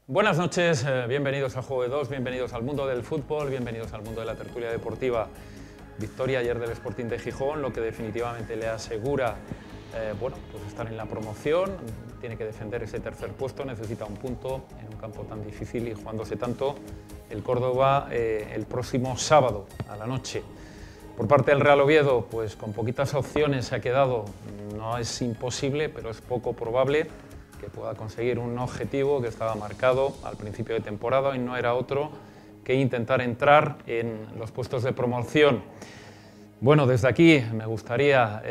Buenas noches, bienvenidos a Juego de Dos, bienvenidos al mundo del fútbol, bienvenidos al mundo de la tertulia deportiva. Victoria ayer del Sporting de Gijón, lo que definitivamente le asegura pues estar en la promoción. Tiene que defender ese tercer puesto, necesita un punto en un campo tan difícil y jugándose tanto el Córdoba el próximo sábado a la noche. Por parte del Real Oviedo, pues con poquitas opciones se ha quedado. No es imposible, pero es poco probable que pueda conseguir un objetivo que estaba marcado al principio de temporada y no era otro que intentar entrar en los puestos de promoción. Bueno, desde aquí me gustaría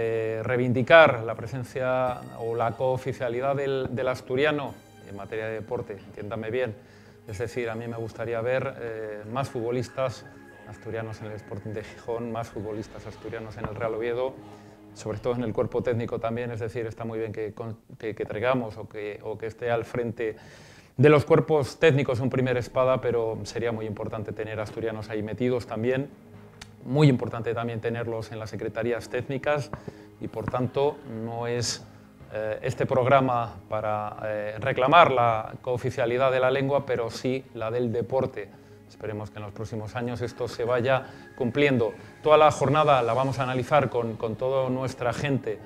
reivindicar la presencia o la cooficialidad del asturiano en materia de deporte, entiéndame bien. Es decir, a mí me gustaría ver más futbolistas asturianos en el Sporting de Gijón, más futbolistas asturianos en el Real Oviedo, sobre todo en el cuerpo técnico también. Es decir, está muy bien que traigamos o que esté al frente de los cuerpos técnicos un primer espada, pero sería muy importante tener asturianos ahí metidos también. Muy importante también tenerlos en las secretarías técnicas y, por tanto, no es este programa para reclamar la cooficialidad de la lengua, pero sí la del deporte. Esperemos que en los próximos años esto se vaya cumpliendo. Toda la jornada la vamos a analizar con toda nuestra gente,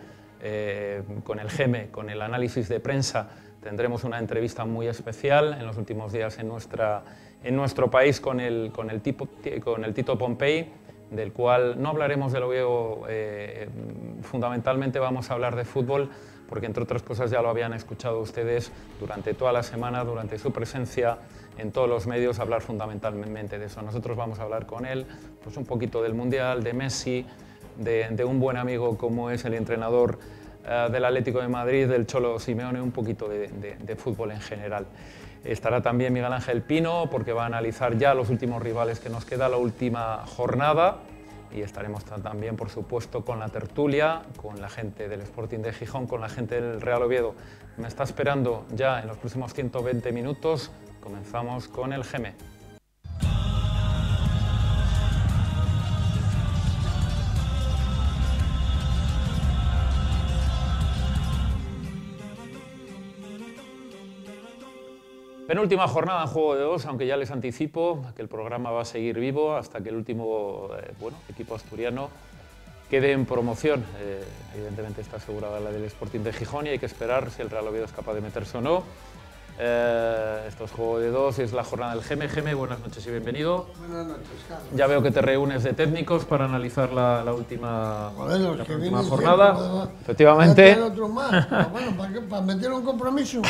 con el GEME, con el análisis de prensa. Tendremos una entrevista muy especial en los últimos días en nuestro país con el Tito Pompey, del cual no hablaremos del Oviedo, fundamentalmente vamos a hablar de fútbol, porque entre otras cosas ya lo habían escuchado ustedes durante toda la semana, durante su presencia en todos los medios, hablar fundamentalmente de eso. Nosotros vamos a hablar con él pues un poquito del Mundial, de Messi, de un buen amigo como es el entrenador del Atlético de Madrid, del Cholo Simeone, un poquito de fútbol en general. Estará también Miguel Ángel Pino, porque va a analizar ya los últimos rivales que nos queda, la última jornada, y estaremos también, por supuesto, con la tertulia, con la gente del Sporting de Gijón, con la gente del Real Oviedo. Me está esperando ya en los próximos 120 minutos. Comenzamos con el GEME. Penúltima jornada en Juego de Dos, aunque ya les anticipo que el programa va a seguir vivo hasta que el último equipo asturiano quede en promoción. Evidentemente está asegurada la del Sporting de Gijón y hay que esperar si el Real Oviedo es capaz de meterse o no. Esto es Juego de Dos y es la jornada del GEME. GEME, buenas noches y bienvenido. Buenas noches, Carlos. Ya veo que te reúnes de técnicos para analizar la última jornada. Siempre, efectivamente. Otro más. Bueno, ¿para meter un compromiso?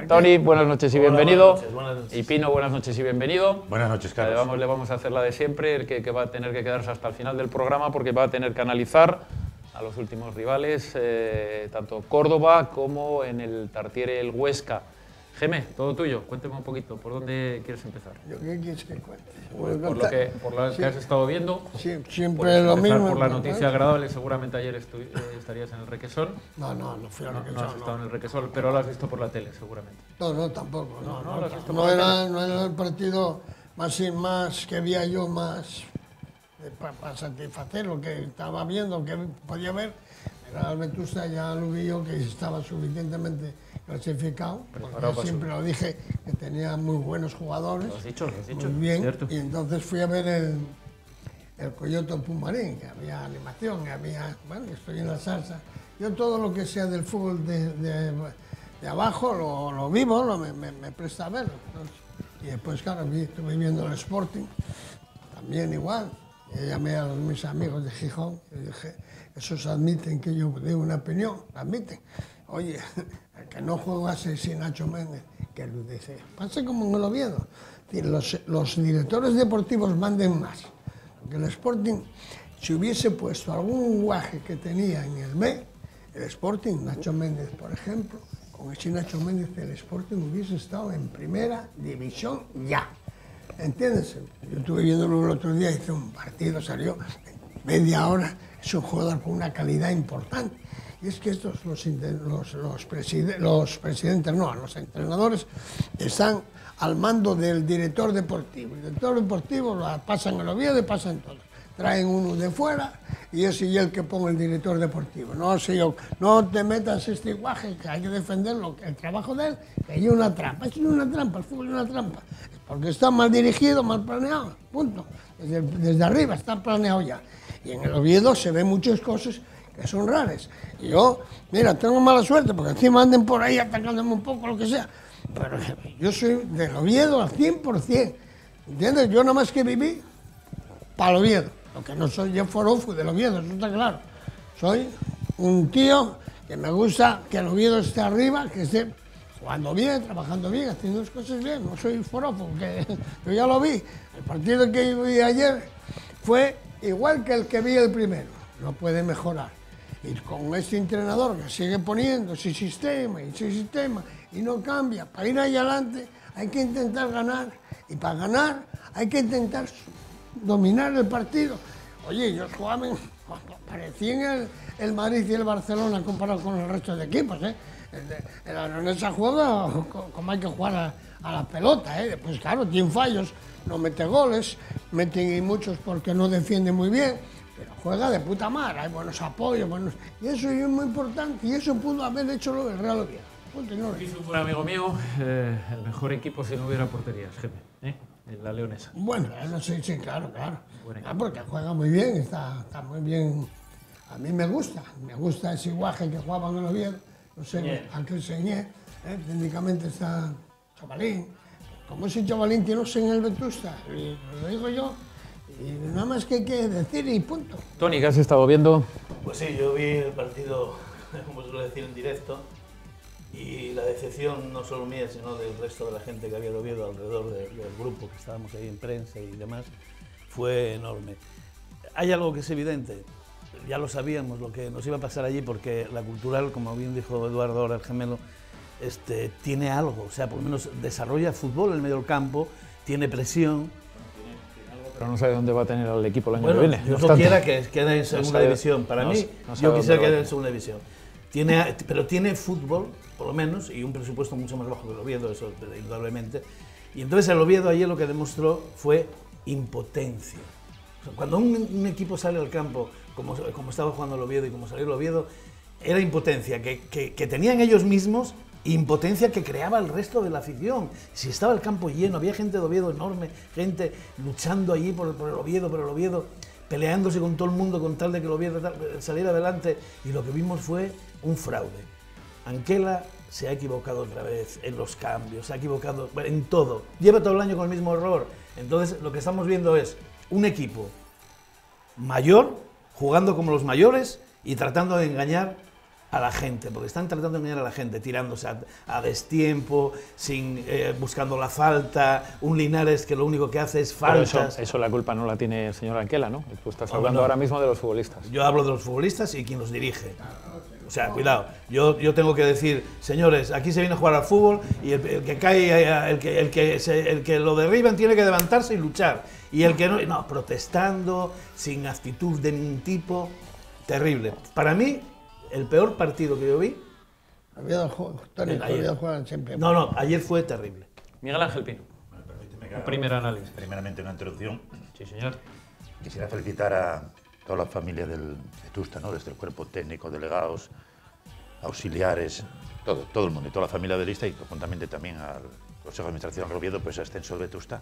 Tony, buenas noches y bienvenido. Buenas noches. Y Pino, buenas noches y bienvenido. Buenas noches, Carlos. Le vamos a hacer la de siempre, el que va a tener que quedarse hasta el final del programa porque va a tener que analizar a los últimos rivales, tanto Córdoba como en el Tartiere el Huesca. Geme, todo tuyo, cuénteme un poquito, ¿por dónde quieres empezar? ¿Qué quieres que cuente? Por lo que has estado viendo. Sí, siempre lo mismo. Por la noticia agradable, seguramente ayer estarías en el Requesón. No fui al Requesón. No has estado en el Requesón, pero lo has visto por la tele, seguramente. No, tampoco. No era el partido más que había yo, más para satisfacer lo que estaba viendo, que podía ver. Era el Vetusta, ya lo vi yo que estaba suficientemente clasificado, porque siempre lo dije, que tenía muy buenos jugadores. Lo has dicho. Muy bien, cierto. Y entonces fui a ver el Coyote Pumarín, que había animación, que había, bueno, estoy en la salsa. Yo todo lo que sea del fútbol de abajo lo vivo, me presta a verlo. Entonces, y después, claro, estuve viendo el Sporting, también igual. Y llamé a mis amigos de Gijón y dije, esos admiten que yo dé una opinión, admiten. Oye, el que no jugase sin Nacho Méndez, que lo dice, pasa como en el Oviedo. Los directores deportivos manden más. Porque el Sporting, si hubiese puesto algún guaje que tenía en el B, el Sporting, Nacho Méndez, por ejemplo, con ese Nacho Méndez, el Sporting hubiese estado en primera división ya. ¿Entiendes? Yo estuve viéndolo el otro día, hice un partido, salió media hora, es un jugador con una calidad importante. Y es que estos, los entrenadores están al mando del director deportivo. El director deportivo lo pasan el Oviedo y pasan todos. Traen uno de fuera y es el que pongo el director deportivo. No sé yo, no te metas este guaje, que hay que defenderlo, el trabajo de él, que hay una trampa. Es una trampa, el fútbol es una trampa. Es porque está mal dirigido, mal planeado, punto. Desde arriba está planeado ya. Y en el Oviedo se ven muchas cosas que son raras. Y yo, mira, tengo mala suerte, porque encima anden por ahí atacándome un poco, lo que sea. Pero yo soy del Oviedo al 100%, ¿entiendes? Yo nada más que viví para el Oviedo, lo que no soy yo forofo del Oviedo, eso está claro. Soy un tío que me gusta que el Oviedo esté arriba, que esté jugando bien, trabajando bien, haciendo las cosas bien, no soy forofo, que yo ya lo vi. El partido que vi ayer fue igual que el que vi el primero, no puede mejorar. Y con este entrenador que sigue poniendo ese sistema y no cambia, para ir ahí adelante hay que intentar ganar, y para ganar hay que intentar dominar el partido. Oye, ellos jugaban, parecían el Madrid y el Barcelona comparado con el resto de equipos, ¿eh? El Aranesa juega como hay que jugar a la pelota, ¿eh? Pues claro, tiene fallos, no mete goles, meten muchos porque no defiende muy bien, pero juega de puta madre, hay buenos apoyos, y eso es muy importante, y eso pudo haber hecho el Real Oviedo. Dice un buen amigo mío, el mejor equipo si no hubiera porterías, jefe, en la Leonesa. Bueno, eso sí, claro. Porque juega muy bien, está muy bien. A mí me gusta ese guaje que jugaba en el Oviedo, no sé, aquel Señé, técnicamente está chavalín. Como ese chavalín tiene en el Vetusta, y lo digo yo, y nada más que hay que decir y punto. Tony, ¿qué has estado viendo? Pues sí, yo vi el partido, como se suele decir, en directo, y la decepción no solo mía, sino del resto de la gente que había Oviedo alrededor del grupo, que estábamos ahí en prensa y demás, fue enorme. Hay algo que es evidente, ya lo sabíamos, lo que nos iba a pasar allí, porque la Cultural, como bien dijo Eduardo ahora, el gemelo, tiene algo, o sea, por lo menos desarrolla fútbol en el medio del campo, tiene presión. Pero no sabe dónde va a tener al equipo el año Bueno, que viene. Dios lo quiera que quede en segunda división. Para mí, yo quisiera que quede en segunda división. Pero tiene fútbol, por lo menos, y un presupuesto mucho más bajo que el Oviedo, eso indudablemente. Y entonces el Oviedo ayer lo que demostró fue impotencia. O sea, cuando un equipo sale al campo, como estaba jugando el Oviedo y como salió el Oviedo, era impotencia que tenían ellos mismos, impotencia que creaba el resto de la afición. Si estaba el campo lleno, había gente de Oviedo enorme, gente luchando allí por el Oviedo, peleándose con todo el mundo con tal de que el Oviedo saliera adelante, y lo que vimos fue un fraude. Anquela se ha equivocado otra vez en los cambios, se ha equivocado en todo. Lleva todo el año con el mismo error. Entonces lo que estamos viendo es un equipo mayor, jugando como los mayores y tratando de engañar a la gente, porque están tratando de engañar a la gente, tirándose a destiempo, buscando la falta, un Linares que lo único que hace es faltas. Eso la culpa no la tiene el señor Anquela, ¿no? Tú estás hablando ahora mismo de los futbolistas. Yo hablo de los futbolistas y quien los dirige. O sea, cuidado, yo tengo que decir, señores, aquí se viene a jugar al fútbol y el que cae, el que lo derriban tiene que levantarse y luchar. Y el que no, protestando, sin actitud de ningún tipo, terrible. Para mí, el peor partido que yo vi... ayer fue terrible. Miguel Ángel Pino. Bueno, permíteme que primer análisis. Primeramente una introducción. Sí, señor. Quisiera felicitar a toda la familia de Vetusta, ¿no? Desde el cuerpo técnico, delegados, auxiliares, todo el mundo, y toda la familia de Lista, y conjuntamente también al Consejo de Administración del Oviedo, pues Ascenso de Vetusta,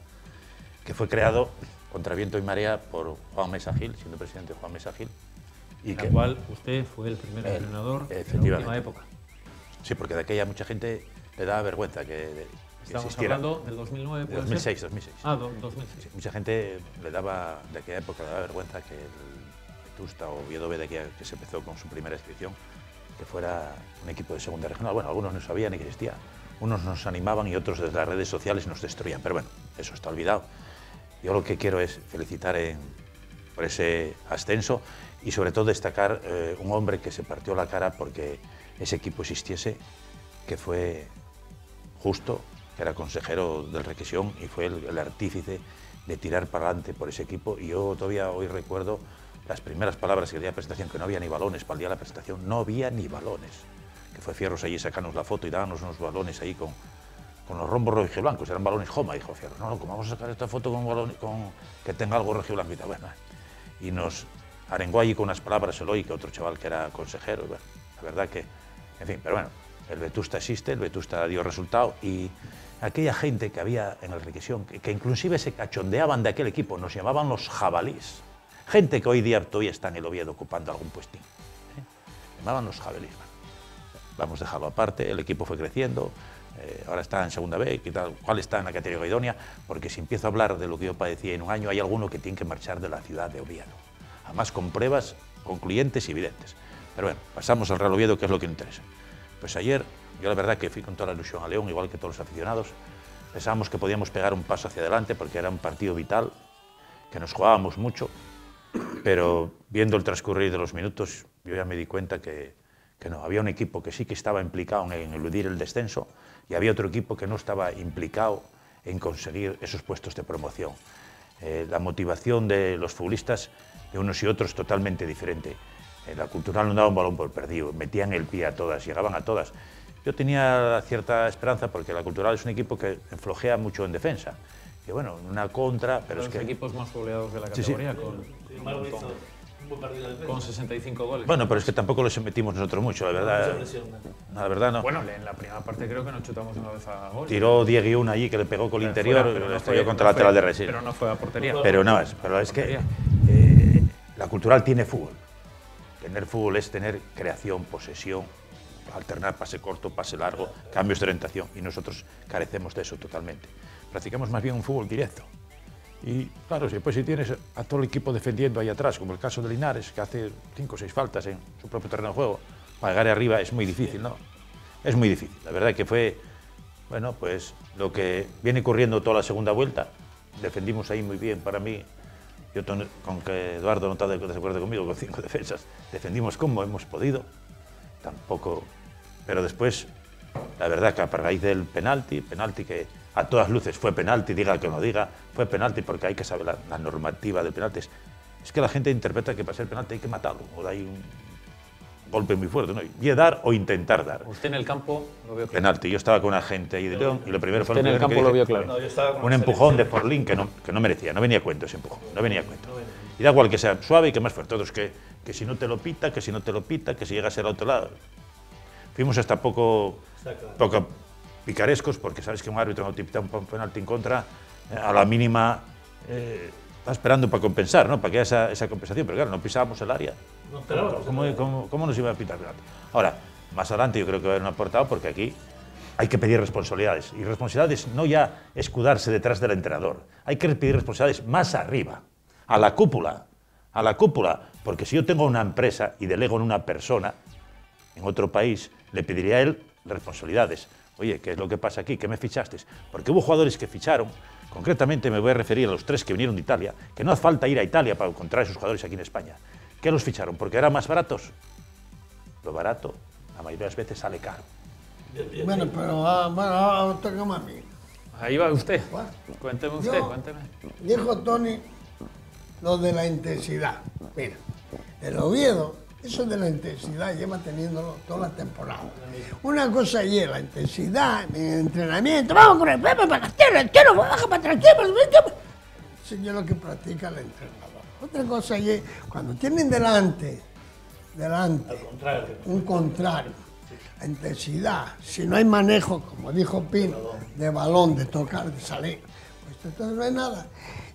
que fue creado contra viento y marea por Juan Mesa Gil, siendo presidente Juan Mesa Gil. Y que cual usted fue el primer entrenador de la última época. Sí, porque de aquella mucha gente le daba vergüenza que Estamos existiera. hablando del 2009, de 2006, 2006. Ah, 2006. Sí, mucha gente de aquella época le daba vergüenza que el Vetusta o Oviedo B, que se empezó con su primera inscripción, que fuera un equipo de segunda regional. Bueno, algunos no sabían ni que existía. Unos nos animaban y otros desde las redes sociales nos destruían. Pero bueno, eso está olvidado. Yo lo que quiero es felicitar por ese ascenso y sobre todo destacar un hombre que se partió la cara porque ese equipo existiese, que fue Justo, que era consejero del Requesión y fue el artífice de tirar para adelante por ese equipo. Y yo todavía hoy recuerdo las primeras palabras que dio la presentación, que no había ni balones para el día de la presentación, no había ni balones, que fue Fierros allí sacarnos la foto y darnos unos balones ahí con los rombos rojiblancos, eran balones Joma, dijo Fierros. No, ¿cómo vamos a sacar esta foto con un balón que tenga algo rojiblanco y tal? Bueno, y nos arengó allí con unas palabras Eloy, que otro chaval que era consejero, y bueno, la verdad que, en fin, pero bueno, el Vetusta existe, el Vetusta dio resultado, y aquella gente que había en el Requesión, que inclusive se cachondeaban de aquel equipo, nos llamaban los jabalís, gente que hoy día todavía está en el Oviedo ocupando algún puestín, llamaban los jabalís. Vamos a dejarlo aparte, el equipo fue creciendo, ahora está en segunda B, ¿cuál está en la categoría idónea? Porque si empiezo a hablar de lo que yo padecía en un año, hay alguno que tiene que marchar de la ciudad de Oviedo, además con pruebas concluyentes y evidentes. Pero bueno, pasamos al Real Oviedo, que es lo que nos interesa. Pues ayer, yo la verdad que fui con toda la ilusión a León, igual que todos los aficionados, pensábamos que podíamos pegar un paso hacia adelante, porque era un partido vital, que nos jugábamos mucho, pero viendo el transcurrir de los minutos, yo ya me di cuenta que no, había un equipo que sí que estaba implicado en eludir el descenso y había otro equipo que no estaba implicado en conseguir esos puestos de promoción. La motivación de los futbolistas de unos y otros totalmente diferente. La Cultural no daba un balón por perdido, metían el pie a todas, llegaban a todas. Yo tenía cierta esperanza porque la Cultural es un equipo que flojea mucho en defensa. Que bueno, una contra, pero es que... Los equipos más goleados de la categoría, con 65 goles. Bueno, pero es que tampoco los metimos nosotros mucho, la verdad. La verdad no. Bueno, en la primera parte creo que nos chutamos una vez a gol. Tiró Diego una allí que le pegó con el interior, y lo estrelló contra la lateral de Resil. Pero no fue a portería. Pero no, pero es que la Cultural tiene fútbol. Tener fútbol es tener creación, posesión, alternar pase corto, pase largo, cambios de orientación, y nosotros carecemos de eso totalmente. Practicamos más bien un fútbol directo. Y claro, si tienes a todo el equipo defendiendo ahí atrás, como el caso de Linares, que hace 5 o 6 faltas en su propio terreno de juego, para llegar arriba es muy difícil, ¿no? Es muy difícil. La verdad que fue, bueno, pues lo que viene corriendo toda la segunda vuelta. Defendimos ahí muy bien, para mí. Yo con que Eduardo no está de acuerdo conmigo, con 5 defensas, defendimos como hemos podido. Tampoco... Pero después, la verdad que a raíz del penalti que a todas luces fue penalti, diga que no diga, fue penalti porque hay que saber la normativa del penalti. Es que la gente interpreta que para ser penalti hay que matarlo, o hay un golpe muy fuerte, ¿no? Y dar o intentar dar. Usted en el campo lo vio claro. Penalti, yo estaba con una gente ahí de León y lo primero fue... Usted en el campo lo vio claro. No, un empujón de Forlín que no merecía, no venía a cuento ese empujón, no venía a cuento. Y da igual que sea suave y que más fuerte, otros que si no te lo pita, que si no te lo pita, que si llega a ser al otro lado. Fuimos hasta poco picarescos, porque sabes que un árbitro no te pita un penalti en contra, a la mínima está esperando para compensar, ¿no? Para que haya esa compensación, pero claro, no pisábamos el área. ¿Cómo nos iba a pitar penalti? Ahora, más adelante yo creo que va a haber un aportado, porque aquí hay que pedir responsabilidades, y responsabilidades no ya escudarse detrás del entrenador, hay que pedir responsabilidades más arriba, a la cúpula, porque si yo tengo una empresa y delego en una persona, en otro país, le pediría a él responsabilidades. Oye, ¿qué es lo que pasa aquí? ¿Qué me fichaste? Porque hubo jugadores que ficharon, concretamente me voy a referir a los 3 que vinieron de Italia, que no hace falta ir a Italia para encontrar esos jugadores aquí en España. ¿Qué los ficharon? ¿Porque eran más baratos? Lo barato, la mayoría de las veces, sale caro. Bueno, pero tocamos a mí. Ahí va usted. Bueno, Cuénteme usted, cuénteme. Dijo Tony lo de la intensidad. Mira, el Oviedo, eso de la intensidad lleva teniéndolo toda la temporada. Una cosa es la intensidad, el entrenamiento, vamos a correr, vamos para la tierra, baja para atrás, eso es lo que practica el entrenador. Otra cosa es cuando tienen delante un contrario, la intensidad, si no hay manejo, como dijo Pino, de balón, de tocar, de salir, pues entonces no hay nada.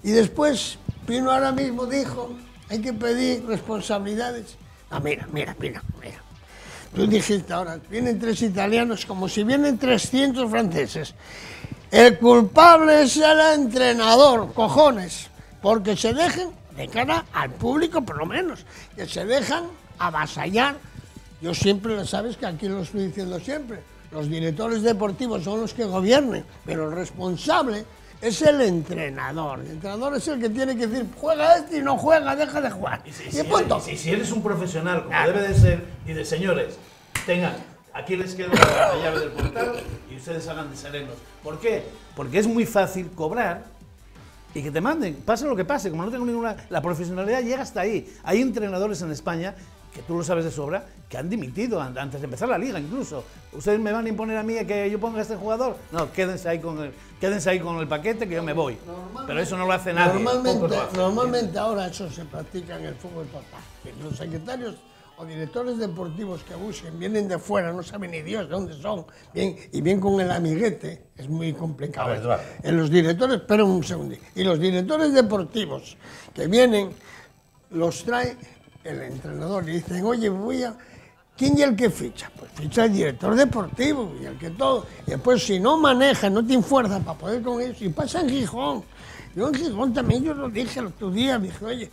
Y después, Pino ahora mismo dijo, hay que pedir responsabilidades. Ah, mira. Tú dijiste ahora, vienen 3 italianos como si vienen 300 franceses. El culpable es el entrenador, cojones, porque se dejen, de cara al público por lo menos, que se dejan avasallar. Yo siempre, lo sabes que aquí lo estoy diciendo siempre, los directores deportivos son los que gobiernan, pero el responsable es el entrenador. El entrenador es el que tiene que decir, juega y no juega, deja de jugar. Si eres un profesional, como debe de ser, y de señores, tengan, aquí les queda la llave del portal y ustedes hagan de serenos. ¿Por qué? Porque es muy fácil cobrar y que te manden, pase lo que pase, como no tengo ninguna... La profesionalidad llega hasta ahí. Hay entrenadores en España que tú lo sabes de sobra, que han dimitido antes de empezar la liga incluso. ¿Ustedes me van a imponer a mí que yo ponga a este jugador? No, quédense ahí con el paquete que yo me voy. Pero eso no lo hace nadie. Normalmente ahora eso se practica en el fútbol total. Los secretarios o directores deportivos que busquen, vienen de fuera, no saben ni Dios de dónde son, y bien con el amiguete, es muy complicado. En los directores, espera un segundo, y los directores deportivos que vienen, los trae el entrenador y dicen, oye, ¿quién es el que ficha? Pues ficha el director deportivo y el que todo. Y después, si no maneja, no tiene fuerza para poder con ellos, y pasa en Gijón. Yo en Gijón también, yo lo dije el otro día, dije, oye,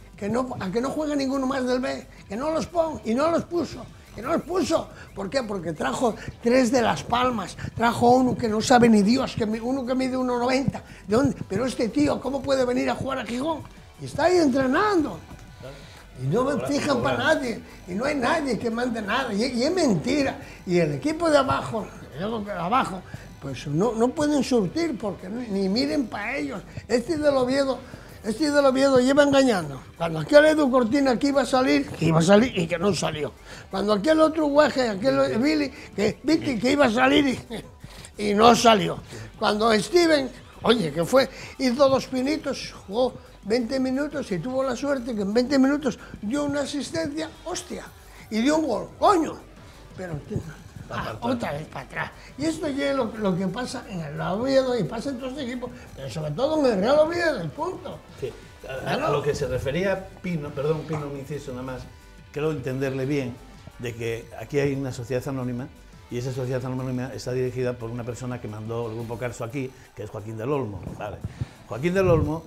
a que no juegue ninguno más del B, que no los ponga, y no los puso. Que no los puso. ¿Por qué? Porque trajo 3 de Las Palmas, trajo uno que no sabe ni Dios, uno que mide 1,90. ¿De dónde? Pero este tío, ¿cómo puede venir a jugar a Gijón? Y está ahí entrenando. Y no me fijan para nadie, y no hay nadie que mande nada, y es mentira. Y el equipo de abajo, pues no pueden surtir porque ni miren para ellos. Este del Oviedo lleva engañando. Cuando aquel Edu Cortina que iba a salir y que no salió. Cuando aquel otro guaje, aquel Billy, que iba a salir y no salió. Cuando Steven, oye, que fue, hizo 2 pinitos, jugó 20 minutos y tuvo la suerte que en 20 minutos dio una asistencia, hostia, y dio un gol, coño. Pero otra vez para atrás. Y esto ya es lo que pasa en el Real Oviedo y pasa en todos los equipos, pero sobre todo en el Real Oviedo, el punto. Sí. A lo que se refería Pino, un inciso nada más, creo entenderle bien, de que aquí hay una sociedad anónima y esa sociedad anónima está dirigida por una persona que mandó el Grupo Carso aquí, que es Joaquín del Olmo. ¿Vale? Joaquín del Olmo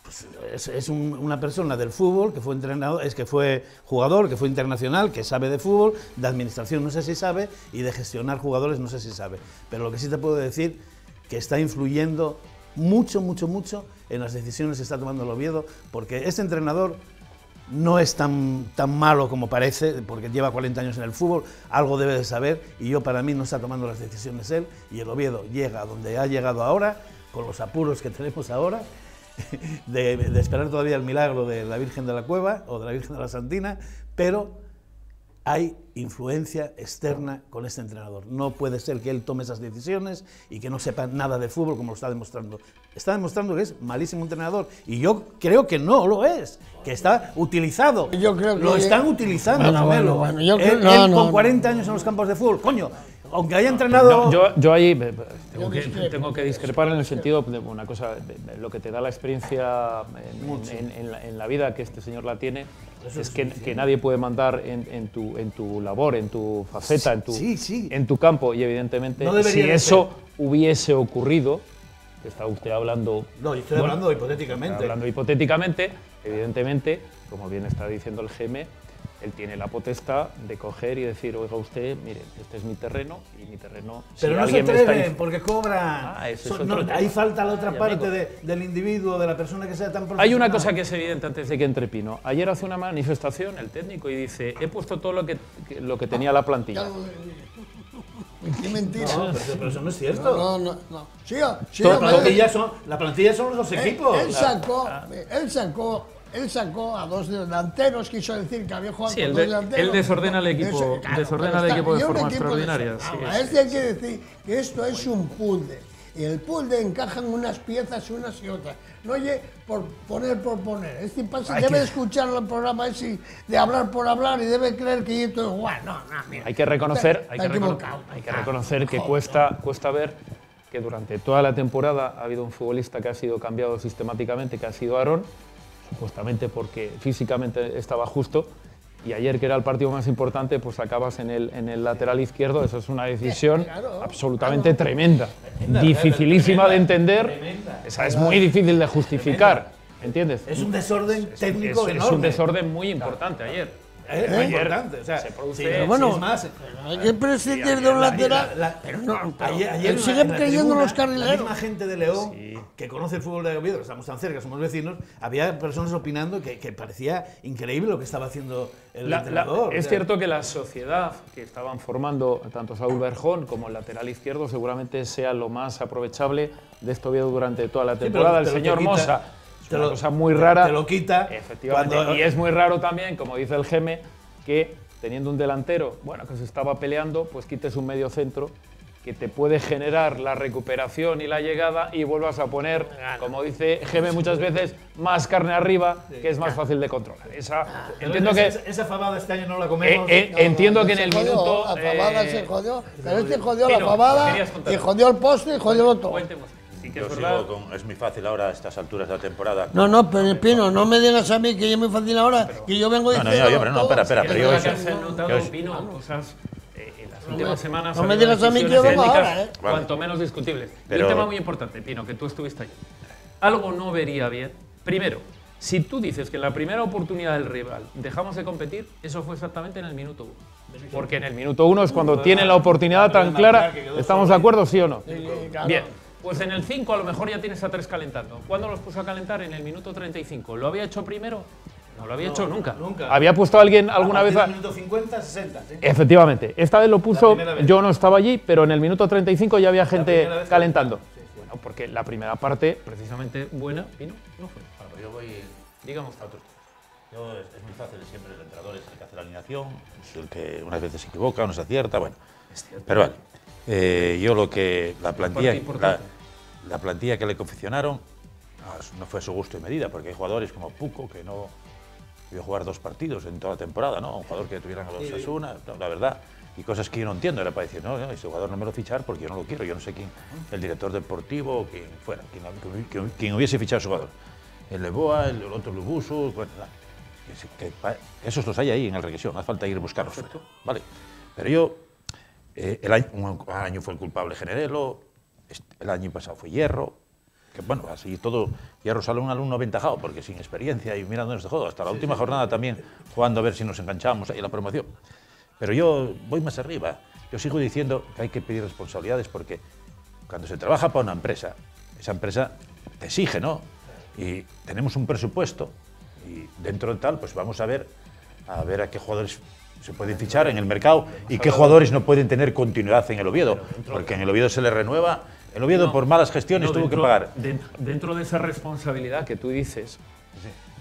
pues, es una persona del fútbol, que fue entrenador, que fue jugador, que fue internacional, que sabe de fútbol, de administración no sé si sabe, y de gestionar jugadores no sé si sabe. Pero lo que sí te puedo decir, que está influyendo mucho en las decisiones que está tomando el Oviedo, porque este entrenador no es tan malo como parece, porque lleva 40 años en el fútbol, algo debe de saber, y para mí no está tomando las decisiones él, y el Oviedo llega a donde ha llegado ahora, con los apuros que tenemos ahora, de esperar todavía el milagro de la Virgen de la Cueva o de la Virgen de la Santina, pero hay influencia externa con este entrenador. No puede ser que él tome esas decisiones y que no sepa nada de fútbol como lo está demostrando. Está demostrando que es malísimo entrenador y yo creo que no lo es, que está utilizado. Yo creo que lo están utilizando. Bueno, yo creo, él con 40 años en los campos de fútbol, coño, aunque haya entrenado... Yo ahí tengo que discrepar en el sentido de una cosa, de lo que te da la experiencia en la vida, que este señor la tiene, es que nadie puede mandar en tu labor, en tu faceta, en tu campo, y evidentemente si eso hubiese ocurrido, que está usted hablando... No, yo estoy hablando hipotéticamente. Hablando hipotéticamente, evidentemente, como bien está diciendo el GM, él tiene la potestad de coger y decir, oiga usted, mire, este es mi terreno y mi terreno... Pero no se atreven porque cobran. Ahí falta la otra parte del individuo, de la persona que sea tan profesional. Hay una cosa que es evidente antes de que entre Pino. Ayer hace una manifestación el técnico y dice, he puesto todo lo que tenía la plantilla. Qué mentira. No, pero eso no es cierto. No. La plantilla son los 2 equipos. Él sacó a 2 delanteros, quiso decir que había jugado con 2 delanteros. Él desordena el equipo, desordena el equipo de forma extraordinaria. A este hay que decir que esto es un puzzle. Y el puzzle encajan unas piezas unas y otras. No oye por poner. Este pasa debe escuchar el programa ese de hablar por hablar y debe creer que esto es igual. No, mira. Hay que reconocer que cuesta ver que durante toda la temporada ha habido un futbolista que ha sido cambiado sistemáticamente, que ha sido Aarón, supuestamente porque físicamente estaba justo, y ayer, que era el partido más importante, pues acabas en el lateral izquierdo. Eso es una decisión absolutamente tremenda, dificilísima de entender, esa es muy difícil de justificar, ¿entiendes? Es un desorden técnico enorme. Es un desorden muy importante ayer. Muy importante, o sea, se produce, pero bueno, hay que prescindir de un lateral. Ayer sigue creyendo los carrileros. La misma gente de León, que conoce el fútbol de Oviedo, que estamos tan cerca, somos vecinos, había personas opinando que parecía increíble lo que estaba haciendo el entrenador. Es cierto que la sociedad que estaban formando tanto Saúl Berjón como el lateral izquierdo seguramente sea lo más aprovechable de este Oviedo durante toda la temporada. El señor Mosa, es una cosa muy rara. Te lo quita. Efectivamente. Y es muy raro también, como dice el GM, que teniendo un delantero, bueno, que se estaba peleando, pues quites un medio centro que te puede generar la recuperación y la llegada y vuelvas a poner, como dice Geme muchas veces, más carne arriba, que es más fácil de controlar. Entiendo que esa fabada este año no la comemos. Entiendo que en el minuto... La fabada se jodió, pero este jodió la fabada y jodió el postre y jodió el otro. Sí, que Yo es muy fácil ahora a estas alturas de la temporada. No, pero Pino, no me digas a mí que es muy fácil ahora, que yo vengo diciendo... Espera, pero yo... se han notado, Pino, cosas en las últimas semanas... No me digas a mí que yo vengo ahora, Cuanto menos discutibles. Pero... Y un tema muy importante, Pino, que tú estuviste allí. Algo no vería bien. Primero, si tú dices que en la primera oportunidad del rival dejamos de competir, eso fue exactamente en el minuto 1. Porque en el minuto 1 es cuando tienen la oportunidad tan clara. ¿Estamos de acuerdo, sí o no? Bien. Pues en el 5 a lo mejor ya tienes a 3 calentando. ¿Cuándo los puso a calentar? En el minuto 35. ¿Lo había hecho primero? No lo había hecho nunca. ¿Había puesto a alguien alguna vez? En el minuto 50, 60. ¿Sí? Efectivamente. Esta vez lo puso, yo no estaba allí, pero en el minuto 35 ya había gente calentando. Sí. Bueno, porque la primera parte, precisamente buena, Pino, no fue. Bueno, yo voy, digamos, a otros temas. Es muy fácil, siempre el entrenador es el que hace la alineación, es el que unas veces se equivoca, unos acierta, bueno. Pero vale. Yo lo que la plantilla que le confeccionaron no fue a su gusto y medida, porque hay jugadores como Puco que no debió jugar 2 partidos en toda la temporada, ¿no? Un jugador que tuvieran a los Osasuna, no, la verdad, y cosas que yo no entiendo, era para decir, no, ese jugador no me lo fichar porque yo no lo quiero, yo no sé quién, el director deportivo o quien fuera, quien hubiese fichado a su jugador. El Leboa, el otro Lubusu, bueno, esos los hay ahí en el regresión, no hace falta ir a buscarlos fuera, ¿vale? Pero yo, un año fue el culpable Generelo, el año pasado fue Hierro, que bueno, así todo, Hierro sale un alumno aventajado, porque sin experiencia y mirando este juego, hasta la última jornada también, jugando a ver si nos enganchamos ahí en la promoción. Pero yo voy más arriba, yo sigo diciendo que hay que pedir responsabilidades, porque cuando se trabaja para una empresa, esa empresa te exige, ¿no? Y tenemos un presupuesto, y dentro de tal, pues vamos a ver a qué jugadores se pueden fichar en el mercado y qué jugadores no pueden tener continuidad en el Oviedo, porque en el Oviedo se le renueva. El Oviedo por malas gestiones tuvo que pagar. Dentro de esa responsabilidad que tú dices,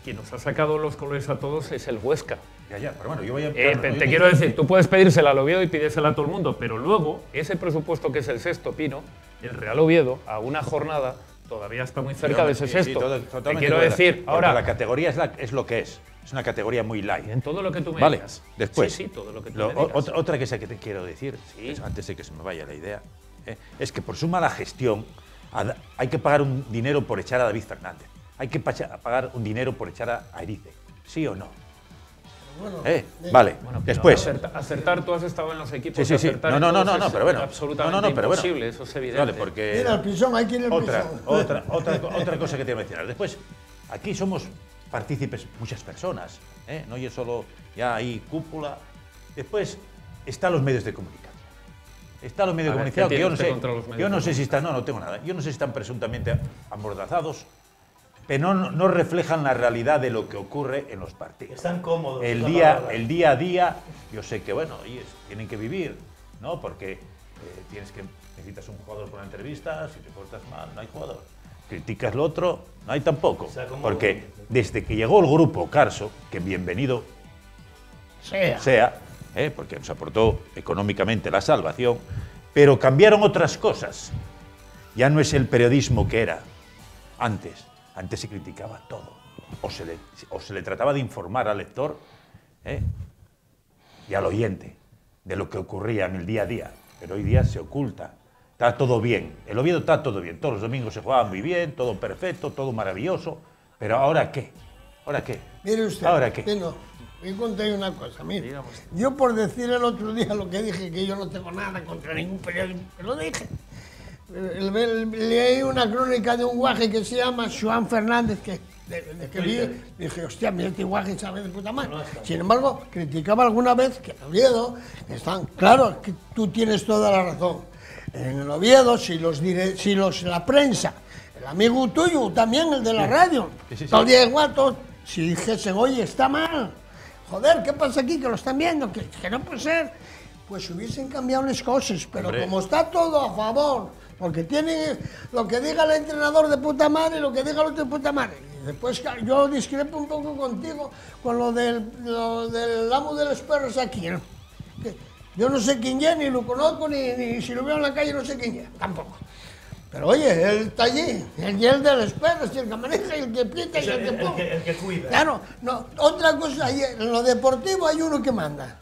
quien nos ha sacado los colores a todos es el Huesca. Ya, pero bueno, yo voy a... te quiero decir, tú puedes pedírsela al Oviedo y pídesela a todo el mundo, pero luego ese presupuesto que es el sexto, Pino, el Real Oviedo, a una jornada, todavía está muy cerca de ese sexto. Te quiero decir, ahora... La categoría es lo que es. Es una categoría muy light. En todo lo que tú me vale, digas. Después, sí, todo lo que tú me digas. Otra cosa que te quiero decir, antes de que se me vaya la idea, es que por su mala gestión hay que pagar un dinero por echar a David Fernández. Hay que pagar un dinero por echar a Erice. ¿Sí o no? Bueno, vale, bueno, después. Acertar, tú has estado en los equipos. Sí. No, pero bueno. Absolutamente imposible, eso es evidente. Vale, porque mira, el pisón, hay quien el pisón. Otra cosa que te voy a mencionar. Después, aquí somos partícipes muchas personas, no yo solo ya hay cúpula. Después están los medios de comunicación. Están los medios de comunicación que yo no sé si están, no tengo nada. Yo no sé si están presuntamente amordazados, pero no reflejan la realidad de lo que ocurre en los partidos. Están cómodos. El día a día, yo sé que bueno, tienen que vivir, ¿no? Porque necesitas un jugador por una entrevista, si te portas mal, no hay jugador. Criticas lo otro, no hay tampoco. Porque desde que llegó el grupo Carso, que bienvenido sea, porque nos aportó económicamente la salvación, pero cambiaron otras cosas. Ya no es el periodismo que era antes. Antes se criticaba todo. O se le trataba de informar al lector y al oyente de lo que ocurría en el día a día. Pero hoy día se oculta. Está todo bien. El Oviedo está todo bien. Todos los domingos se jugaba muy bien, todo perfecto, todo maravilloso. Pero ¿ahora qué? ¿Ahora qué? Mire usted, ¿ahora qué? Bueno, me conté una cosa. Mire, yo por decir el otro día lo que dije, que yo no tengo nada contra ningún periódico, que lo dije. Leí una crónica de un guaje que se llama Joan Fernández, que dije, hostia, mira este guaje sabe de puta madre. Sin embargo, criticaba alguna vez que el Oviedo están, claro, que tú tienes toda la razón. En el Oviedo, la prensa, el amigo tuyo, también el de la radio, todo el día igual, si dijesen, oye, está mal, joder, ¿qué pasa aquí? Que lo están viendo, que no puede ser, pues hubiesen cambiado las cosas, pero como está todo a favor, porque tiene lo que diga el entrenador de puta madre y lo que diga el otro de puta madre. Después yo discrepo un poco contigo con lo del amo de los perros aquí. ¿No? Yo no sé quién es, ni lo conozco, ni si lo veo en la calle no sé quién es, tampoco. Pero oye, él está allí, el de los perros, y el que maneja, y el que aprieta, y el que pone. El que cuida. Claro, no, otra cosa, en lo deportivo hay uno que manda.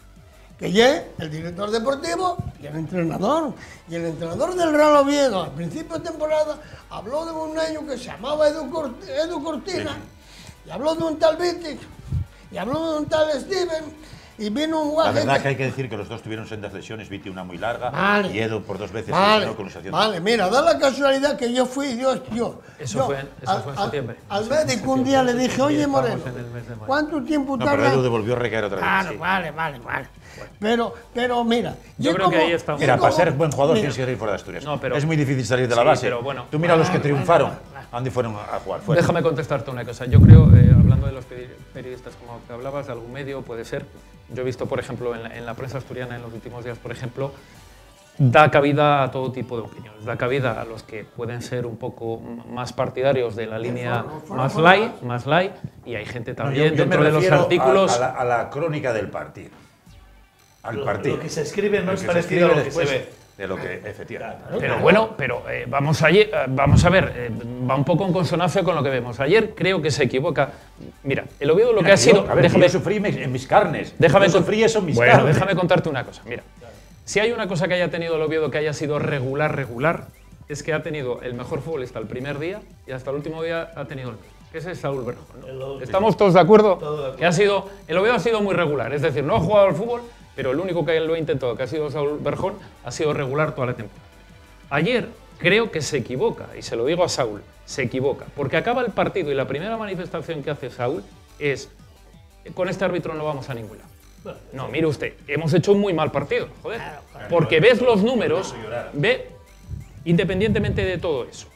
Que es el director deportivo y el entrenador. Y el entrenador del Real Oviedo, al principio de temporada, habló de un año que se llamaba Edu Cortina, y habló de un tal Vitic, y habló de un tal Steven, y vino un guaje. La verdad que hay que decir que los dos tuvieron sendas lesiones, Viti una muy larga, y Edu por 2 veces con lesiones. Vale, mira, da la casualidad que yo fui, Eso fue en septiembre. Al médico un día le dije, oye Moreno, ¿cuánto tiempo tarda? Pero Edu devolvió a recaer otra vez. Claro, vale. Pero mira, yo creo que ahí está. Mira, para ser buen jugador tienes que ir fuera de Asturias. No, pero, es muy difícil salir de la base. Pero bueno, tú mira a los que triunfaron, ¿a dónde fueron a jugar? Fuera. Déjame contestarte una cosa. Yo creo, hablando de los periodistas como que hablabas, de algún medio, puede ser. Yo he visto, por ejemplo, en la prensa asturiana en los últimos días, por ejemplo, da cabida a todo tipo de opiniones. Da cabida a los que pueden ser un poco más partidarios de la línea más light, y hay gente también dentro de los artículos. A la crónica del partido. Lo que se escribe no es parecido a lo que se ve. De lo que efectivamente. Pero bueno, vamos a ver, va un poco en consonancia con lo que vemos. Ayer creo que se equivoca. Mira, el Oviedo lo que ha sido. A ver, déjame sufrir en mis carnes. Déjame sufrir eso en mis carnes. carnes. Déjame contarte una cosa. Mira, si hay una cosa que haya tenido el Oviedo que haya sido regular, es que ha tenido el mejor futbolista el primer día y hasta el último día ha tenido el mismo, que ese es Saúl Berjón, ¿no? ¿Estamos todos de acuerdo? Que el Oviedo ha sido muy regular, es decir, no ha jugado al fútbol, pero el único que lo ha intentado, que ha sido Saúl Berjón, ha sido regular toda la temporada. Ayer creo que se equivoca, y se lo digo a Saúl, se equivoca, porque acaba el partido y la primera manifestación que hace Saúl es: con este árbitro no vamos a ningún lado. No, mire usted, hemos hecho un muy mal partido, joder, porque ves los números, independientemente de todo eso.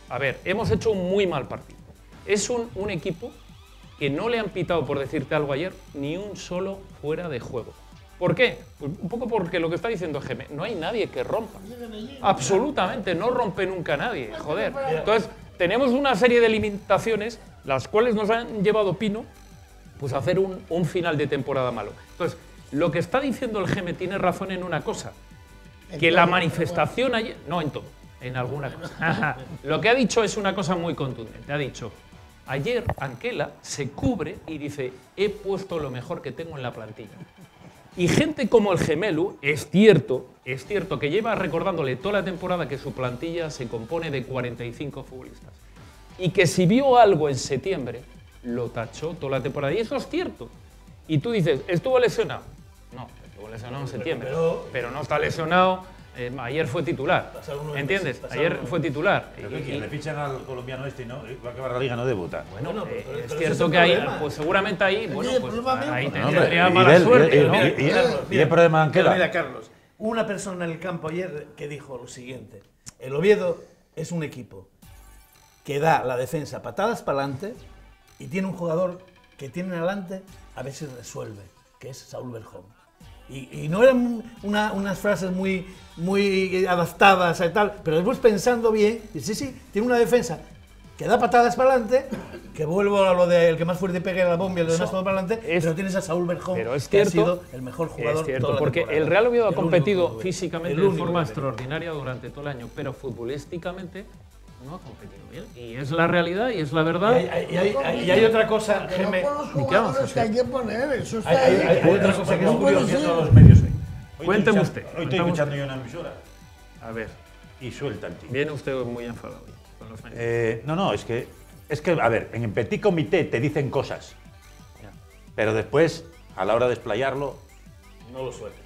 A ver, hemos hecho un muy mal partido. Es un equipo que no le han pitado, por decirte algo ayer, ni un solo fuera de juego. ¿Por qué? Pues un poco porque lo que está diciendo Geme, no hay nadie que rompa. Absolutamente, no rompe nunca nadie, joder. Entonces, tenemos una serie de limitaciones, las cuales nos han llevado Pino pues a hacer un final de temporada malo. Entonces, lo que está diciendo el Geme tiene razón en una cosa, que la manifestación ayer, no en todo, en alguna cosa. Lo que ha dicho es una cosa muy contundente. Ha dicho: ayer Anquela se cubre y dice, he puesto lo mejor que tengo en la plantilla. Y gente como el Gemelu, es cierto que lleva recordándole toda la temporada que su plantilla se compone de 45 futbolistas. Y que si vio algo en septiembre, lo tachó toda la temporada. Y eso es cierto. Y tú dices, ¿estuvo lesionado? No, estuvo lesionado en septiembre. Pero no está lesionado. Ayer fue titular. ¿Entiendes? Ayer fue titular. Le fichan al colombiano este y no va a acabar la liga, no debuta. Bueno, es cierto que ahí, pues seguramente ahí, bueno, pues ahí tendría mala suerte. ¿Y el problema de Anquela? Mira, Carlos, una persona en el campo ayer que dijo lo siguiente: el Oviedo es un equipo que da la defensa patadas para adelante y tiene un jugador que tiene adelante a ver si resuelve, que es Saúl Berjón. Y no eran unas frases muy adaptadas y tal, pero después pensando bien, sí, tiene una defensa que da patadas para adelante, que vuelvo a lo del que más fuerte pegue la bomba y el demás todo para adelante, pero tienes a Saúl Berjón, que ha sido el mejor jugador. Es cierto, porque el Real Oviedo ha competido físicamente de forma extraordinaria durante todo el año, pero futbolísísticamente no ha competido bien. Y es la realidad y es la verdad. Y hay otra cosa, Geme. Que hay que poner, eso está hay otra cosa que es curiosa. Los medios hoy. Cuénteme usted. Hoy estoy escuchando yo una emisora. A ver. Y suelta el tío. Viene usted muy enfadado con los medios. No, es que, a ver, en el petit comité te dicen cosas, pero después, a la hora de explayarlo, no lo suelta.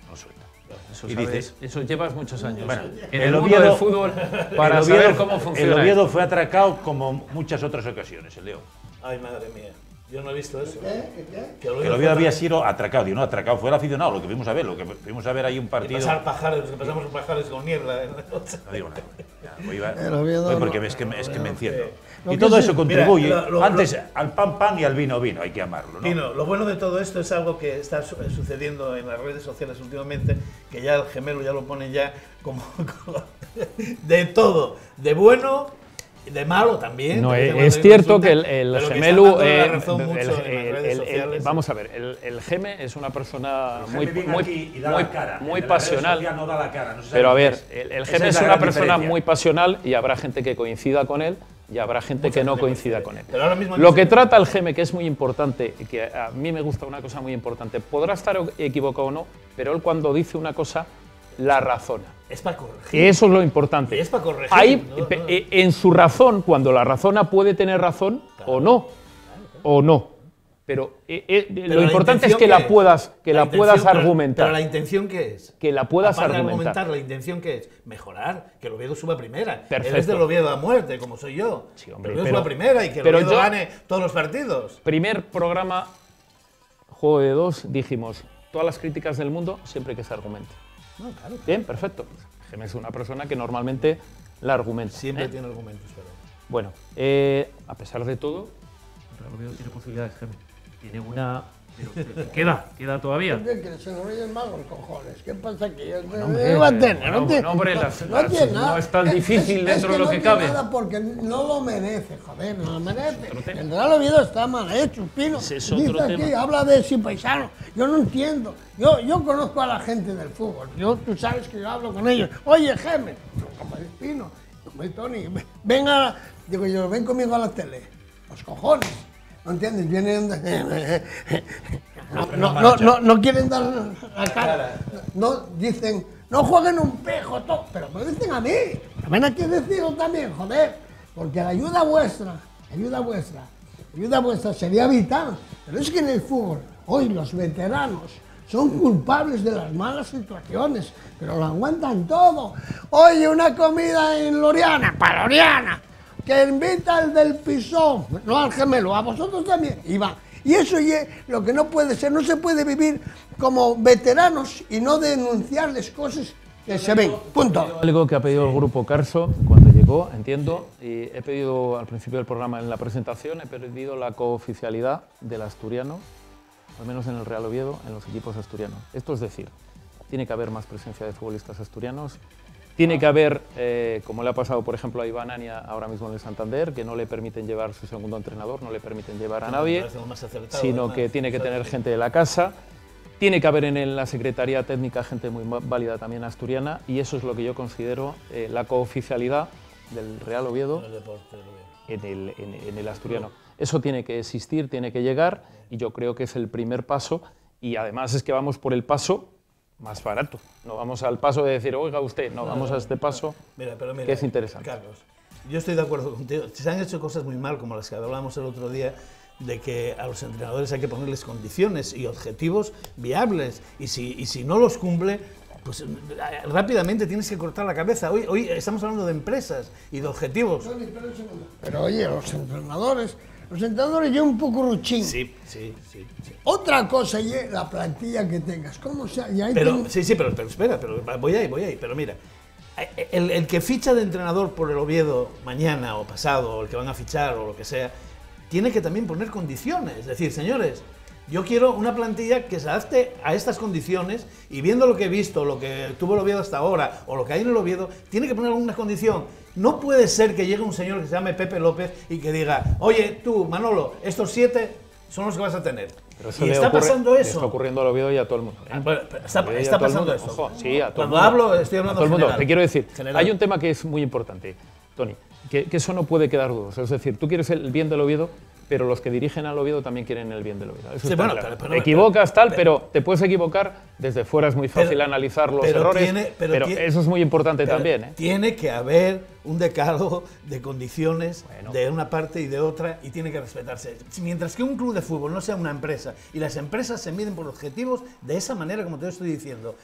Y dices, eso llevas muchos años. Bueno, en el mundo del fútbol para saber cómo funciona. El Oviedo fue atracado como muchas otras ocasiones, el León. Ay, madre mía. Yo no he visto eso. ¿Qué? Que el Oviedo había sido atracado. Y no atracado, fue el aficionado, lo que fuimos a ver. Lo que fuimos a ver ahí un partido. Y pasar pajares, que pasamos pajares con niebla. No digo nada. Porque es que me enciendo. Lo Y todo que eso sí, contribuye antes al pan y al vino, hay que amarlo, ¿no? Pino, lo bueno de todo esto es algo que está sucediendo en las redes sociales últimamente, que ya el Gemelo ya lo pone ya como de todo, de bueno De malo también. No, es cierto que el Gemelu, vamos a ver, el Geme es una persona muy pasional. No da la cara, no pero a ver, el Geme es una persona muy pasional y habrá gente que coincida con él y habrá gente que no coincida con él. Lo que trata el Geme, que es muy importante, que a mí me gusta una cosa muy importante, podrá estar equivocado o no, pero él cuando dice una cosa la razona. Es para corregir. Y eso es lo importante. Y es para corregir. Ahí, en su razón, cuando la razona puede tener razón, claro, o no. Pero lo importante es que la puedas argumentar. Pero la intención, ¿qué es? Que la puedas argumentar. La intención, ¿qué es? Mejorar, que el Oviedo suba a primera. Perfecto. Él es del Oviedo a muerte, como soy yo. Sí, hombre, el Oviedo suba a primera y que el Oviedo gane todos los partidos. Primer programa, Juego de Dos, dijimos, todas las críticas del mundo siempre que se argumente. No, claro. Bien, perfecto. Geme es una persona que normalmente la argumenta. Siempre tiene argumentos, pero... Bueno, a pesar de todo, el Oviedo tiene posibilidades, Geme. Tiene una... Pero queda todavía. Que se nos oyen mal los cojones. ¿Qué pasa aquí? No es tan difícil dentro de lo que cabe. Nada porque no lo merece, joder, no lo merece. El Real Oviedo está mal hecho, Pino. Es otro Dice aquí, habla de sin paisano. Yo no entiendo. Yo conozco a la gente del fútbol. Tú sabes que yo hablo con ellos. Oye, Geme, como el Pino, como el Tony, venga, digo yo, ven conmigo a la tele. Los cojones. ¿No entiendes? Vienen... No quieren dar la cara. No dicen, no jueguen un pejo, pero me lo dicen a mí. También hay que decirlo también, joder. Porque la ayuda vuestra sería vital. Pero es que en el fútbol, hoy los veteranos son culpables de las malas situaciones, pero lo aguantan todo. Oye, una comida en Loriana, para Loriana. Que invita al del Pisón, no al Gemelo, a vosotros también, y va. Y eso es lo que no puede ser, no se puede vivir como veteranos y no denunciarles cosas que se ven, punto. Algo que ha pedido el grupo Carso cuando llegó, entiendo, y he pedido al principio del programa en la presentación, he pedido la cooficialidad del asturiano, al menos en el Real Oviedo, en los equipos asturianos. Esto es decir, tiene que haber más presencia de futbolistas asturianos. Tiene que haber, como le ha pasado por ejemplo a Iván Ania ahora mismo en el Santander, que no le permiten llevar su segundo entrenador, no le permiten llevar a nadie, sino que tiene que tener gente de la casa. Tiene que haber en la Secretaría Técnica gente muy válida también asturiana, y eso es lo que yo considero la cooficialidad del Real Oviedo en el asturiano. Eso tiene que existir, tiene que llegar, y yo creo que es el primer paso, y además es que vamos por el paso más barato. No vamos al paso de decir, oiga usted, no, vamos a este paso mira, que es interesante. Carlos, yo estoy de acuerdo contigo. Se han hecho cosas muy mal, como las que hablábamos el otro día, de que a los entrenadores hay que ponerles condiciones y objetivos viables, y si no los cumple, pues rápidamente tienes que cortar la cabeza. Hoy estamos hablando de empresas y de objetivos. Pero oye, los entrenadores yo un poco ruchín. Sí. Otra cosa es la plantilla que tengas. ¿Cómo sea? Pero espera, voy ahí. Pero mira, el que ficha de entrenador por el Oviedo mañana o pasado, o el que van a fichar o lo que sea, tiene que también poner condiciones. Es decir, señores, yo quiero una plantilla que se adapte a estas condiciones, y viendo lo que he visto, lo que tuvo el Oviedo hasta ahora, o lo que hay en el Oviedo, tiene que poner alguna condición. No puede ser que llegue un señor que se llame Pepe López y que diga, oye, tú, Manolo, estos 7 son los que vas a tener. Y está pasando eso. Está ocurriendo al Oviedo y a todo el mundo. Está pasando eso. Ojo, sí, a todo el mundo. Cuando hablo, estoy hablando a todo el mundo. General. Te quiero decir, General. Hay un tema que es muy importante, Tony, que eso no puede quedar dudoso. Es decir, tú quieres el bien del Oviedo, pero los que dirigen al Oviedo también quieren el bien del Oviedo. Eso está claro. Te equivocas, pero te puedes equivocar. Desde fuera es muy fácil analizar los errores, pero eso es muy importante también. Tiene que haber un decálogo de condiciones de una parte y de otra, y tiene que respetarse. Mientras que un club de fútbol no sea una empresa, y las empresas se miden por objetivos de esa manera como te lo estoy diciendo.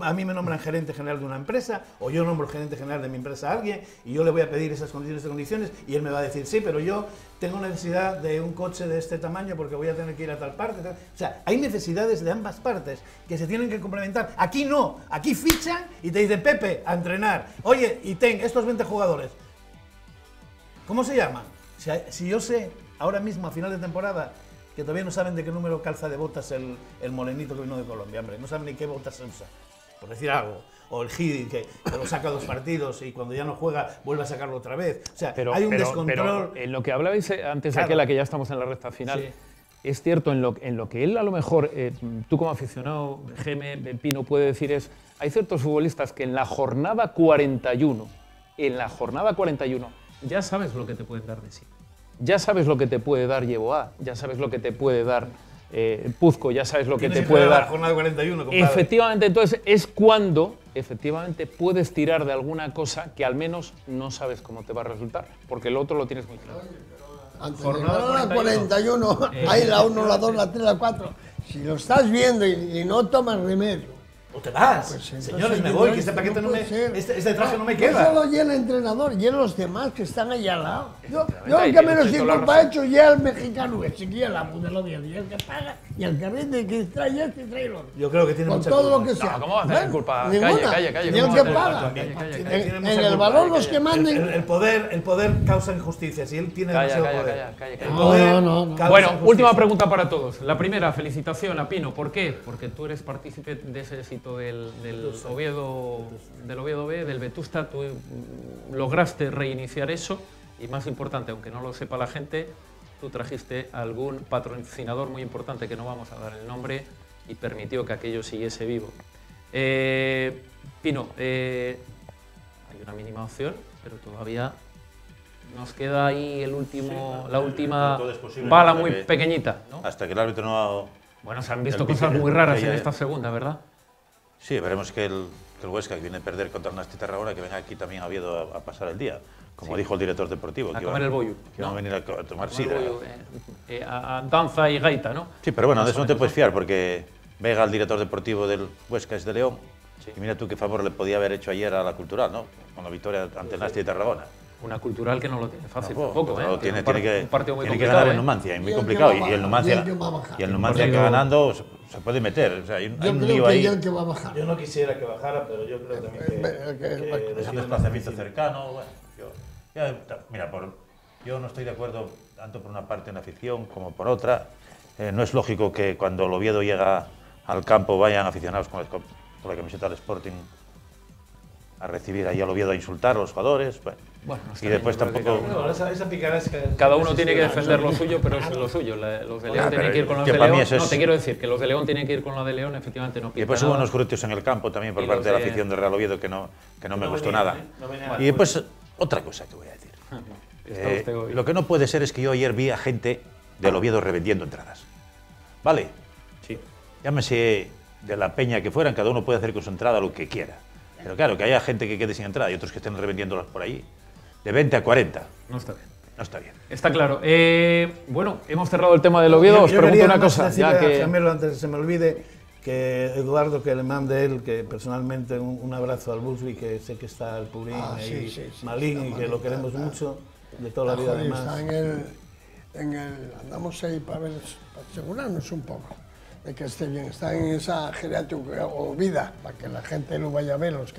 A mí me nombran gerente general de una empresa, o yo nombro gerente general de mi empresa a alguien, y yo le voy a pedir esas condiciones, y él me va a decir, sí, pero yo tengo necesidad de un coche de este tamaño porque voy a tener que ir a tal parte. O sea, hay necesidades de ambas partes que se tienen que complementar. Aquí no, aquí fichan y te dicen, Pepe, a entrenar. Oye, y ten estos 20 jugadores. ¿Cómo se llaman? Si yo sé, ahora mismo, a final de temporada, que todavía no saben de qué número calza de botas el morenito que vino de Colombia, hombre, no saben ni qué botas se usa, por decir algo. o el Gidi, que lo saca 2 partidos y cuando ya no juega vuelve a sacarlo otra vez. O sea, Pero, hay un descontrol. Pero en lo que hablabais antes de aquella, que ya estamos en la recta final, Sí. es cierto, en lo que él a lo mejor, tú como aficionado, Geme, Pino, puede decir es, hay ciertos futbolistas que en la jornada 41, ya sabes lo que te pueden dar de sí. Ya sabes lo que te puede dar Yeboah, ya sabes lo que te puede dar Puzco, ya sabes lo que te puede dar. La jornada 41, compadre. Efectivamente, entonces es cuando efectivamente puedes tirar de alguna cosa que al menos no sabes cómo te va a resultar, porque el otro lo tienes muy claro. Antes de llegar a la 41, hay la 1, la 2, la 3, la 4. Si lo estás viendo y no tomas remedio, O te vas. pues entonces, Señores, me voy, que este paquete no me. puede ser. Este traje no me No queda. solo ya el entrenador, y los demás que están ahí al lado. Yo Ahí el que tienes menos toda la culpa razón. he hecho ya el mexicano ese, que ya la puta lo viene, y el que paga, y el que rinde, que trae este y trae el otro. Yo creo que tiene Con mucha todo culpa. lo que sea. No, ¿cómo va a tener culpa? Ninguna. Calla. Y ¿cómo el va a que tener paga. culpa? Calla. Tiene En mucha el culpa. valor los que manden. El poder causa injusticias y él tiene Calla, demasiado calla. poder. Calla. El poder No. causa Bueno, injusticias. última pregunta para todos. La primera, felicitación a Pino. ¿Por qué? Porque tú eres partícipe de ese éxito del Oviedo B, del Vetusta. Tú lograste reiniciar eso y, más importante, aunque no lo sepa la gente, tú trajiste algún patrocinador muy importante, que no vamos a dar el nombre, y permitió que aquello siguiese vivo. Pino, hay una mínima opción, pero todavía nos queda ahí la última todo es posible, bala ¿no? muy Porque- pequeñita, ¿no? Hasta que el árbitro no... Bueno, se han visto el cosas vice- muy raras que en ya- esta segunda, ¿verdad? Sí, veremos que el Huesca, que viene a perder contra el Nasti Tarragona, que venga aquí también a Oviedo a pasar el día. Como dijo el director deportivo. A que comer iban- el bollo, Que iban ¿no? a venir a tomar Bueno, sidra. a danza y gaita, ¿no? Sí, pero bueno, de eso no te puedes fiar, porque Vega, el director deportivo del Huesca, es de León. Sí. Y mira tú qué favor le podía haber hecho ayer a la Cultural, ¿no? Con la victoria ante el Nasti de Tarragona. Una cultural que no lo tiene fácil Tampoco, tampoco, pero ¿eh? tiene, Un tiene que, un partido muy tiene que complicado, ganar en ¿eh? Numancia, y muy Y el que complicado. va a Y el bajar, Numancia, y el que va a bajar. y el Numancia que partido- ganando se puede meter. O sea, hay un Yo lío creo que ahí. ya el que va a bajar. Yo no quisiera que bajara, pero yo creo también que Es un desplazamiento cercano. Bueno, mira, yo no estoy de acuerdo tanto por una parte en la afición como por otra. No es lógico que cuando el Oviedo llega al campo vayan aficionados con la camiseta del Sporting a recibir ahí al Oviedo, a insultar a los jugadores. Bueno, está y después bien, yo creo que tampoco... esa picaresca. Cada uno tiene que defender lo suyo, pero es lo suyo. Los de León Claro, tienen que ir con los que de para mí León. eso es- No, te quiero decir que los de León tienen que ir con los de León, efectivamente no Y pinta después hubo nada. unos gruetos en el campo también por Y parte los de la de- afición del Real Oviedo que no me gustó venía, nada. no venía. Y después, otra cosa que voy a decir. Está usted hoy. Lo que no puede ser es que yo ayer vi a gente del Oviedo revendiendo entradas. ¿Vale? Sí. Llámese de la peña que fueran, cada uno puede hacer con su entrada lo que quiera. Pero claro, que haya gente que quede sin entrada y otros que estén revendiéndolas por ahí. De 20 a 40. No está bien. No está bien. Está claro. Bueno, hemos cerrado el tema del Oviedo. Os Yo pregunto quería una además cosa. decirle Ya a que... Gemelo, antes que se me olvide, que Eduardo, que le mande él, que personalmente un abrazo al Busby, que sé que está el Purín ahí, sí, Malín, está y que Malín, lo queremos está. mucho, de toda la vida Joder, además. está andamos ahí para asegurarnos un poco de que esté bien. Está en esa geriátrica o vida, para que la gente lo vaya a ver, los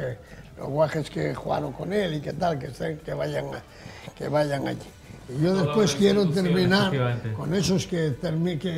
guajes que jugaron con él y qué tal, que vayan allí. Y yo después la quiero institución, terminar efectivamente. con esos que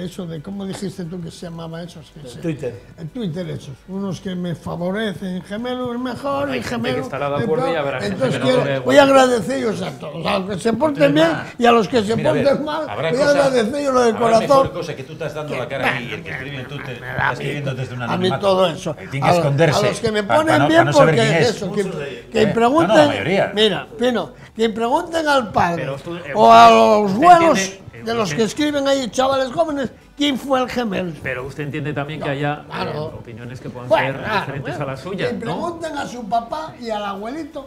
eso de, ¿cómo dijiste tú que se llamaba esos? Twitter. En Twitter esos, unos que me favorecen, Gemelo es mejor, Hay y gente Gemelo... que estará de acuerdo y habrá gente Entonces que no le quiero, dé voy a agradecerlos a todos, a los que se porten bien y a los que se Mira, a ver, porten mal, habrá voy a cosa- agradecerlos de habrá mejor corazón. cosa que tú estás dando la cara ahí y el que escribe tú te está escribiendo desde un A mí anonimato. todo eso. Tiene que esconderse. A los que me para ponen no- bien para no saber porque quién es es. eso, Muchos de ellos. que pregunten, No, la mayoría. mira, Pino, que pregunten al padre Pero tú, o a los usted vuelos entiende- de los que escriben ahí, chavales jóvenes, quién fue el Gemelo. Pero usted entiende también que haya claro. opiniones que puedan Bueno, ser claro, diferentes bueno, a las suyas, que ¿no? pregunten a su papá y al abuelito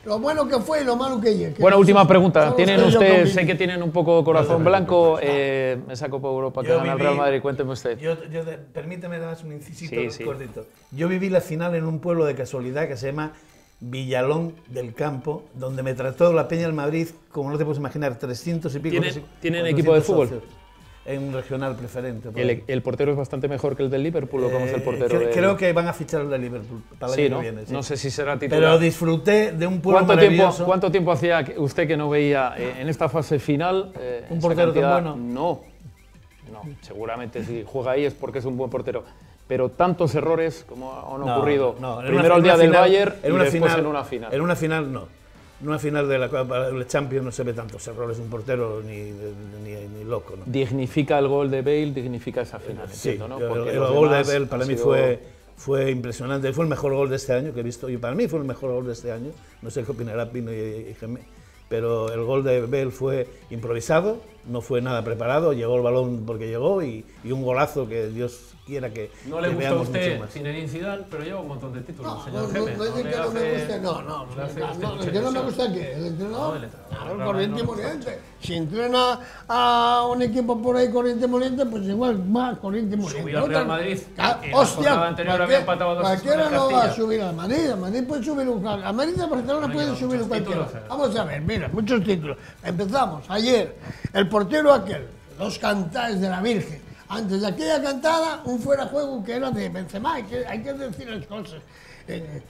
lo bueno que fue y lo malo que es. Bueno, última pregunta. Son ¿Tienen los que yo ustedes, conviví. sé que tienen un poco corazón blanco, esa Copa Europa que Yo gana el viví- Real Madrid? Cuénteme usted. Permíteme nada más un incisito Sí, sí. cortito. Yo viví la final en un pueblo de casualidad que se llama Villalón del Campo, donde me trató la Peña del Madrid, como no te puedes imaginar, 300 y pico. ¿Tienen- casi tienen 400 equipo de fútbol? socios, en un regional preferente. por ahí. ¿El portero es bastante mejor que el del Liverpool o cómo es el portero? Creo que van a fichar el de Liverpool para el Sí, año ¿no? que viene. sí. No sé si será titular. Pero disfruté de un pueblo maravilloso. ¿Cuánto tiempo hacía usted que no veía en esta fase final ¿Un esa portero tan cantidad? bueno? No, seguramente si juega ahí es porque es un buen portero. pero tantos errores como han No, ocurrido no, primero el día del Bayern y después en una final. En una final no. En una final de la Champions no se ve tantos errores de un portero ni loco. ¿no? Dignifica el gol de Bale, dignifica esa final, Sí, entiendo, ¿no? el los gol de demás Bale para han mí sido- fue impresionante. Fue el mejor gol de este año que he visto. Y para mí fue el mejor gol de este año. No sé qué opinará Pino y Gemé. Pero el gol de Bale fue improvisado, no fue nada preparado. Llegó el balón porque llegó y un golazo que Dios quiera que No le que gusta a veamos usted mucho más. Zinedine Zidane, pero lleva un montón de títulos, No, señor no, Gemé. no es de que no me guste, no, le hace usted no, mucha que no me ilusión. gusta que el entrenador, No, el entrenador, claro, no, corriente no y le gusta moliente. Si entrena a un equipo por ahí corriente y moliente, pues igual va corriente y moliente. Subió al Real Madrid, Ah, en la hostia, jornada anterior había empatado a 2 cualquiera con el no va a Castilla. subir al Madrid. Al Madrid puede subir un a Madrid de Barcelona puede lleva subir muchos cualquiera. títulos, Vamos a ver, mira, muchos títulos. Empezamos ayer, el portero aquel, dos cantadas de la Virgen. Antes de aquella cantada, un fuera de juego que era de Benzema, hay que decir las cosas.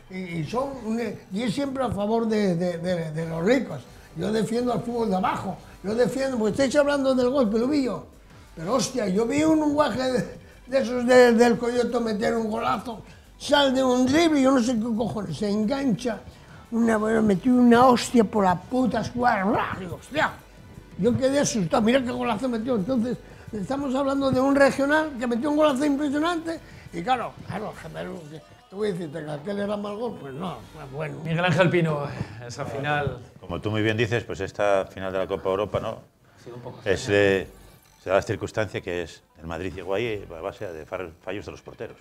Y es siempre a favor de los ricos. Yo defiendo al fútbol de abajo. Yo defiendo, porque estáis hablando del gol, que lo vi yo. Pero hostia, yo vi un guaje de esos del Coyote meter un golazo, sal de un drible, yo no sé qué cojones, se engancha, metió una hostia por la puta escuadra, digo, hostia. Yo quedé asustado, mira qué golazo metió. Entonces, estamos hablando de un regional que metió un golazo impresionante y claro, te voy a decirte que aquel era mal gol, pues no, bueno. Miguel Ángel Pino, esa final Como tú muy bien dices, pues esta final de la Copa Europa, ¿no? ha sido un poco Se da la circunstancia que es el Madrid llegó ahí a base de fallos de los porteros.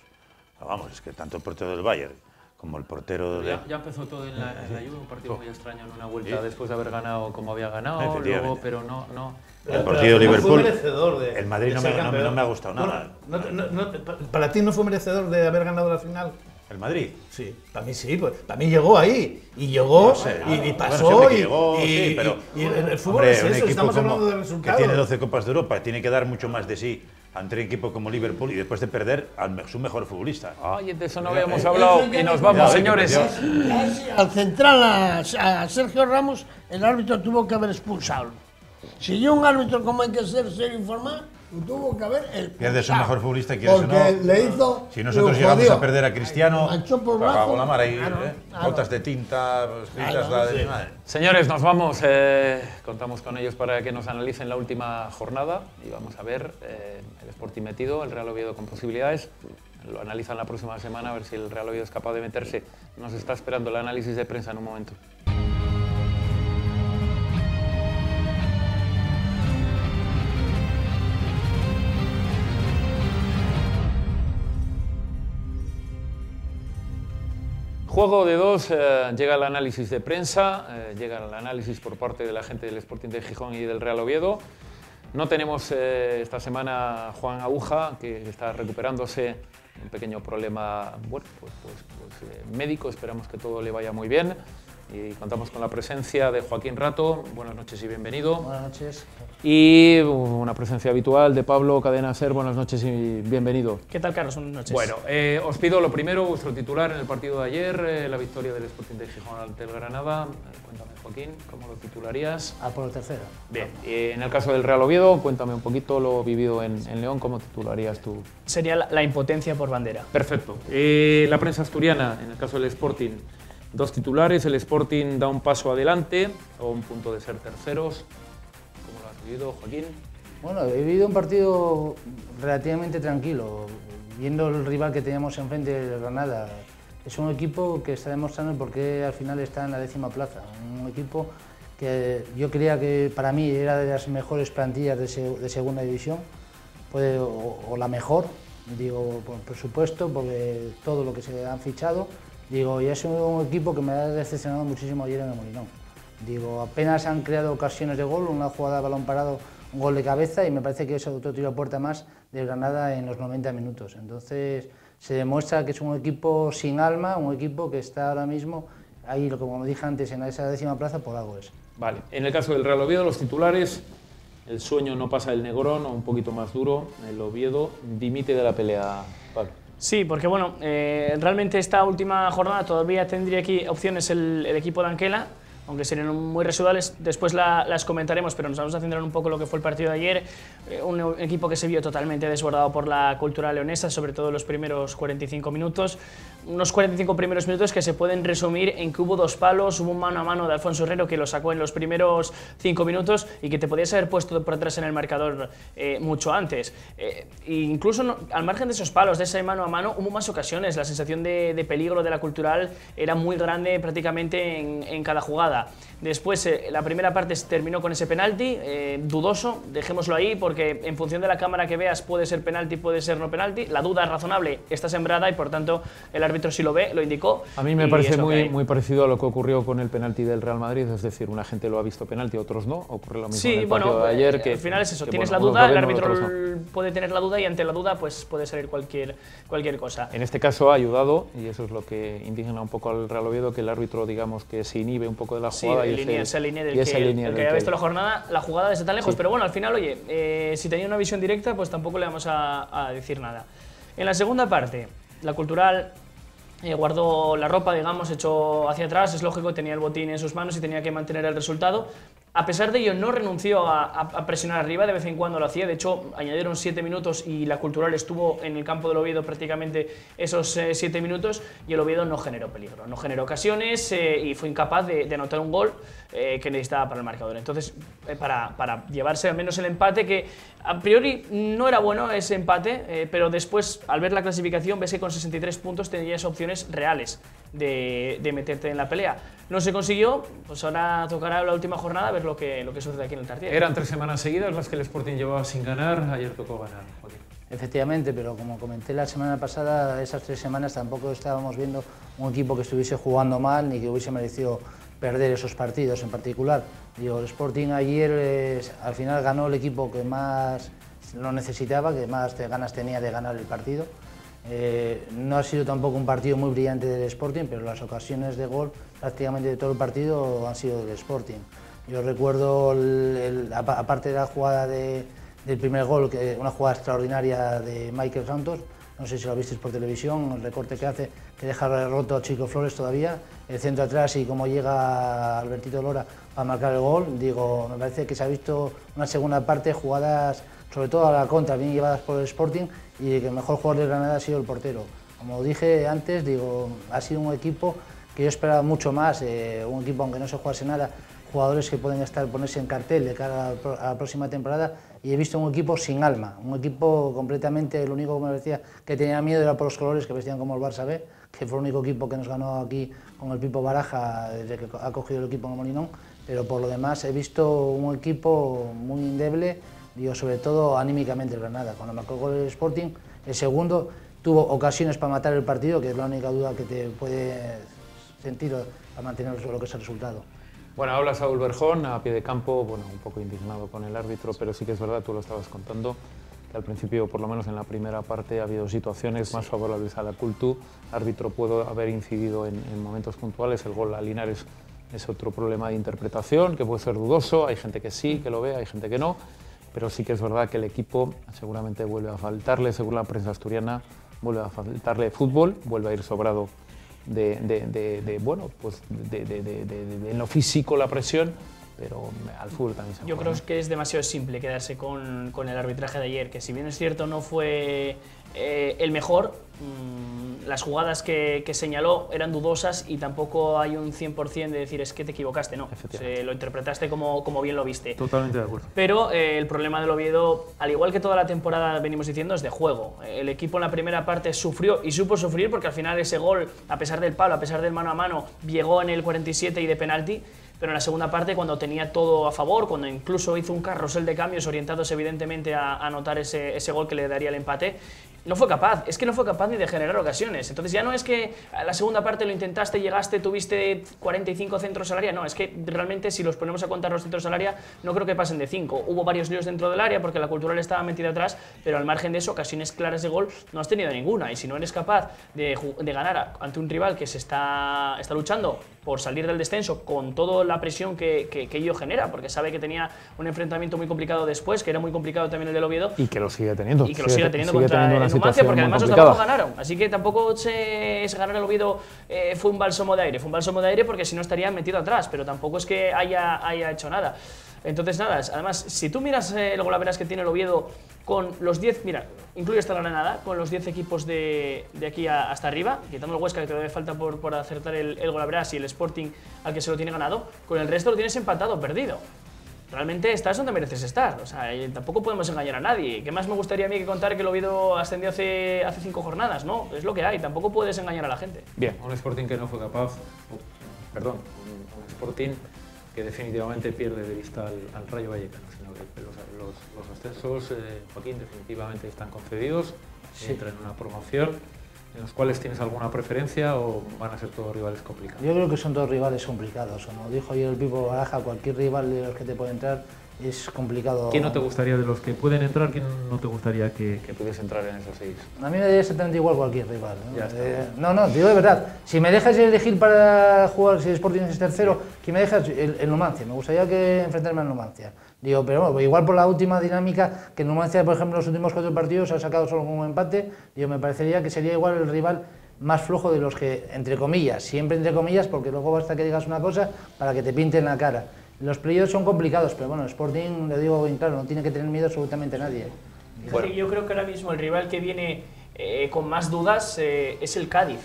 Pero vamos, es que tanto el portero del Bayern como el portero de... Ya empezó todo en la Juve, un partido muy extraño en una vuelta Sí. después de haber ganado como había ganado, Efectivamente. luego, pero no. El partido de No fue Liverpool, merecedor de- el Madrid de no ser me campeón. ha gustado nada. ¿Para ti no fue merecedor de haber ganado la final? ¿El Madrid? Sí, para mí sí, pues, para mí llegó ahí, y llegó, No sé, y bueno, pasó, siempre que y, llegó, y- sí, pero, y el fútbol hombre, es un eso, equipo estamos como, hablando de que resultados. tiene 12 Copas de Europa, tiene que dar mucho más de sí ante un equipo como Liverpool y después de perder a su mejor futbolista. Ay, de eso no habíamos hablado y nos vamos, Cuidado, señores. Al central a Sergio Ramos, el árbitro tuvo que haber expulsado. Si yo un árbitro como hay que ser serio y formal, lo tuvo que haber expulsado. Pierdes un mejor futbolista, quieres o Porque no. le hizo. Si nosotros lo llegamos jodió. a perder a Cristiano, Manchó por cago brazo. en la mar ahí, Claro, claro. botas de tinta, escritas Claro, la de sí. mi madre. Señores, nos vamos. Contamos con ellos para que nos analicen la última jornada y vamos a ver el Sporting metido, el Real Oviedo con posibilidades. Lo analizan la próxima semana a ver si el Real Oviedo es capaz de meterse. Nos está esperando el análisis de prensa en un momento. Juego de dos, llega el análisis de prensa, llega el análisis por parte de la gente del Sporting de Gijón y del Real Oviedo. No tenemos esta semana a Juan Aguja, que está recuperándose, un pequeño problema bueno, médico, esperamos que todo le vaya muy bien. Y contamos con la presencia de Joaquín Rato, buenas noches y bienvenido. Buenas noches. Y una presencia habitual de Pablo Cadena Ser, buenas noches y bienvenido. ¿Qué tal, Carlos? Buenas noches. Bueno, os pido lo primero, vuestro titular en el partido de ayer, la victoria del Sporting de Gijón ante el Granada. Cuéntame, Joaquín, ¿cómo lo titularías? A por el tercero. Bien, y en el caso del Real Oviedo, cuéntame un poquito lo vivido en León, ¿cómo titularías tú? Sería la impotencia por bandera. Perfecto. La prensa asturiana, en el caso del Sporting, dos titulares, el Sporting da un paso adelante, o un punto de ser terceros. ¿Cómo lo has vivido, Joaquín? Bueno, he vivido un partido relativamente tranquilo, viendo el rival que teníamos enfrente, el Granada. Es un equipo que está demostrando por qué al final está en la 10ª plaza. Un equipo que yo creía que para mí era de las mejores plantillas de segunda división, o la mejor, digo, por presupuesto, porque todo lo que se han fichado. Digo, y es un equipo que me ha decepcionado muchísimo ayer en el Molinón. Digo, apenas han creado ocasiones de gol, una jugada de balón parado, un gol de cabeza y me parece que es otro tiro a puerta más del Granada en los 90 minutos. Entonces se demuestra que es un equipo sin alma, un equipo que está ahora mismo ahí, como dije antes, en esa 10ª plaza por algo es. Vale, en el caso del Real Oviedo, los titulares, el sueño no pasa del Negrón, o un poquito más duro, el Oviedo dimite de la pelea, Pablo. Sí, porque bueno, realmente esta última jornada todavía tendría aquí opciones el equipo de Anquela, aunque serían muy residuales, después las comentaremos, pero nos vamos a centrar un poco en lo que fue el partido de ayer. Un equipo que se vio totalmente desbordado por la cultura leonesa, sobre todo en los primeros 45 minutos. Unos 45 primeros minutos que se pueden resumir en que hubo 2 palos, hubo un mano a mano de Alfonso Herrero que lo sacó en los primeros 5 minutos y que te podías haber puesto por atrás en el marcador mucho antes. E incluso al margen de esos palos, de ese mano a mano, hubo más ocasiones. La sensación de peligro de la Cultural era muy grande prácticamente en cada jugada. Después, la primera parte terminó con ese penalti, dudoso, dejémoslo ahí, porque en función de la cámara que veas puede ser penalti, puede ser no penalti. La duda es razonable, está sembrada y por tanto el árbitro si lo ve, lo indicó. A mí me parece muy parecido a lo que ocurrió con el penalti del Real Madrid, es decir, una gente lo ha visto penalti, otros no. Ocurre lo mismo en el partido de ayer. Al final es eso, tienes la duda, el árbitro puede tener la duda y ante la duda pues puede salir cualquier cosa. En este caso ha ayudado, y eso es lo que indigna un poco al Real Oviedo, que el árbitro, digamos, que se inhibe un poco de la jugada. Esa línea del que haya visto la jugada desde tan lejos. Sí. Pero bueno, al final, oye, si tenía una visión directa, pues tampoco le vamos a decir nada. En la segunda parte, la Cultural guardó la ropa, digamos, echó hacia atrás, es lógico, tenía el botín en sus manos y tenía que mantener el resultado. A pesar de ello, no renunció a presionar arriba, de vez en cuando lo hacía. De hecho, añadieron 7 minutos y la Cultural estuvo en el campo del Oviedo prácticamente esos 7 minutos y el Oviedo no generó peligro, no generó ocasiones y fue incapaz de anotar un gol que necesitaba para el marcador. Entonces, para llevarse al menos el empate, que a priori no era bueno ese empate, pero después, al ver la clasificación, ves que con 63 puntos tenías opciones reales de meterte en la pelea. No se consiguió, pues ahora tocará la última jornada a ver lo que sucede aquí en el Tartiere. Eran 3 semanas seguidas las que el Sporting llevaba sin ganar, ayer tocó ganar, Joaquín. Efectivamente, pero como comenté la semana pasada, esas 3 semanas tampoco estábamos viendo un equipo que estuviese jugando mal ni que hubiese merecido perder esos partidos en particular. Digo, el Sporting ayer al final ganó el equipo que más lo necesitaba, que más ganas tenía de ganar el partido. No ha sido tampoco un partido muy brillante del Sporting, pero las ocasiones de gol prácticamente de todo el partido han sido del Sporting. Yo recuerdo, aparte de la jugada del primer gol, una jugada extraordinaria de Michael Santos, no sé si lo visteis por televisión, el recorte que hace, que deja roto a Chico Flores todavía, el centro atrás y cómo llega Albertito Lora para marcar el gol. Digo, me parece que se ha visto una segunda parte, jugadas sobre todo a la contra, bien llevadas por el Sporting, y que el mejor jugador de Granada ha sido el portero. Como dije antes, digo, ha sido un equipo que yo esperaba mucho más, un equipo aunque no se jugase nada, jugadores que pueden ponerse en cartel de cara a la próxima temporada, y he visto un equipo sin alma, un equipo completamente, lo único que me parecía que tenía miedo era por los colores que vestían como el Barça B, que fue el único equipo que nos ganó aquí con el Pipo Baraja desde que ha cogido el equipo en el Molinón, pero por lo demás he visto un equipo muy endeble, digo, sobre todo anímicamente el Granada. Cuando marcó el gol el Sporting, el segundo tuvo ocasiones para matar el partido, que es la única duda que te puede sentir para mantener lo que es el resultado. Bueno, habla Saúl Berjón a pie de campo, bueno, un poco indignado con el árbitro, pero sí que es verdad, tú lo estabas contando, que al principio, por lo menos en la primera parte, ha habido situaciones más favorables a la Cultu. El árbitro puede haber incidido en momentos puntuales, el gol a Linares es otro problema de interpretación, que puede ser dudoso, hay gente que sí, que lo ve, hay gente que no, pero sí que es verdad que el equipo seguramente vuelve a faltarle, según la prensa asturiana, vuelve a faltarle fútbol, vuelve a ir sobrado en lo físico la presión, pero al fútbol también se juega. Yo creo que es demasiado simple quedarse con el arbitraje de ayer, que si bien es cierto no fue el mejor, las jugadas que señaló eran dudosas y tampoco hay un 100% de decir es que te equivocaste, no, lo interpretaste como bien lo viste. Totalmente de acuerdo. Pero el problema del Oviedo, al igual que toda la temporada venimos diciendo, es de juego. El equipo en la primera parte sufrió y supo sufrir porque al final ese gol, a pesar del palo, a pesar del mano a mano, llegó en el 47 y de penalti. Pero en la segunda parte, cuando tenía todo a favor, cuando incluso hizo un carrusel de cambios orientados evidentemente a anotar ese gol que le daría el empate, no fue capaz, es que no fue capaz ni de generar ocasiones. Entonces ya no es que a la segunda parte lo intentaste, llegaste, tuviste 45 centros al área, no, es que realmente si los ponemos a contar los centros al área, no creo que pasen de 5. Hubo varios líos dentro del área porque la Cultural estaba metida atrás, pero al margen de eso, ocasiones claras de gol no has tenido ninguna. Y si no eres capaz de ganar ante un rival que se está luchando por salir del descenso con toda la presión que ello genera, porque sabe que tenía un enfrentamiento muy complicado después, que era muy complicado también el del Oviedo. Y que lo sigue teniendo. Y que lo sigue teniendo contra el Numancia, porque además los tampoco ganaron. Así que tampoco es ganar el Oviedo fue un bálsamo de aire. Fue un bálsamo de aire porque si no estaría metido atrás, pero tampoco es que haya hecho nada. Entonces, nada, además, si tú miras el golaveras que tiene el Oviedo con los 10, mira, incluye hasta la Granada, con los 10 equipos de aquí hasta arriba, quitando el Huesca que todavía falta por acertar el golaveras y el Sporting al que se lo tiene ganado, con el resto lo tienes empatado, perdido. Realmente estás donde mereces estar, o sea, tampoco podemos engañar a nadie. ¿Qué más me gustaría a mí que contar que el Oviedo ascendió hace 5 jornadas? No, es lo que hay, tampoco puedes engañar a la gente. Bien, un Sporting que no fue capaz, perdón, un Sporting que definitivamente pierde de vista al Rayo Vallecano, sino que los ascensos, Joaquín, definitivamente están concedidos, entra en una promoción, en los cuales tienes alguna preferencia o van a ser todos rivales complicados. Yo creo que son todos rivales complicados, como dijo ayer el Pipo Baraja, cualquier rival de los que te puede entrar es complicado. ¿Quién no te gustaría de los que pueden entrar, quién no te gustaría que pudiese entrar en esos 6? A mí me daría exactamente igual cualquier rival, ¿no? No, digo de verdad, si me dejas elegir para jugar, si el Sporting es tercero, que me dejas el Numancia, me gustaría que enfrentarme al Numancia. Digo, pero bueno, igual por la última dinámica, que el Numancia, por ejemplo, en los últimos 4 partidos ha sacado solo un empate, digo, me parecería que sería igual el rival más flojo de los que, entre comillas, siempre entre comillas, porque luego basta que digas una cosa para que te pinten la cara. Los playoffs son complicados, pero bueno, el Sporting, le digo bien claro, no tiene que tener miedo absolutamente nadie. Bueno. Yo creo que ahora mismo el rival que viene con más dudas es el Cádiz.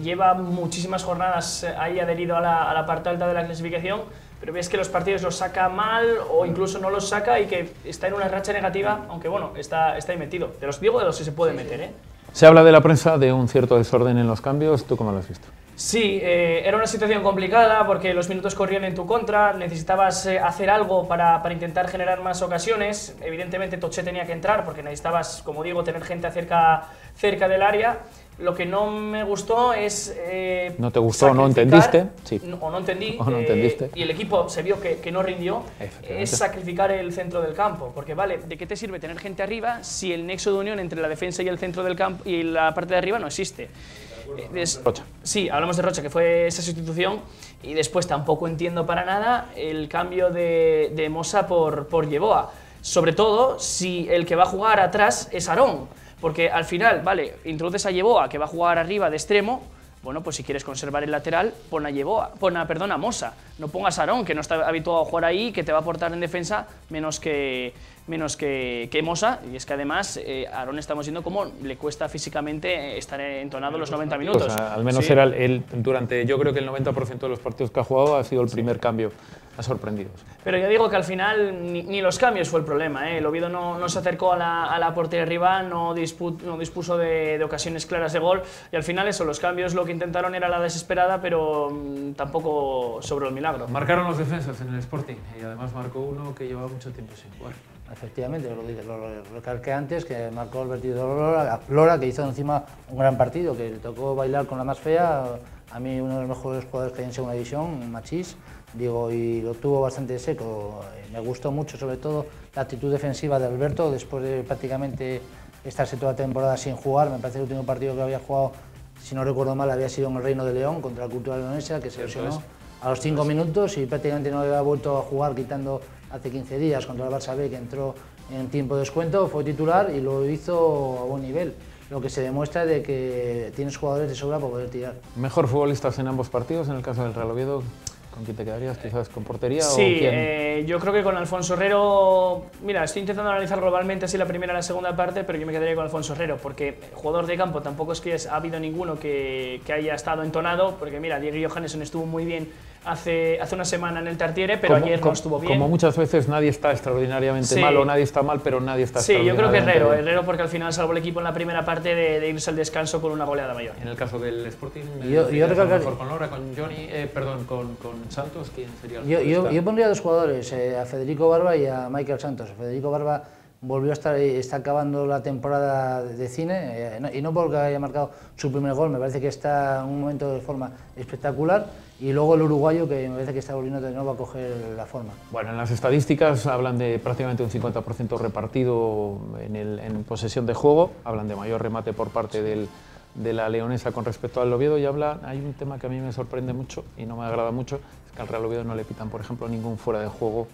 Lleva muchísimas jornadas ahí adherido a la parte alta de la clasificación, pero ves que los partidos los saca mal o incluso no los saca y que está en una racha negativa, aunque bueno, está ahí metido. De los digo de los que se puede meter, ¿eh? Se habla de la prensa de un cierto desorden en los cambios, ¿tú cómo lo has visto? Sí, era una situación complicada porque los minutos corrían en tu contra, necesitabas hacer algo para intentar generar más ocasiones. Evidentemente Toché tenía que entrar porque necesitabas, como digo, tener gente cerca del área. Lo que no me gustó es... ¿No te gustó o no entendiste? Sí. O no entendí. O no entendiste. Y el equipo se vio que no rindió. Es sacrificar el centro del campo. Porque vale, ¿de qué te sirve tener gente arriba si el nexo de unión entre la defensa y el centro del campo y la parte de arriba no existe? Rocha. Sí, hablamos de Rocha, que fue esa sustitución, y después tampoco entiendo para nada el cambio de Mosa por Yeboah, sobre todo si el que va a jugar atrás es Aarón, porque al final, vale, introduces a Yeboah, que va a jugar arriba de extremo. Bueno, pues si quieres conservar el lateral, pon a Mosa, no pongas a Aarón, que no está habituado a jugar ahí, que te va a aportar en defensa menos que Mosa, y es que además Aarón estamos viendo cómo le cuesta físicamente estar entonado los 90 minutos. O sea, al menos sí. Era durante, yo creo que el 90% de los partidos que ha jugado ha sido el primer cambio, ha sorprendido. Pero yo digo que al final ni los cambios fue el problema, ¿eh? El Oviedo no se acercó a la portería rival, no dispuso de ocasiones claras de gol, y al final eso, los cambios lo que intentaron era la desesperada, pero tampoco sobró el milagro. Marcaron los defensas en el Sporting y además marcó uno que llevaba mucho tiempo sin jugar. Efectivamente, lo recalqué antes, que marcó el vertido Lora, que hizo encima un gran partido, que le tocó bailar con la más fea. A mí uno de los mejores jugadores que hay en segunda división, Machís, digo, y lo tuvo bastante seco. Me gustó mucho, sobre todo, la actitud defensiva de Alberto, después de prácticamente estarse toda la temporada sin jugar. Me parece que el último partido que había jugado, si no recuerdo mal, había sido en el Reino de León contra la Cultural Leonesa, que se lesionó a los 5 minutos y prácticamente no había vuelto a jugar, quitando hace 15 días contra el Barça B, que entró en tiempo de descuento, fue titular y lo hizo a buen nivel. Lo que se demuestra de que tienes jugadores de sobra para poder tirar. ¿Mejor futbolistas en ambos partidos? En el caso del Real Oviedo, ¿con quién te quedarías? ¿Quizás con portería? Sí, o quién? Yo creo que con Alfonso Herrero. Mira, estoy intentando analizar globalmente así la primera y la segunda parte, pero yo me quedaría con Alfonso Herrero, porque jugador de campo tampoco es que ha habido ninguno que haya estado entonado, porque mira, Diego Johannesson estuvo muy bien hace una semana en el Tartiere, pero ayer no estuvo bien. Como muchas veces nadie está extraordinariamente mal, o nadie está mal, pero nadie está extraordinariamente yo creo que Herrero porque al final salvó el equipo en la primera parte de irse al descanso con una goleada mayor. En el caso del Sporting, yo mejor con Lora, con Johnny, con Santos, ¿quién sería el yo pondría a 2 jugadores, a Federico Barba y a Michael Santos. Federico Barba volvió a está acabando la temporada de cine, y no porque haya marcado su primer gol, me parece que está en un momento de forma espectacular, y luego el uruguayo, que me parece que está volviendo de nuevo a coger la forma. Bueno, en las estadísticas hablan de prácticamente un 50% repartido en posesión de juego, hablan de mayor remate por parte del de la Leonesa con respecto al Oviedo y hay un tema que a mí me sorprende mucho y no me agrada mucho, es que al Real Oviedo no le pitan, por ejemplo, ningún fuera de juego.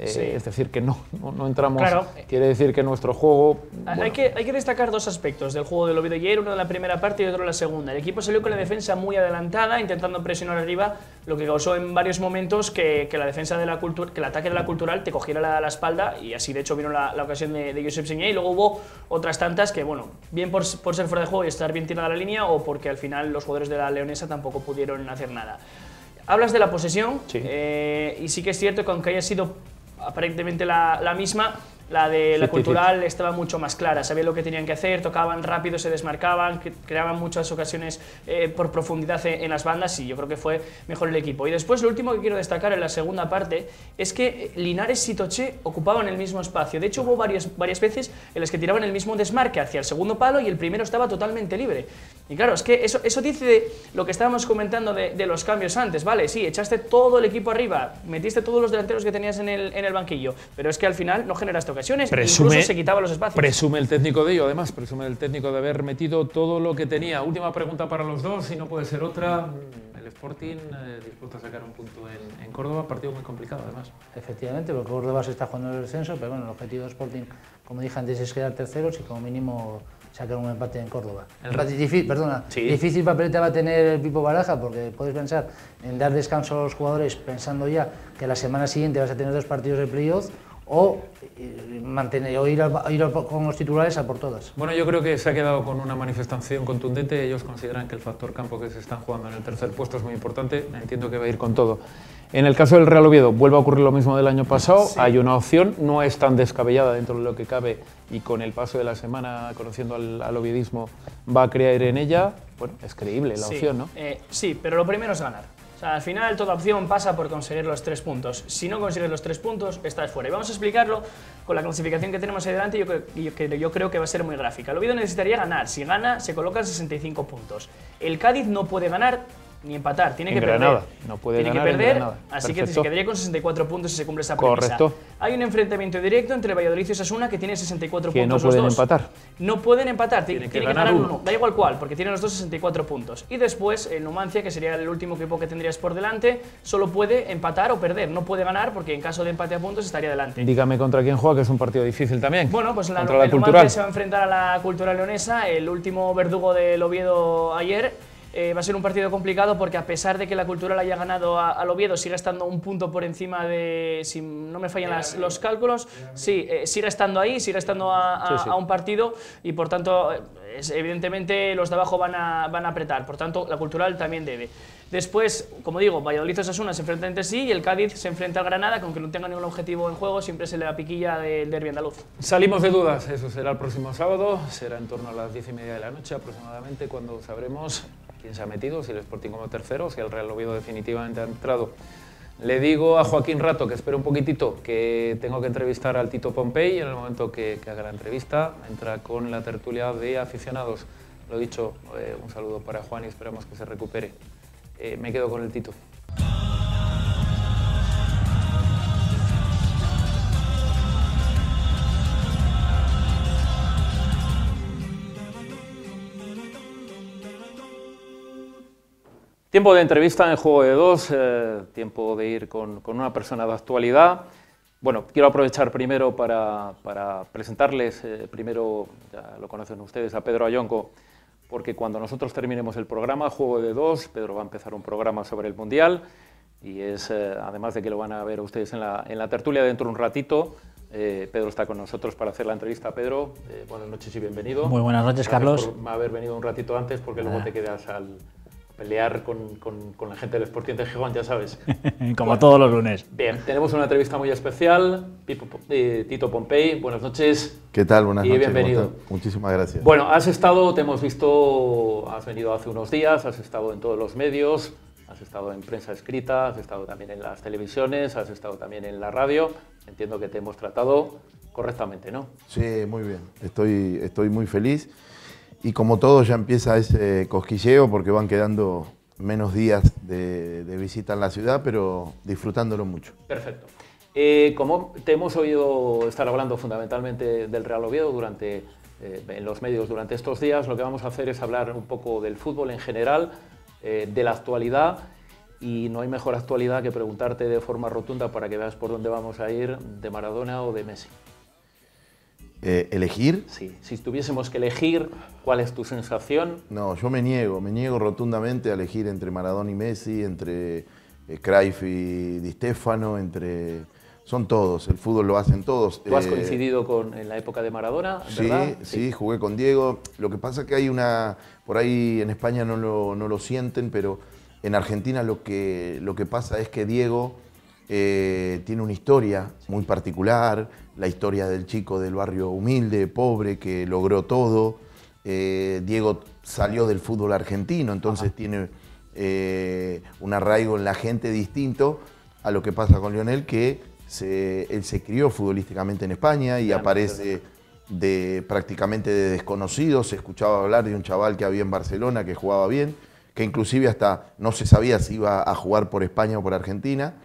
Sí. Es decir, que no entramos, claro. Quiere decir que nuestro juego... Bueno. Hay que destacar dos aspectos del juego del Oviedo ayer, uno de la primera parte y otro de la segunda. El equipo salió con la defensa muy adelantada, intentando presionar arriba, lo que causó en varios momentos que la defensa de la Cultural, que el ataque de la Cultural te cogiera la espalda, y así de hecho vino la ocasión de Josep Señé, y luego hubo otras tantas que, bueno, bien por ser fuera de juego y estar bien tirada la línea, o porque al final los jugadores de la Leonesa tampoco pudieron hacer nada. Hablas de la posesión, sí. Y sí que es cierto que aunque haya sido aparentemente la misma, la de la Cultural estaba mucho más clara, sabían lo que tenían que hacer, tocaban rápido, se desmarcaban, creaban muchas ocasiones por profundidad en las bandas, y yo creo que fue mejor el equipo. Y después lo último que quiero destacar en la segunda parte es que Linares y Toché ocupaban el mismo espacio. De hecho hubo varias veces en las que tiraban el mismo desmarque hacia el segundo palo y el primero estaba totalmente libre. Y claro, es que eso dice de lo que estábamos comentando de los cambios antes, ¿vale? Sí, echaste todo el equipo arriba, metiste todos los delanteros que tenías en el banquillo, pero es que al final no generaste ocasiones, incluso se quitaba los espacios. Presume el técnico de ello, además, presume el técnico de haber metido todo lo que tenía. Última pregunta para los dos, si no puede ser otra. El Sporting dispuesto a sacar un punto en Córdoba, partido muy complicado además. Efectivamente, porque Córdoba se está jugando el descenso, pero bueno, el objetivo de Sporting, como dije antes, es quedar terceros y como mínimo sacar un empate en Córdoba. Difícil papeleta va a tener el Pipo Baraja, porque puedes pensar en dar descanso a los jugadores pensando ya que la semana siguiente vas a tener 2 partidos de playoff, o ir con los titulares a por todas. Bueno, yo creo que se ha quedado con una manifestación contundente. Ellos consideran que el factor campo que se están jugando en el tercer puesto es muy importante. Entiendo que va a ir con todo. En el caso del Real Oviedo, vuelve a ocurrir lo mismo del año pasado. Sí. Hay una opción, no es tan descabellada dentro de lo que cabe, y con el paso de la semana, conociendo al oviedismo, va a creer en ella. Bueno, es creíble la opción, ¿no? Sí, pero lo primero es ganar. O sea, al final toda opción pasa por conseguir los 3 puntos. Si no consigues los 3 puntos, estás fuera. Y vamos a explicarlo con la clasificación que tenemos ahí delante. Yo creo que va a ser muy gráfica. El Oviedo necesitaría ganar. Si gana, se colocan 65 puntos. El Cádiz no puede ganar ni empatar, tiene que perder. No puede ganar en Granada. Así Perfecto. Que se quedaría con 64 puntos si se cumple esa premisa. Correcto. Hay un enfrentamiento directo entre Valladolid y Osasuna, que tiene 64 que puntos. No pueden los dos. empatar. No pueden empatar, tienen que ganar uno. Da igual cuál, porque tienen los dos 64 puntos. Y después el Numancia, que sería el último equipo que tendrías por delante, solo puede empatar o perder. No puede ganar, porque en caso de empate a puntos estaría delante. Dígame contra quién juega, que es un partido difícil también. Bueno, pues el Numancia se va a enfrentar a la Cultural Leonesa, el último verdugo del Oviedo ayer. Va a ser un partido complicado, porque a pesar de que la Cultural haya ganado al Oviedo, sigue estando un punto por encima de, si no me fallan los cálculos, sí, sigue estando ahí, sigue estando a un partido, y por tanto, evidentemente los de abajo van a apretar, por tanto la Cultural también debe. Después, como digo, Valladolid y Osasuna se enfrentan entre sí, y el Cádiz se enfrenta al Granada, que aunque no tenga ningún objetivo en juego, siempre se le da piquilla del derbi andaluz. Salimos de dudas, eso será el próximo sábado, será en torno a las 10:30 de la noche aproximadamente, cuando sabremos quién se ha metido, si el Sporting como tercero, si el Real Oviedo definitivamente ha entrado. Le digo a Joaquín Rato que espere un poquitito, que tengo que entrevistar al Tito Pompey, y en el momento que haga la entrevista entra con la tertulia de aficionados. Lo dicho, un saludo para Juan y esperamos que se recupere. Me quedo con el Tito. Tiempo de entrevista en Juego de Dos, tiempo de ir con una persona de actualidad. Bueno, quiero aprovechar primero para presentarles, primero, ya lo conocen ustedes, a Pedro Ayonco, porque cuando nosotros terminemos el programa Juego de Dos, Pedro va a empezar un programa sobre el Mundial, y es, además de que lo van a ver ustedes en la tertulia dentro de un ratito, Pedro está con nosotros para hacer la entrevista. Pedro, buenas noches y bienvenido. Muy buenas noches, Carlos. Por haber venido un ratito antes, porque luego te quedas al pelear con la gente del Sporting de Gijón, ya sabes. Como todos los lunes. Bien, tenemos una entrevista muy especial. Tito Pompey, buenas noches. ¿Qué tal? Buenas noches. Bienvenido. Muchísimas gracias. Bueno, te hemos visto, has venido hace unos días, has estado en todos los medios, has estado en prensa escrita, has estado también en las televisiones, has estado también en la radio. Entiendo que te hemos tratado correctamente, ¿no? Sí, muy bien. Estoy muy feliz. Y como todo, ya empieza ese cosquilleo, porque van quedando menos días de visita en la ciudad, pero disfrutándolo mucho. Perfecto. Como te hemos oído estar hablando fundamentalmente del Real Oviedo durante en los medios durante estos días. Lo que vamos a hacer es hablar un poco del fútbol en general, de la actualidad, y no hay mejor actualidad que preguntarte de forma rotunda para que veas por dónde vamos a ir, de Maradona o de Messi. ¿Elegir? Sí, si tuviésemos que elegir, ¿cuál es tu sensación? No, yo me niego rotundamente a elegir entre Maradona y Messi, entre Cruyff y Di Stéfano, son todos, el fútbol lo hacen todos. ¿Tú has coincidido en la época de Maradona, verdad? Sí, jugué con Diego. Lo que pasa es que hay por ahí en España no lo sienten, pero en Argentina lo que pasa es que Diego tiene una historia muy particular, la historia del chico del barrio humilde, pobre, que logró todo. Diego salió del fútbol argentino, entonces tiene un arraigo en la gente distinto a lo que pasa con Lionel, que él se crió futbolísticamente en España y aparece prácticamente de desconocido. Se escuchaba hablar de un chaval que había en Barcelona que jugaba bien, que inclusive hasta no se sabía si iba a jugar por España o por Argentina.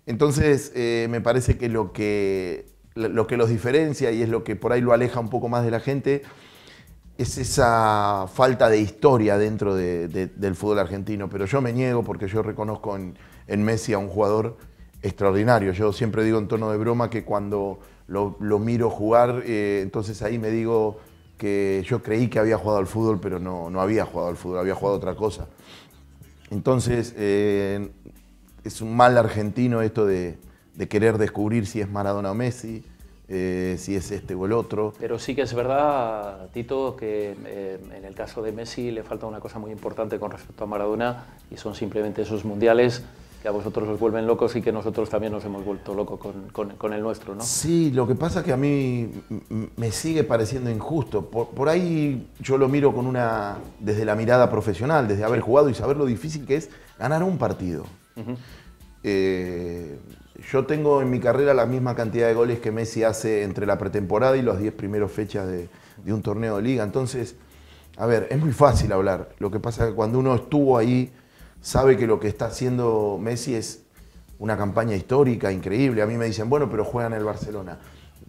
Entonces me parece que lo que los diferencia y es lo que por ahí lo aleja un poco más de la gente es esa falta de historia dentro del fútbol argentino. Pero yo me niego porque yo reconozco en Messi a un jugador extraordinario. Yo siempre digo en tono de broma que cuando lo miro jugar, entonces ahí me digo que yo creí que había jugado al fútbol, pero no había jugado al fútbol, había jugado otra cosa. Entonces es un mal argentino esto de querer descubrir si es Maradona o Messi, si es este o el otro. Pero sí que es verdad, Tito, que en el caso de Messi le falta una cosa muy importante con respecto a Maradona, y son simplemente esos mundiales que a vosotros os vuelven locos y que nosotros también nos hemos vuelto locos con el nuestro, ¿no? Sí, lo que pasa es que a mí me sigue pareciendo injusto. Por ahí yo lo miro desde la mirada profesional, desde haber jugado y saber lo difícil que es ganar un partido. Yo tengo en mi carrera la misma cantidad de goles que Messi hace entre la pretemporada y las 10 primeras fechas de un torneo de liga. Entonces, a ver, es muy fácil hablar. Lo que pasa es que cuando uno estuvo ahí, sabe que lo que está haciendo Messi es una campaña histórica, increíble. A mí me dicen, bueno, pero juega en el Barcelona.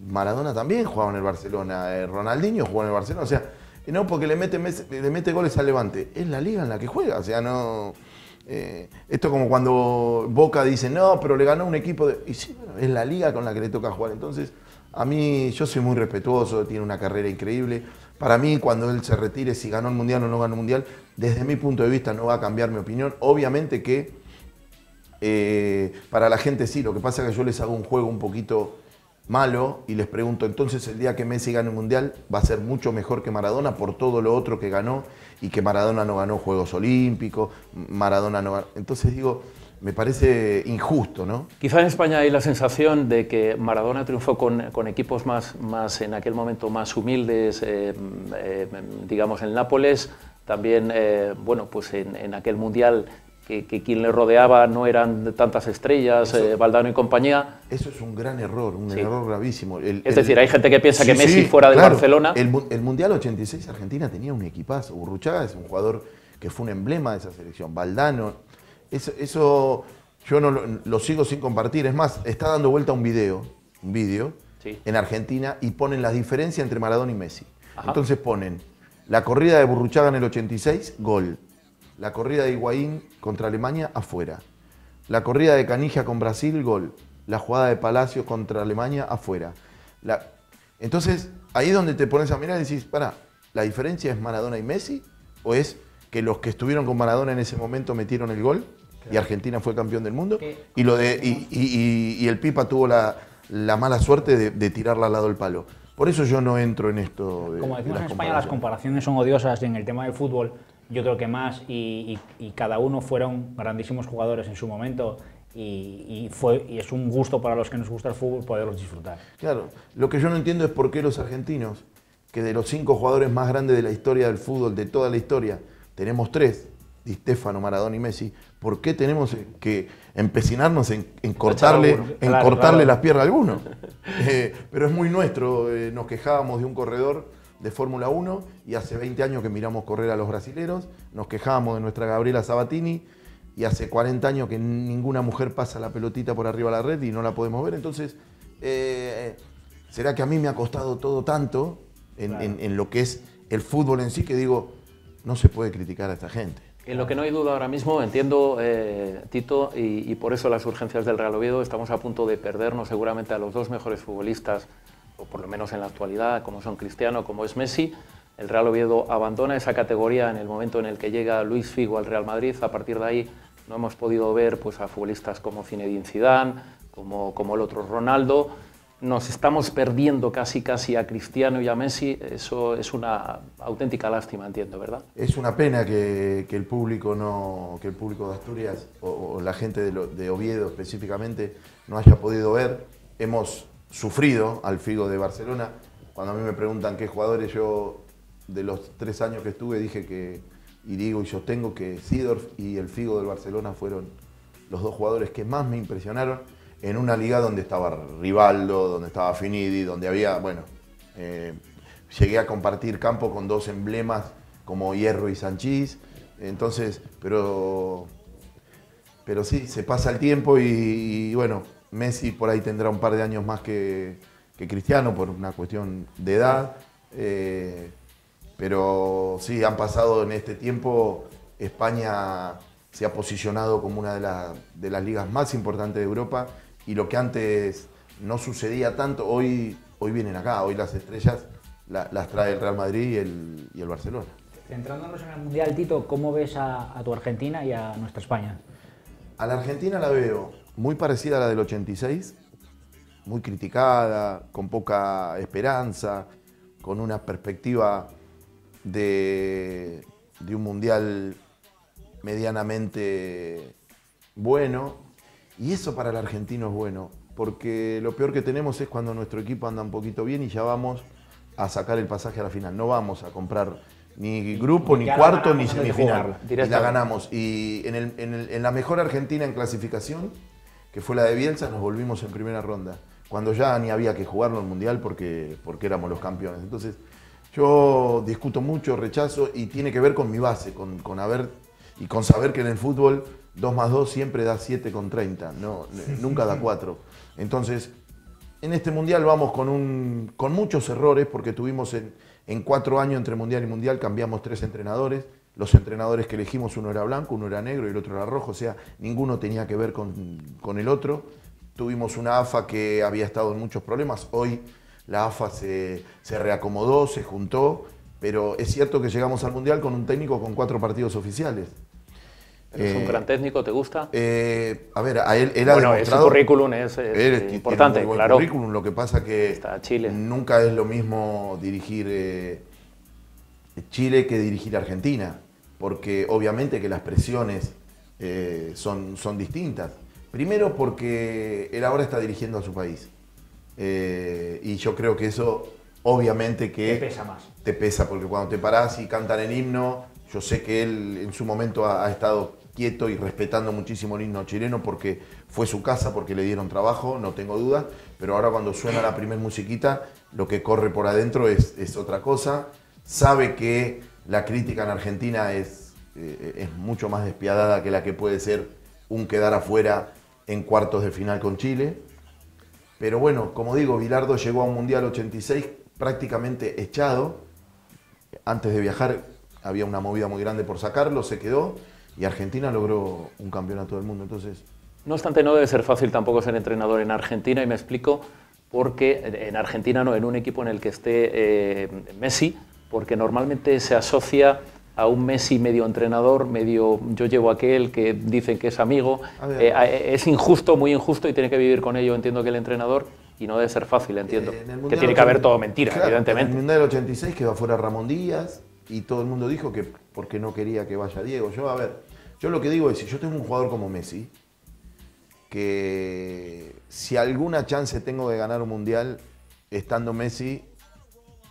Maradona también jugaba en el Barcelona, Ronaldinho jugó en el Barcelona. O sea, no porque le mete goles al Levante, es la liga en la que juega. O sea, no... esto es como cuando Boca dice, no, pero le ganó un equipo y sí, bueno, es la liga con la que le toca jugar. Entonces, a mí, yo soy muy respetuoso, tiene una carrera increíble. Para mí, cuando él se retire, si ganó el Mundial o no ganó el Mundial, desde mi punto de vista no va a cambiar mi opinión. Obviamente que para la gente sí, lo que pasa es que yo les hago un juego un poquito malo y les pregunto, entonces el día que Messi gane el Mundial va a ser mucho mejor que Maradona por todo lo otro que ganó, y que Maradona no ganó Juegos Olímpicos, Maradona no ganó. Entonces digo, me parece injusto, ¿no? Quizá en España hay la sensación de que Maradona triunfó con equipos más en aquel momento más humildes, digamos en Nápoles, también bueno, pues en aquel Mundial que quien le rodeaba no eran tantas estrellas, Valdano y compañía. Eso es un gran error, error gravísimo. Es decir, hay gente que piensa que Messi fuera del Barcelona... El Mundial 86 Argentina tenía un equipazo. Burruchaga es un jugador que fue un emblema de esa selección. Valdano, eso yo no lo sigo sin compartir. Es más, está dando vuelta un video sí, en Argentina, y ponen la diferencia entre Maradona y Messi. Ajá. Entonces ponen la corrida de Burruchaga en el 86, gol. La corrida de Higuaín contra Alemania, afuera. La corrida de Caniggia con Brasil, gol. La jugada de Palacios contra Alemania, afuera. Entonces, ahí es donde te pones a mirar y decís, pará, ¿la diferencia es Maradona y Messi? ¿O es que los que estuvieron con Maradona en ese momento metieron el gol y Argentina fue campeón del mundo? Y el Pipa tuvo la mala suerte de tirarla al lado del palo. Por eso yo no entro en esto. Como decimos en España, las comparaciones son odiosas, y en el tema del fútbol yo creo que más, y cada uno fueron grandísimos jugadores en su momento, y es un gusto para los que nos gusta el fútbol poderlos disfrutar. Claro, lo que yo no entiendo es por qué los argentinos, que de los 5 jugadores más grandes de la historia del fútbol, de toda la historia, tenemos 3, Di Stéfano, Maradona y Messi, ¿por qué tenemos que empecinarnos en cortarle las piernas a alguno? Pero es muy nuestro. Nos quejábamos de un corredor de Fórmula 1 y hace 20 años que miramos correr a los brasileros. Nos quejábamos de nuestra Gabriela Sabatini y hace 40 años que ninguna mujer pasa la pelotita por arriba de la red y no la podemos ver. Entonces, ¿será que a mí me ha costado todo tanto en lo que es el fútbol en sí, que digo, no se puede criticar a esta gente. En lo que no hay duda ahora mismo, entiendo, Tito, y por eso las urgencias del Real Oviedo, estamos a punto de perdernos seguramente a los dos mejores futbolistas, o por lo menos en la actualidad, como son Cristiano, como es Messi. El Real Oviedo abandona esa categoría en el momento en el que llega Luis Figo al Real Madrid. A partir de ahí no hemos podido ver pues, a futbolistas como Zinedine Zidane, como el otro Ronaldo. Nos estamos perdiendo casi a Cristiano y a Messi. Eso es una auténtica lástima, entiendo, ¿verdad? Es una pena que el público de Asturias o la gente de Oviedo específicamente no haya podido ver. Hemos sufrido al Figo de Barcelona. Cuando a mí me preguntan qué jugadores, yo de los 3 años que estuve dije que, y digo y sostengo que Seedorf y el Figo del Barcelona fueron los 2 jugadores que más me impresionaron en una liga donde estaba Rivaldo, donde estaba Finidi, donde había, bueno, llegué a compartir campo con 2 emblemas como Hierro y Sanchís. Entonces, pero sí, se pasa el tiempo y bueno, Messi por ahí tendrá un par de años más que Cristiano por una cuestión de edad. Pero sí, han pasado en este tiempo, España se ha posicionado como una de las ligas más importantes de Europa y lo que antes no sucedía tanto, hoy vienen acá, hoy las estrellas las trae el Real Madrid y el Barcelona. Centrándonos en el Mundial, Tito, ¿cómo ves a tu Argentina y a nuestra España? A la Argentina la veo muy parecida a la del 86, muy criticada, con poca esperanza, con una perspectiva de un Mundial medianamente bueno. Y eso para el argentino es bueno, porque lo peor que tenemos es cuando nuestro equipo anda un poquito bien y ya vamos a sacar el pasaje a la final. No vamos a comprar ni grupo, ni cuarto, ni semifinal. Y la ganamos. Y en la mejor Argentina en clasificación, que fue la de Bielsa, nos volvimos en primera ronda, cuando ya ni había que jugarlo el Mundial porque éramos los campeones. Entonces, yo discuto mucho, rechazo, y tiene que ver con mi base, con saber que en el fútbol 2 más 2 siempre da 7 con 30, no, nunca da 4. Entonces, en este Mundial vamos con muchos errores, porque tuvimos en 4 años entre Mundial y Mundial, cambiamos 3 entrenadores. Los entrenadores que elegimos, uno era blanco, uno era negro y el otro era rojo, o sea, ninguno tenía que ver con el otro. Tuvimos una AFA que había estado en muchos problemas. Hoy la AFA se reacomodó, se juntó, pero es cierto que llegamos al Mundial con un técnico con 4 partidos oficiales. ¿Es un gran técnico? ¿Te gusta? A ver, a él ha demostrado... Ese currículum es importante, muy buen claro. Currículum, lo que pasa que está Chile. Nunca es lo mismo dirigir Chile que dirigir Argentina, porque obviamente que las presiones son distintas. Primero porque él ahora está dirigiendo a su país. Y yo creo que eso obviamente que... Te pesa más. Te pesa, porque cuando te parás y cantan el himno, yo sé que él en su momento ha estado quieto y respetando muchísimo el himno chileno porque fue su casa, porque le dieron trabajo, no tengo dudas, pero ahora cuando suena la primer musiquita, lo que corre por adentro es otra cosa. Sabe que la crítica en Argentina es mucho más despiadada que la que puede ser un quedar afuera en cuartos de final con Chile. Pero bueno, como digo, Bilardo llegó a un Mundial 86 prácticamente echado. Antes de viajar había una movida muy grande por sacarlo, se quedó y Argentina logró un campeonato del mundo. Entonces, no obstante, no debe ser fácil tampoco ser entrenador en Argentina, y me explico, porque en Argentina no, en un equipo en el que esté Messi, porque normalmente se asocia a un Messi medio entrenador, medio yo llevo aquel que dicen que es amigo. Es injusto, muy injusto, y tiene que vivir con ello, entiendo, que el entrenador, y no debe ser fácil, entiendo. Que tiene que haber todo mentira, claro, evidentemente. En el Mundial 86 quedó afuera Ramón Díaz y todo el mundo dijo que porque no quería que vaya Diego. Yo lo que digo es, si yo tengo un jugador como Messi, que si alguna chance tengo de ganar un Mundial estando Messi,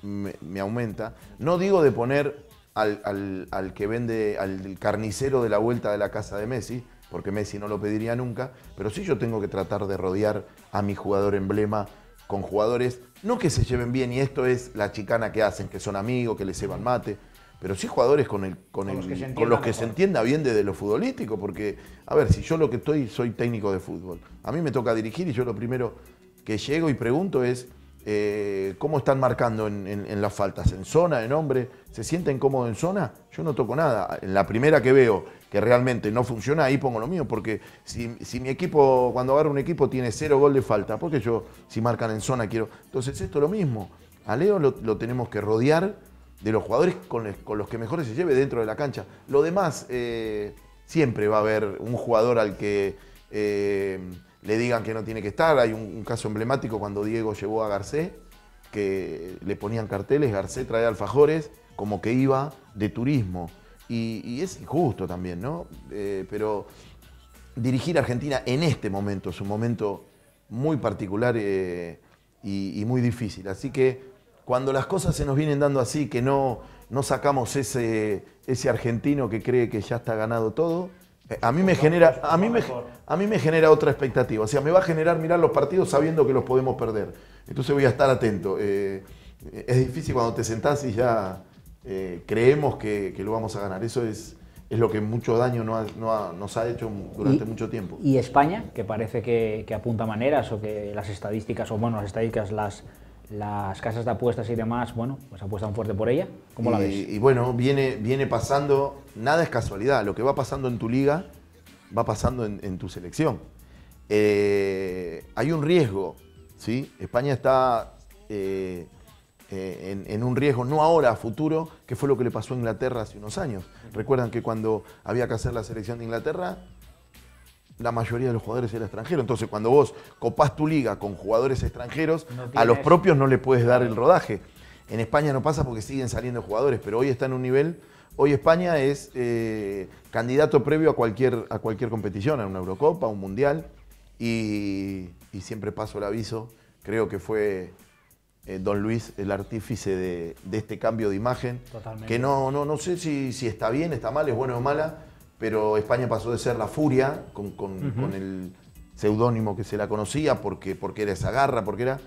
me aumenta. No digo de poner al que vende, al carnicero de la vuelta de la casa de Messi, porque Messi no lo pediría nunca, pero sí yo tengo que tratar de rodear a mi jugador emblema con jugadores, no que se lleven bien, y esto es la chicana que hacen, que son amigos, que les ceban mate, pero sí jugadores con los que se entienda bien desde lo futbolístico, porque, a ver, si yo lo que soy técnico de fútbol, a mí me toca dirigir y yo lo primero que llego y pregunto es, ¿Cómo están marcando en las faltas? ¿En zona, en hombre? ¿Se sienten cómodos en zona? Yo no toco nada. En la primera que veo que realmente no funciona, ahí pongo lo mío, porque si mi equipo, cuando agarro un equipo, tiene 0 gol de falta, porque yo, si marcan en zona, quiero... Entonces esto es lo mismo. A Leo lo tenemos que rodear de los jugadores con los que mejor se lleve dentro de la cancha. Lo demás, siempre va a haber un jugador al que le digan que no tiene que estar. Hay un caso emblemático cuando Diego llevó a Garcés, que le ponían carteles, Garcés traía alfajores, como que iba de turismo. Y es injusto también, ¿no? Pero dirigir a Argentina en este momento es un momento muy particular y muy difícil. Así que cuando las cosas se nos vienen dando así, que no sacamos ese argentino que cree que ya está ganado todo, a mí me genera otra expectativa. O sea, me va a generar mirar los partidos sabiendo que los podemos perder. Entonces voy a estar atento. Es difícil cuando te sentás y ya creemos que lo vamos a ganar. Eso es lo que mucho daño nos ha hecho durante mucho tiempo. ¿Y España, que parece que apunta maneras, o que las estadísticas, las casas de apuestas y demás, bueno, pues apuestan fuerte por ella? ¿Cómo la ves? Y bueno, viene pasando, nada es casualidad, lo que va pasando en tu liga va pasando en tu selección. Hay un riesgo, ¿sí? España está en un riesgo, no ahora, a futuro, que fue lo que le pasó a Inglaterra hace unos años. Recuerdan que cuando había que hacer la selección de Inglaterra, la mayoría de los jugadores eran extranjeros. Entonces, cuando vos copás tu liga con jugadores extranjeros, a los propios no le puedes dar el rodaje. En España no pasa porque siguen saliendo jugadores, pero hoy está en un nivel... Hoy España es candidato previo a cualquier competición, a una Eurocopa, a un Mundial, y siempre paso el aviso. Creo que fue Don Luis el artífice de este cambio de imagen. Totalmente. Que no sé si está bien, está mal, es bueno o mala, pero España pasó de ser la furia, con el seudónimo que se la conocía, porque era esa garra, porque era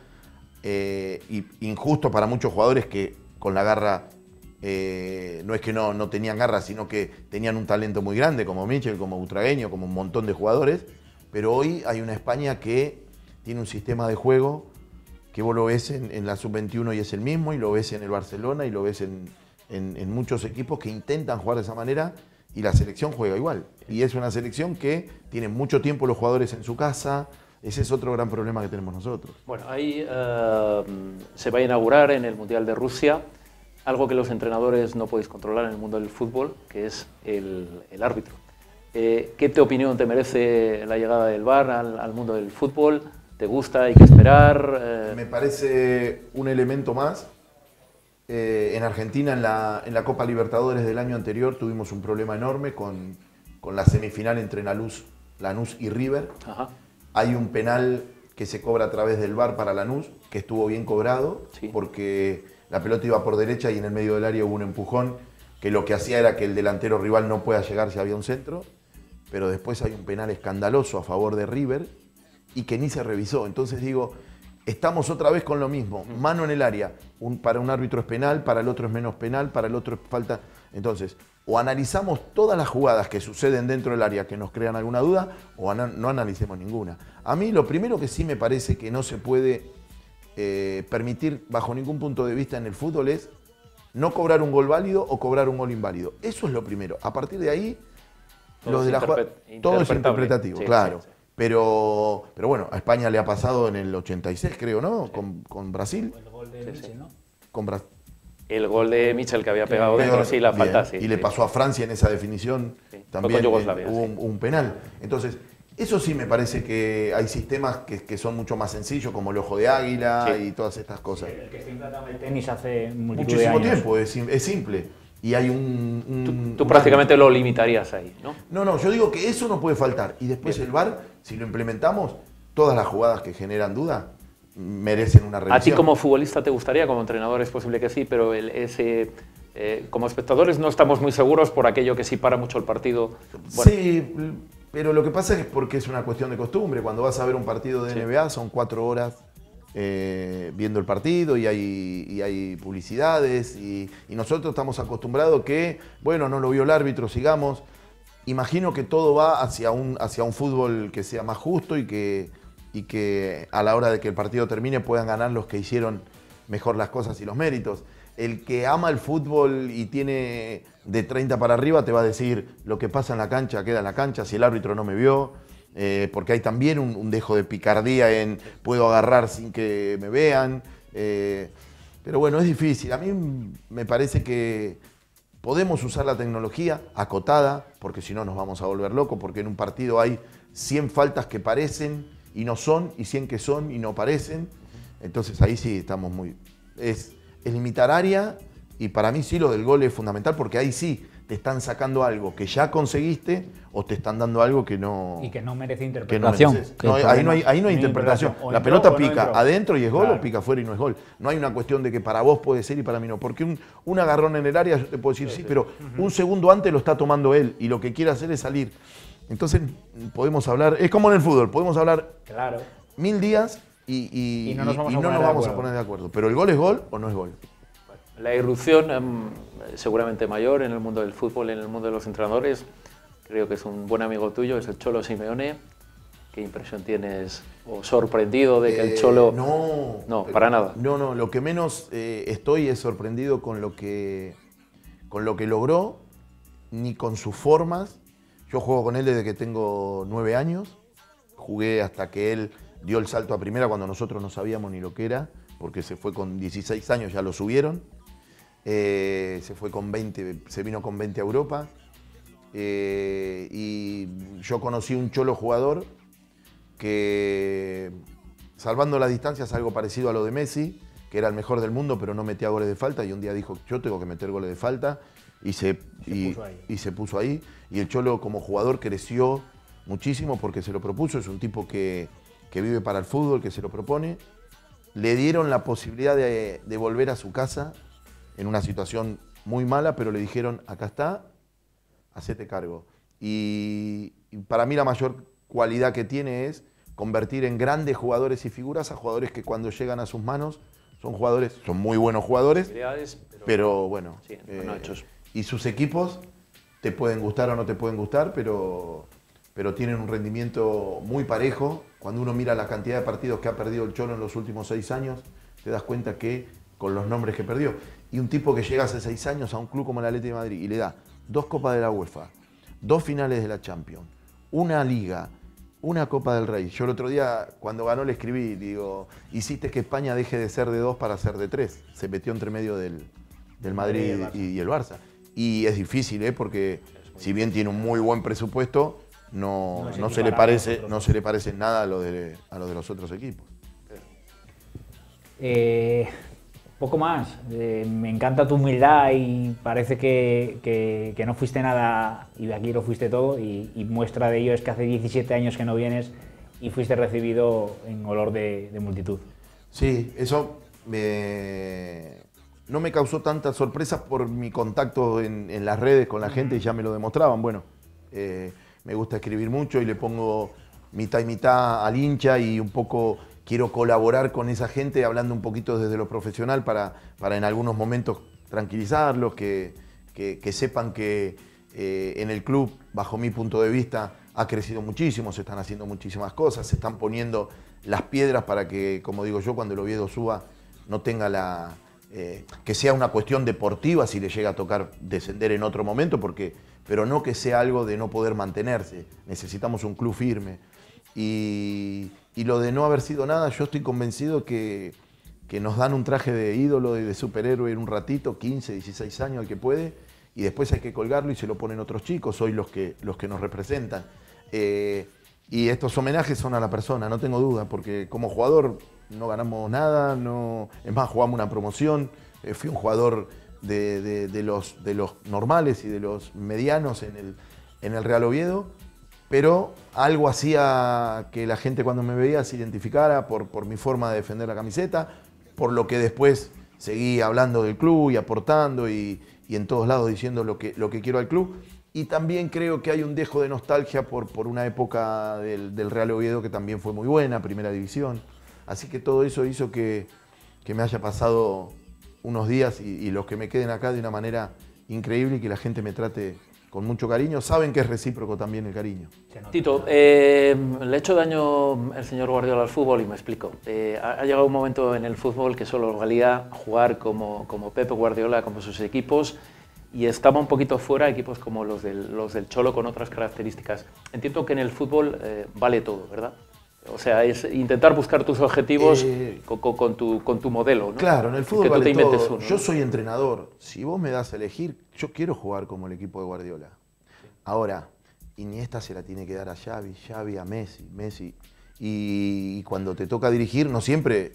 injusto para muchos jugadores que con la garra, no es que no tenían garra, sino que tenían un talento muy grande, como Michel, como Butragueño, como un montón de jugadores, pero hoy hay una España que tiene un sistema de juego que vos lo ves en la Sub-21 y es el mismo, y lo ves en el Barcelona, y lo ves en muchos equipos que intentan jugar de esa manera, y la selección juega igual. Y es una selección que tiene mucho tiempo los jugadores en su casa. Ese es otro gran problema que tenemos nosotros. Bueno, ahí se va a inaugurar en el Mundial de Rusia algo que los entrenadores no podéis controlar en el mundo del fútbol, que es el árbitro. ¿Qué opinión te merece la llegada del VAR al mundo del fútbol? ¿Te gusta? ¿Hay que esperar? Me parece un elemento más. En Argentina, en la Copa Libertadores del año anterior, tuvimos un problema enorme con la semifinal entre Lanús y River. Ajá. Hay un penal que se cobra a través del VAR para Lanús, que estuvo bien cobrado, sí, porque la pelota iba por derecha y en el medio del área hubo un empujón que lo que hacía era que el delantero rival no pueda llegar si había un centro, pero después hay un penal escandaloso a favor de River y que ni se revisó. Entonces digo, estamos otra vez con lo mismo, mano en el área, para un árbitro es penal, para el otro es menos penal, para el otro es falta. Entonces, o analizamos todas las jugadas que suceden dentro del área que nos crean alguna duda, o no analicemos ninguna. A mí lo primero que sí me parece que no se puede permitir bajo ningún punto de vista en el fútbol es no cobrar un gol válido o cobrar un gol inválido. Eso es lo primero. A partir de ahí, todo es interpretativo, sí, claro. Sí, sí. Pero bueno, a España le ha pasado en el 86, creo, ¿no? Sí. Con Brasil. El gol de Michel, ¿no? El gol de Michel que había pegado dentro, sí, la falta, sí. Y le pasó a Francia en esa definición, sí, también hubo un penal. Entonces, eso sí me parece que hay sistemas que son mucho más sencillos, como el ojo de águila, sí, y todas estas cosas. El que está implantando el tenis hace muchísimo tiempo, es simple. Y hay Tú prácticamente lo limitarías ahí, ¿no? No, yo digo que eso no puede faltar. Y después bien, el VAR, si lo implementamos, todas las jugadas que generan duda merecen una revisión. ¿A ti como futbolista te gustaría? Como entrenador es posible que sí, pero como espectadores no estamos muy seguros por aquello que sí para mucho el partido. Bueno. Sí, pero lo que pasa es porque es una cuestión de costumbre. Cuando vas a ver un partido de NBA son 4 horas viendo el partido y hay publicidades y nosotros estamos acostumbrados que, bueno, no lo vio el árbitro, sigamos. Imagino que todo va hacia un fútbol que sea más justo y que y que a la hora de que el partido termine puedan ganar los que hicieron mejor las cosas y los méritos. El que ama el fútbol y tiene de 30 para arriba te va a decir lo que pasa en la cancha queda en la cancha, si el árbitro no me vio, porque hay también un dejo de picardía en puedo agarrar sin que me vean. Pero bueno, es difícil. A mí me parece que podemos usar la tecnología acotada, porque si no nos vamos a volver locos, porque en un partido hay 100 faltas que parecen y no son, y 100 que son y no parecen. Entonces ahí sí estamos muy... Es limitar área, y para mí sí lo del gol es fundamental, porque ahí sí te están sacando algo que ya conseguiste o te están dando algo que no... Y que no merece interpretación. Ahí no hay interpretación. La pelota pica adentro y es gol, o pica afuera y no es gol. No hay una cuestión de que para vos puede ser y para mí no. Porque un agarrón en el área yo te puedo decir sí, pero un segundo antes lo está tomando él y lo que quiere hacer es salir. Entonces podemos hablar, es como en el fútbol, podemos hablar 1000 días y no nos vamos a poner de acuerdo. Pero el gol es gol o no es gol. La irrupción seguramente mayor en el mundo del fútbol, en el mundo de los entrenadores. Creo que es un buen amigo tuyo, es el Cholo Simeone. ¿Qué impresión tienes o sorprendido de que el Cholo...? No, para nada. No, lo que menos estoy es sorprendido con lo que logró, ni con sus formas. Yo juego con él desde que tengo 9 años. Jugué hasta que él dio el salto a primera cuando nosotros no sabíamos ni lo que era, porque se fue con 16 años, ya lo subieron. Se fue con 20, se vino con 20 a Europa. Y yo conocí un Cholo jugador que, salvando las distancias, algo parecido a lo de Messi, que era el mejor del mundo, pero no metía goles de falta, y un día dijo, yo tengo que meter goles de falta, y se puso ahí. Y el Cholo como jugador creció muchísimo porque se lo propuso, es un tipo que vive para el fútbol, que se lo propone. Le dieron la posibilidad de volver a su casa en una situación muy mala, pero le dijeron, acá está, hacete cargo. Y para mí la mayor cualidad que tiene es convertir en grandes jugadores y figuras a jugadores que cuando llegan a sus manos son muy buenos jugadores, pero bueno, sí, no hechos. Y sus equipos te pueden gustar o no te pueden gustar, pero tienen un rendimiento muy parejo. Cuando uno mira la cantidad de partidos que ha perdido el Cholo en los últimos 6 años, te das cuenta que con los nombres que perdió. Y un tipo que llega hace 6 años a un club como el Atlético de Madrid y le da 2 Copas de la UEFA, 2 finales de la Champions, una Liga, una Copa del Rey. Yo el otro día, cuando ganó, le escribí, digo, hiciste que España deje de ser de 2 para ser de 3. Se metió entre medio del Madrid y el Barça. Y es difícil, porque si bien tiene un muy buen presupuesto, no se le parece en nada a lo de los otros equipos. Poco más. Me encanta tu humildad y parece que no fuiste nada y aquí lo fuiste todo, y muestra de ello es que hace 17 años que no vienes y fuiste recibido en olor de multitud. Sí, eso no me causó tanta sorpresa por mi contacto en las redes con la gente, y ya me lo demostraban. Bueno, me gusta escribir mucho y le pongo mitad y mitad al hincha, y un poco quiero colaborar con esa gente hablando un poquito desde lo profesional para en algunos momentos tranquilizarlos, que sepan que en el club, bajo mi punto de vista, ha crecido muchísimo, se están haciendo muchísimas cosas, se están poniendo las piedras para que, como digo yo, cuando el Oviedo suba no tenga que sea una cuestión deportiva si le llega a tocar descender en otro momento, pero no que sea algo de no poder mantenerse. Necesitamos un club firme. Y lo de no haber sido nada, yo estoy convencido que nos dan un traje de ídolo y de superhéroe en un ratito, 15, 16 años el que puede, y después hay que colgarlo y se lo ponen otros chicos, hoy los que nos representan. Y estos homenajes son a la persona, no tengo duda, porque como jugador no ganamos nada, es más, jugamos una promoción, fui un jugador de los normales y de los medianos en el Real Oviedo, pero algo hacía que la gente cuando me veía se identificara por mi forma de defender la camiseta, por lo que después seguí hablando del club y aportando y en todos lados diciendo lo que quiero al club. Y también creo que hay un dejo de nostalgia por una época del Real Oviedo que también fue muy buena, primera división. Así que todo eso hizo que me haya pasado unos días y los que me queden acá de una manera increíble, y que la gente me trate con mucho cariño, saben que es recíproco también el cariño. Tito, le ha hecho daño el señor Guardiola al fútbol y me explico. Ha llegado un momento en el fútbol que solo valía jugar como Pep Guardiola, como sus equipos, y estaba un poquito fuera equipos como los del Cholo con otras características. Entiendo que en el fútbol vale todo, ¿verdad? O sea, es intentar buscar tus objetivos con tu modelo, ¿no? Claro, en el fútbol vale todo. Uno, yo soy entrenador. Si vos me das a elegir, yo quiero jugar como el equipo de Guardiola. Ahora, Iniesta se la tiene que dar a Xavi, Xavi a Messi. Y cuando te toca dirigir, no siempre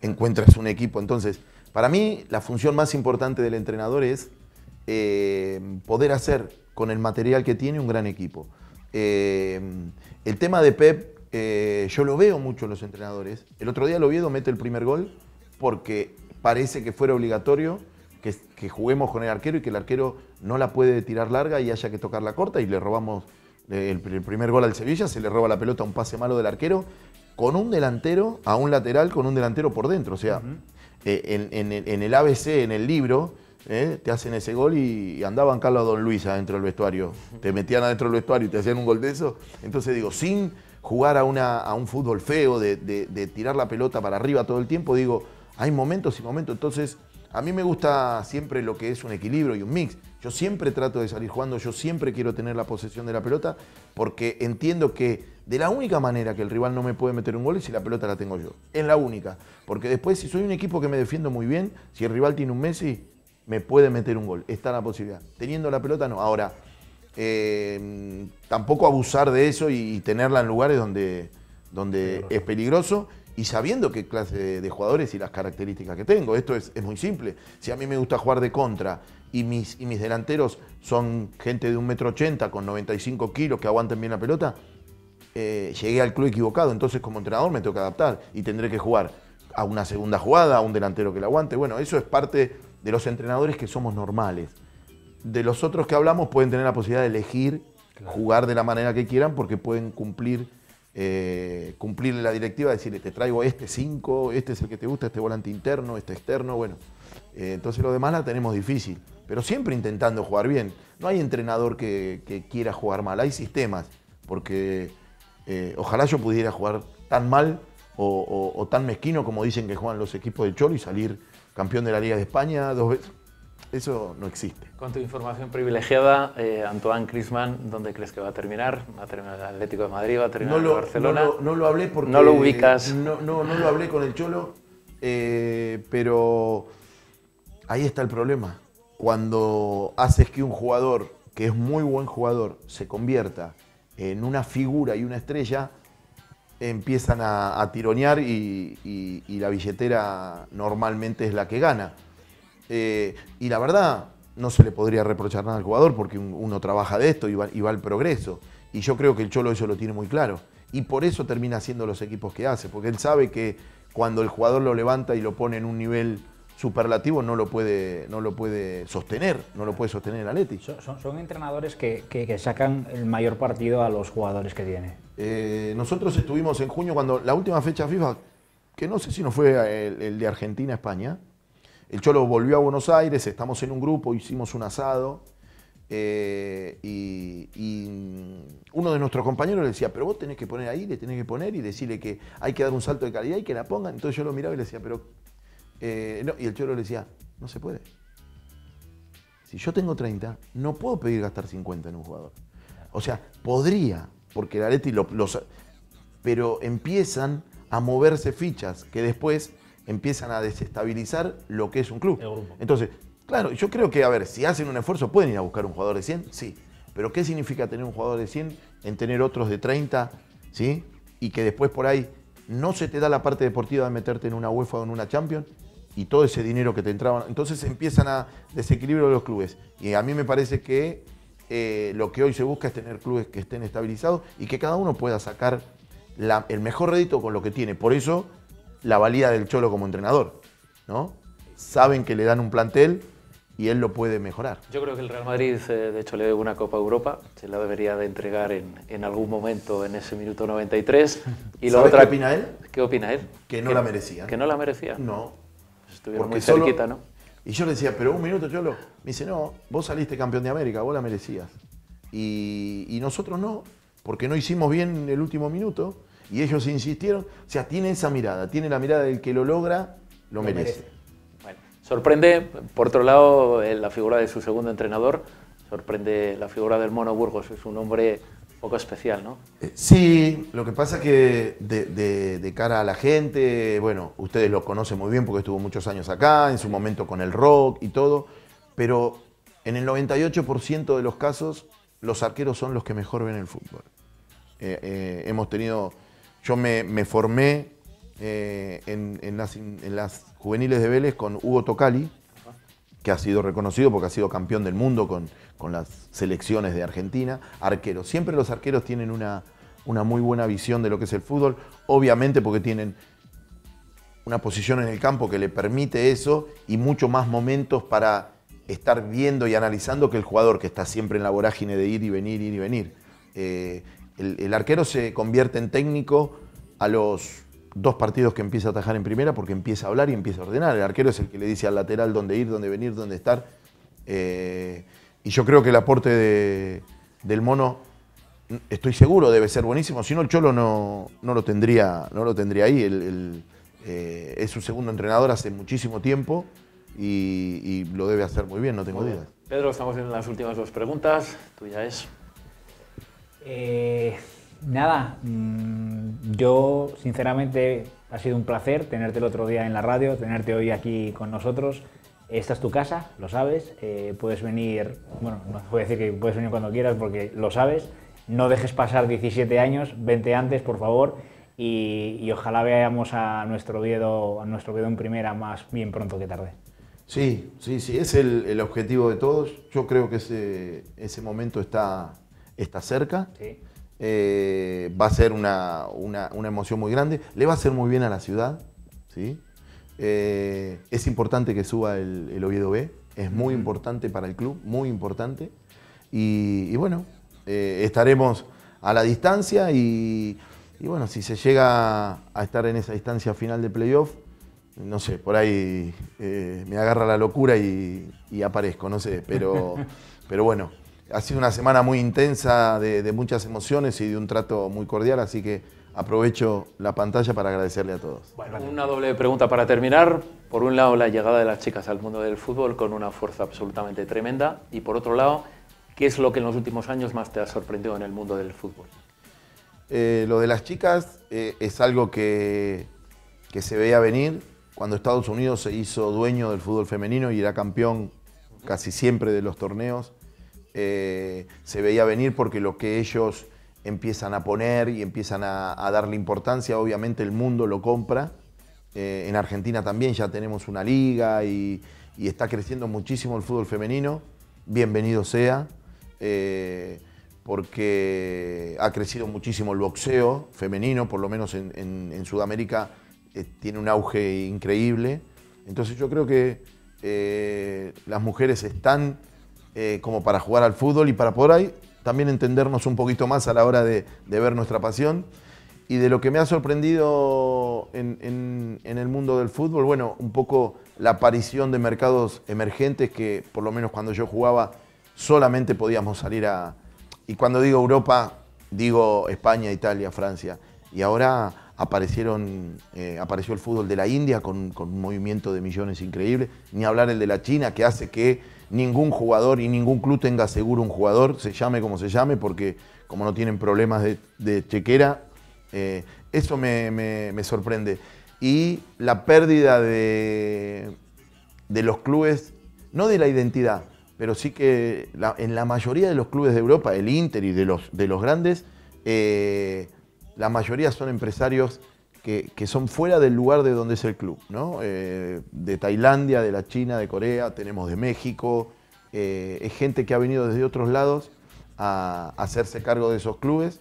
encuentras un equipo. Entonces, para mí, la función más importante del entrenador es poder hacer con el material que tiene un gran equipo. El tema de Pep, yo lo veo mucho en los entrenadores. El otro día el Oviedo mete el primer gol porque parece que fuera obligatorio que juguemos con el arquero y que el arquero no la puede tirar larga y haya que tocarla corta, y le robamos el primer gol al Sevilla, se le roba la pelota a un pase malo del arquero con un delantero, a un lateral con un delantero por dentro. O sea, en el ABC, en el libro, te hacen ese gol y andaban Carlos Don Luis adentro del vestuario. Te metían adentro del vestuario y te hacían un gol de eso. Entonces digo, sin jugar a un fútbol feo, de tirar la pelota para arriba todo el tiempo, digo, hay momentos y momentos. Entonces, a mí me gusta siempre lo que es un equilibrio y un mix. Yo siempre trato de salir jugando, yo siempre quiero tener la posesión de la pelota, porque entiendo que de la única manera que el rival no me puede meter un gol es si la pelota la tengo yo. Es la única. Porque después, si soy un equipo que me defiendo muy bien, si el rival tiene un Messi, me puede meter un gol. Está la posibilidad. Teniendo la pelota, no. Ahora, tampoco abusar de eso y tenerla en lugares donde es peligroso, y sabiendo qué clase de jugadores y las características que tengo. Esto es muy simple. Si a mí me gusta jugar de contra y mis delanteros son gente de 1,80 m con 95 kilos que aguanten bien la pelota, llegué al club equivocado. Entonces, como entrenador me tengo que adaptar y tendré que jugar a una segunda jugada, a un delantero que la aguante. Bueno, eso es parte de los entrenadores que somos normales. De los otros que hablamos pueden tener la posibilidad de elegir jugar de la manera que quieran, porque pueden cumplirle la directiva, decirle, te traigo este 5, este es el que te gusta, este volante interno, este externo. Bueno, entonces lo demás la tenemos difícil, pero siempre intentando jugar bien. No hay entrenador que quiera jugar mal, hay sistemas, porque ojalá yo pudiera jugar tan mal o tan mezquino como dicen que juegan los equipos del Cholo y salir campeón de la Liga de España 2 veces. Eso no existe. Con tu información privilegiada, Antoine Griezmann, ¿dónde crees que va a terminar? ¿Va a terminar el Atlético de Madrid? ¿Va a terminar en Barcelona? No lo hablé porque... ¿No lo ubicas? No lo hablé con el Cholo, pero ahí está el problema. Cuando haces que un jugador, que es muy buen jugador, se convierta en una figura y una estrella, empiezan a tironear y la billetera normalmente es la que gana. Y la verdad, no se le podría reprochar nada al jugador, porque uno trabaja de esto y va al progreso. Y yo creo que el Cholo eso lo tiene muy claro. Y por eso termina haciendo los equipos que hace, porque él sabe que cuando el jugador lo levanta y lo pone en un nivel superlativo, no lo puede sostener, no lo puede sostener el Atleti. Son entrenadores que sacan el mayor partido a los jugadores que tiene. Nosotros estuvimos en junio, cuando la última fecha FIFA, que no sé si no fue el de Argentina-España, el Cholo volvió a Buenos Aires, estamos en un grupo, hicimos un asado, y uno de nuestros compañeros le decía, pero vos tenés que poner ahí, le tenés que poner y decirle que hay que dar un salto de calidad y que la pongan. Entonces yo lo miraba y le decía, pero... no. Y el Cholo le decía, no se puede. Si yo tengo 30, no puedo pedir gastar 50 en un jugador. O sea, podría, porque el Atleti pero empiezan a moverse fichas que después empiezan a desestabilizar lo que es un club. Entonces, claro, yo creo que, a ver, si hacen un esfuerzo, pueden ir a buscar un jugador de 100, sí. Pero ¿qué significa tener un jugador de 100 en tener otros de 30, ¿sí? Y que después por ahí no se te da la parte deportiva de meterte en una UEFA o en una Champions y todo ese dinero que te entraba. Entonces empiezan a desequilibrar los clubes. Y a mí me parece que lo que hoy se busca es tener clubes que estén estabilizados y que cada uno pueda sacar el mejor rédito con lo que tiene. Por eso la valía del Cholo como entrenador, ¿no? Saben que le dan un plantel y él lo puede mejorar. Yo creo que el Real Madrid, de hecho, le debe una Copa Europa, se la debería de entregar en algún momento en ese minuto 93. Y ¿Sabes qué opina él? ¿Qué opina él? Que no la merecía. ¿Que no la merecía? No. Estuvieron muy cerquita, ¿no? Y yo le decía, pero un minuto, Cholo. Me dice, no, vos saliste campeón de América, vos la merecías. Y nosotros no, porque no hicimos bien el último minuto y ellos insistieron. O sea, tiene esa mirada, tiene la mirada del que lo logra, lo merece. Bueno, sorprende, por otro lado, la figura de su segundo entrenador, sorprende la figura del Mono Burgos, es un hombre poco especial, ¿no? Sí, lo que pasa es que de cara a la gente, bueno, ustedes lo conocen muy bien porque estuvo muchos años acá, en su momento con el rock y todo, pero en el 98% de los casos, los arqueros son los que mejor ven el fútbol. Hemos tenido, yo me formé en las juveniles de Vélez con Hugo Tocali, que ha sido reconocido porque ha sido campeón del mundo con las selecciones de Argentina. Arqueros. Siempre los arqueros tienen una muy buena visión de lo que es el fútbol, obviamente porque tienen una posición en el campo que le permite eso y mucho más momentos para estar viendo y analizando que el jugador que está siempre en la vorágine de ir y venir. El arquero se convierte en técnico a los 2 partidos que empieza a atajar en primera porque empieza a hablar y empieza a ordenar. El arquero es el que le dice al lateral dónde ir, dónde venir, dónde estar. Y yo creo que el aporte del Mono, estoy seguro, debe ser buenísimo. Si no, el Cholo no lo tendría ahí. Es su segundo entrenador hace muchísimo tiempo y lo debe hacer muy bien, no tengo dudas. Pedro, estamos en las últimas 2 preguntas. Tuya es. Nada, yo sinceramente ha sido un placer tenerte el otro día en la radio, tenerte hoy aquí con nosotros. Esta es tu casa, lo sabes, puedes venir, bueno, no voy a decir que puedes venir cuando quieras porque lo sabes, no dejes pasar 17 años, vente antes por favor y ojalá veamos a nuestro Oviedo en primera más bien pronto que tarde. Sí, es el objetivo de todos. Yo creo que ese momento está cerca. Sí. Va a ser una emoción muy grande. Le va a hacer muy bien a la ciudad. ¿Sí? Es importante que suba el Oviedo B. Es muy importante para el club, muy importante. Y bueno, estaremos a la distancia y bueno, si se llega a estar en esa distancia final de playoff, no sé, por ahí me agarra la locura y aparezco, no sé, pero bueno, ha sido una semana muy intensa de muchas emociones y de un trato muy cordial, así que aprovecho la pantalla para agradecerle a todos. Bueno, una doble pregunta para terminar. Por un lado, la llegada de las chicas al mundo del fútbol con una fuerza absolutamente tremenda y por otro lado, ¿qué es lo que en los últimos años más te ha sorprendido en el mundo del fútbol? Lo de las chicas es algo que se veía venir. Cuando Estados Unidos se hizo dueño del fútbol femenino y era campeón casi siempre de los torneos, se veía venir porque lo que ellos empiezan a poner y empiezan a darle importancia, obviamente el mundo lo compra. En Argentina también ya tenemos una liga y está creciendo muchísimo el fútbol femenino. Bienvenido sea, porque ha crecido muchísimo el boxeo femenino, por lo menos en Sudamérica tiene un auge increíble. Entonces yo creo que las mujeres están como para jugar al fútbol y para poder ahí también entendernos un poquito más a la hora de ver nuestra pasión. Y de lo que me ha sorprendido en el mundo del fútbol, bueno, un poco la aparición de mercados emergentes que por lo menos cuando yo jugaba solamente podíamos salir y cuando digo Europa, digo España, Italia, Francia. Y ahora apareció el fútbol de la India con un movimiento de millones increíble. Ni hablar el de la China, que hace que ningún jugador y ningún club tenga seguro un jugador, se llame como se llame, porque como no tienen problemas de chequera, eso me sorprende. Y la pérdida de los clubes, no de la identidad, pero sí que en la mayoría de los clubes de Europa, el Inter y de los grandes, la mayoría son empresarios que son fuera del lugar de donde es el club, ¿no? De Tailandia, de la China, de Corea, tenemos de México, es gente que ha venido desde otros lados a hacerse cargo de esos clubes,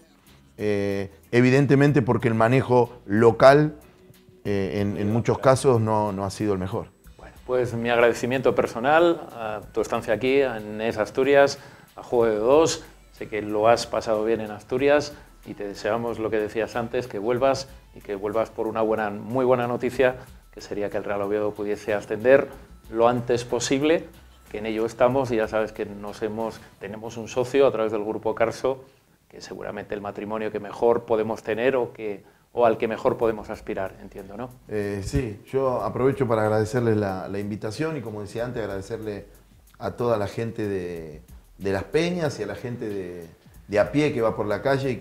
evidentemente porque el manejo local en muchos casos no ha sido el mejor. Bueno, pues mi agradecimiento personal a tu estancia aquí en ES Asturias, a Juego de Dos. Sé que lo has pasado bien en Asturias y te deseamos lo que decías antes, que vuelvas y que vuelvas por una muy buena noticia, que sería que el Real Oviedo pudiese ascender lo antes posible, que en ello estamos, y ya sabes que tenemos un socio a través del Grupo Carso, que es seguramente el matrimonio que mejor podemos tener o al que mejor podemos aspirar, entiendo, ¿no? Sí, yo aprovecho para agradecerles la invitación y, como decía antes, agradecerle a toda la gente de Las Peñas y a la gente de a pie que va por la calle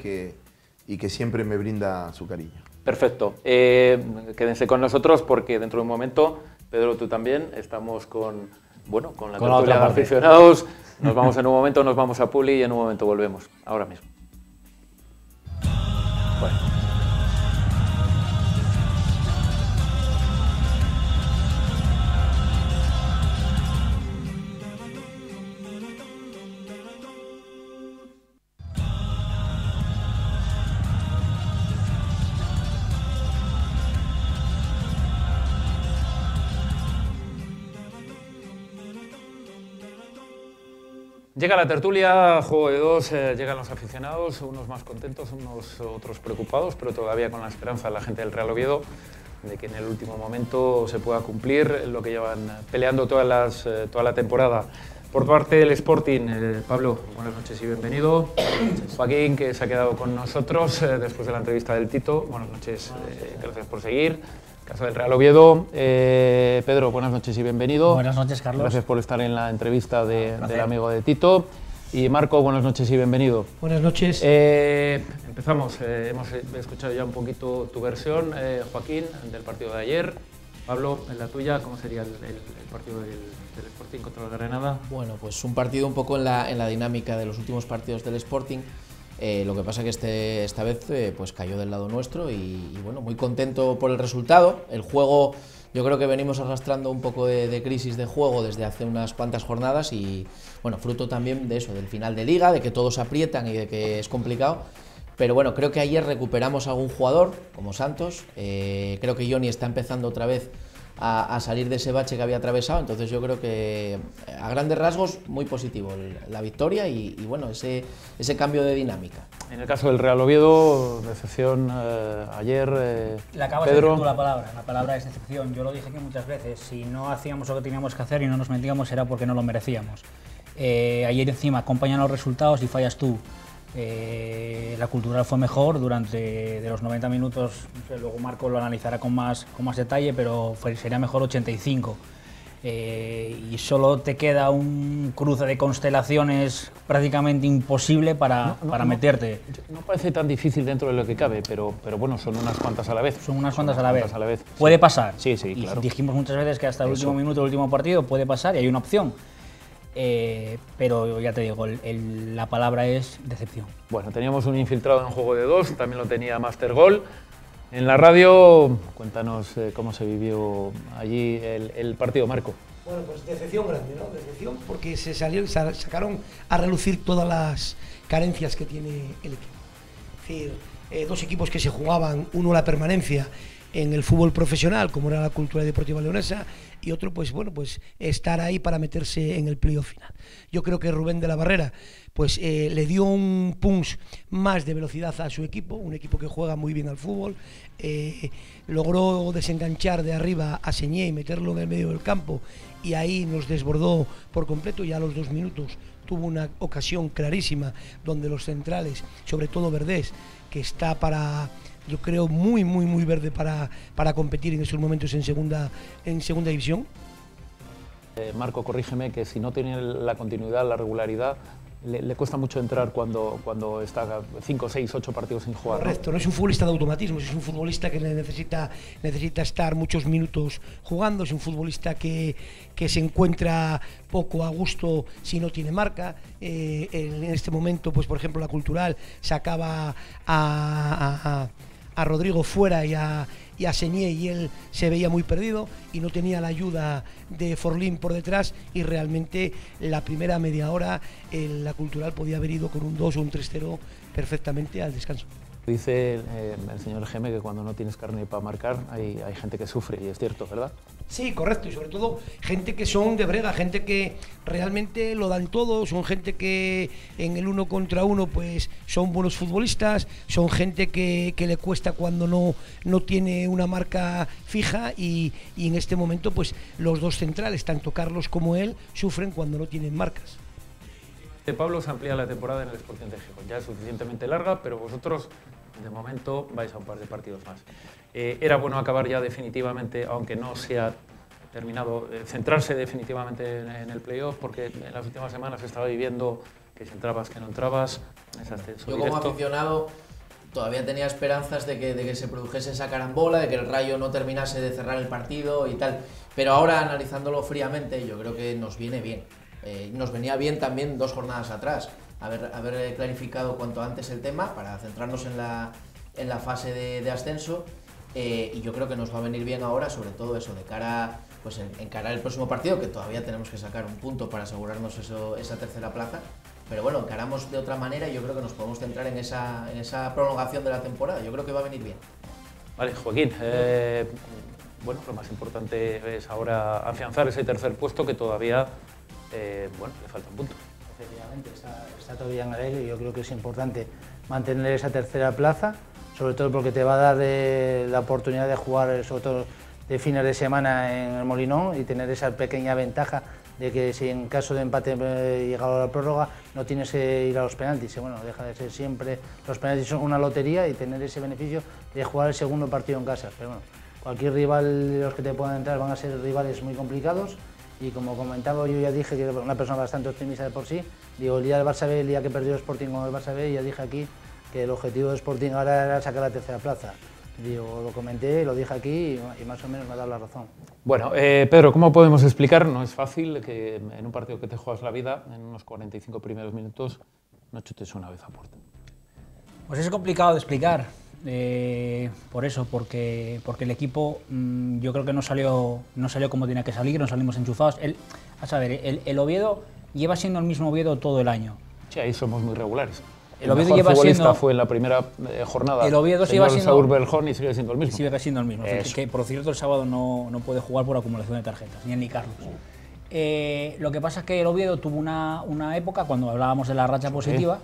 y que siempre me brinda su cariño. Perfecto. Quédense con nosotros porque dentro de un momento, Pedro, tú también, estamos con la tertulia de aficionados. Nos vamos en un momento, nos vamos a Publi y en un momento volvemos, ahora mismo. Bueno. Llega la tertulia, Juego de Dos, llegan los aficionados, unos más contentos, unos otros preocupados, pero todavía con la esperanza de la gente del Real Oviedo de que en el último momento se pueda cumplir lo que llevan peleando toda la temporada. Por parte del Sporting, Pablo, buenas noches y bienvenido. Joaquín, que se ha quedado con nosotros después de la entrevista del Tito, buenas noches, gracias por seguir. Caso del Real Oviedo. Pedro, buenas noches y bienvenido. Buenas noches, Carlos. Gracias por estar en la entrevista del amigo de Tito. Y Marco, buenas noches y bienvenido. Buenas noches. Empezamos. Hemos escuchado ya un poquito tu versión, Joaquín, del partido de ayer. Pablo, en la tuya, ¿cómo sería el partido del Sporting contra el Granada? Bueno, pues un partido un poco en la dinámica de los últimos partidos del Sporting. Lo que pasa que esta vez pues cayó del lado nuestro y bueno, muy contento por el resultado. El juego, yo creo que venimos arrastrando un poco de crisis de juego desde hace unas cuantas jornadas y bueno, fruto también de eso, del final de liga, de que todos aprietan y de que es complicado. Pero bueno, creo que ayer recuperamos a algún jugador, como Santos. Creo que Johnny está empezando otra vez a salir de ese bache que había atravesado, entonces yo creo que a grandes rasgos muy positivo la victoria y bueno, ese cambio de dinámica. En el caso del Real Oviedo, decepción ayer, Le acabas de Pedro. decir tú la palabra es decepción. Yo lo dije aquí muchas veces, si no hacíamos lo que teníamos que hacer y no nos metíamos era porque no lo merecíamos. Ayer encima acompañan los resultados y fallas tú. La Cultural fue mejor durante de los 90 minutos, no sé, luego Marco lo analizará con más detalle, pero sería mejor 85. Y solo te queda un cruce de constelaciones prácticamente imposible para meterte. No parece tan difícil dentro de lo que cabe, pero bueno, son unas cuantas a la vez. Son unas cuantas a la vez. Sí. Puede pasar. Sí, y claro. dijimos muchas veces que hasta el último minuto del último partido puede pasar y hay una opción. Pero ya te digo, la palabra es decepción. Bueno, teníamos un infiltrado en Juego de Dos, también lo tenía Master Goal. En la radio, cuéntanos cómo se vivió allí el partido, Marco. Bueno, pues decepción grande, ¿no? Decepción porque sacaron a relucir todas las carencias que tiene el equipo. Es decir, dos equipos que se jugaban, uno la permanencia en el fútbol profesional, como era la Cultural Deportiva Leonesa, y otro, pues bueno, pues estar ahí para meterse en el playoff final. Yo creo que Rubén de la Barrera pues le dio un punch más de velocidad a su equipo, un equipo que juega muy bien al fútbol, logró desenganchar de arriba a Señé y meterlo en el medio del campo, y ahí nos desbordó por completo. Ya a los 2 minutos tuvo una ocasión clarísima donde los centrales, sobre todo Verdés, que está yo creo muy verde para competir en estos momentos en segunda división. Marco, corrígeme, que si no tiene la continuidad, la regularidad, le cuesta mucho entrar cuando está 5, 6, 8 partidos sin jugar. Correcto, no es un futbolista de automatismos, es un futbolista que necesita estar muchos minutos jugando, es un futbolista que se encuentra poco a gusto si no tiene marca. En este momento, pues por ejemplo, la Cultural sacaba a Rodrigo fuera y a Señé, y él se veía muy perdido y no tenía la ayuda de Forlín por detrás, y realmente la primera media hora la Cultural podía haber ido con un 2 o un 3-0 perfectamente al descanso. Dice el señor Geme que cuando no tienes carne para marcar hay gente que sufre, y es cierto, ¿verdad? Sí, correcto, y sobre todo gente que son de brega, gente que realmente lo dan todo, son gente que en el 1 contra 1 pues son buenos futbolistas, son gente que le cuesta cuando no tiene una marca fija y en este momento pues los dos centrales, tanto Carlos como él, sufren cuando no tienen marcas. Pablo se amplía la temporada en el Sporting de Gijón, ya es suficientemente larga, pero vosotros de momento vais a un par de partidos más. Era bueno acabar ya definitivamente, aunque no se ha terminado, centrarse definitivamente en el playoff, porque en las últimas semanas se estaba viviendo que si entrabas, que no entrabas, ese ascenso Yo directo. como aficionado todavía tenía esperanzas de que se produjese esa carambola, de que el Rayo no terminase de cerrar el partido y tal, pero ahora analizándolo fríamente yo creo que nos viene bien. Nos venía bien también 2 jornadas atrás haber clarificado cuanto antes el tema para centrarnos en la fase de ascenso, y yo creo que nos va a venir bien ahora, sobre todo eso, de cara pues encarar el próximo partido, que todavía tenemos que sacar un punto para asegurarnos esa tercera plaza, pero bueno, encaramos de otra manera y yo creo que nos podemos centrar en esa prolongación de la temporada. Yo creo que va a venir bien. Vale, Joaquín, bueno, lo más importante es ahora afianzar ese tercer puesto que todavía bueno, le falta un punto. Efectivamente, está todavía en el aire y yo creo que es importante mantener esa tercera plaza, sobre todo porque te va a dar la oportunidad de jugar, sobre todo de fines de semana en el Molinón, y tener esa pequeña ventaja de que si en caso de empate llegado a la prórroga no tienes que ir a los penaltis. Bueno, deja de ser siempre, los penaltis son una lotería y tener ese beneficio de jugar el segundo partido en casa. Pero bueno, cualquier rival de los que te puedan entrar van a ser rivales muy complicados. Y como comentaba, yo ya dije que era una persona bastante optimista de por sí. Digo, el día del Barça B, el día que perdió Sporting con el Barça B, ya dije aquí que el objetivo de Sporting ahora era sacar la tercera plaza. Digo, lo comenté, lo dije aquí y más o menos me ha dado la razón. Bueno, Pedro, ¿cómo podemos explicar? No es fácil que en un partido que te juegas la vida, en unos 45 primeros minutos, no chutes una vez a puerta. Pues es complicado de explicar. Por eso, porque el equipo yo creo que no salió como tenía que salir, no salimos enchufados. El Oviedo lleva siendo el mismo Oviedo todo el año. Sí, ahí somos muy regulares. El Oviedo mejor lleva futbolista siendo, fue en la primera jornada. El Oviedo lleva siendo Saúl Berjón y sigue siendo el mismo. Sigue siendo el mismo. Que, por cierto, el sábado no puede jugar por acumulación de tarjetas, ni Carlos. Lo que pasa es que el Oviedo tuvo una época, cuando hablábamos de la racha positiva,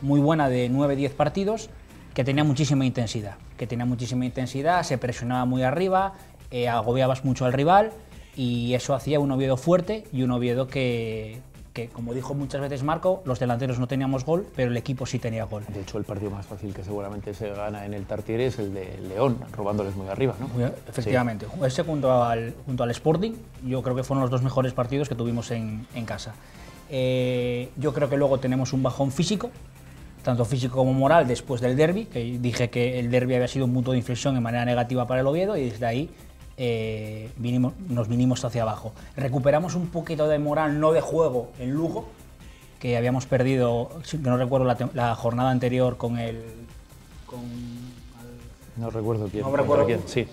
muy buena de 9-10 partidos, que tenía muchísima intensidad. Se presionaba muy arriba, agobiabas mucho al rival, y eso hacía un Oviedo fuerte y un Oviedo que, como dijo muchas veces Marco, los delanteros no teníamos gol, pero el equipo sí tenía gol. De hecho, el partido más fácil que seguramente se gana en el Tartiere es el de León, robándoles muy arriba, ¿no? Efectivamente. Sí. Ese junto al Sporting, yo creo que fueron los 2 mejores partidos que tuvimos en casa. Yo creo que luego tenemos un bajón físico, tanto físico como moral, después del derbi, que dije que el derbi había sido un punto de inflexión de manera negativa para el Oviedo, y desde ahí nos vinimos hacia abajo. Recuperamos un poquito de moral, no de juego, en Lugo, que habíamos perdido, que no recuerdo la jornada anterior no recuerdo quién. No recuerdo quién, sí.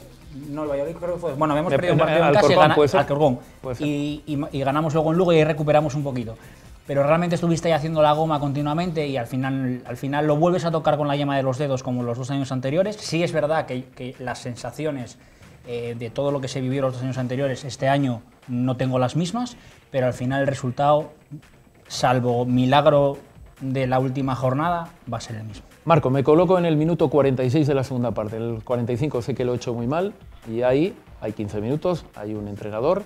No, el Valladolid creo que fue. Bueno, habíamos perdido un partido en casa al Corcón, y ganamos luego en Lugo y ahí recuperamos un poquito. Pero realmente estuviste ahí haciendo la goma continuamente y al final lo vuelves a tocar con la yema de los dedos como los 2 años anteriores. Sí es verdad que las sensaciones de todo lo que se vivió los 2 años anteriores, este año no tengo las mismas, pero al final el resultado, salvo milagro de la última jornada, va a ser el mismo. Marco, me coloco en el minuto 46 de la segunda parte. El 45 sé que lo he hecho muy mal y ahí hay 15 minutos, hay un entrenador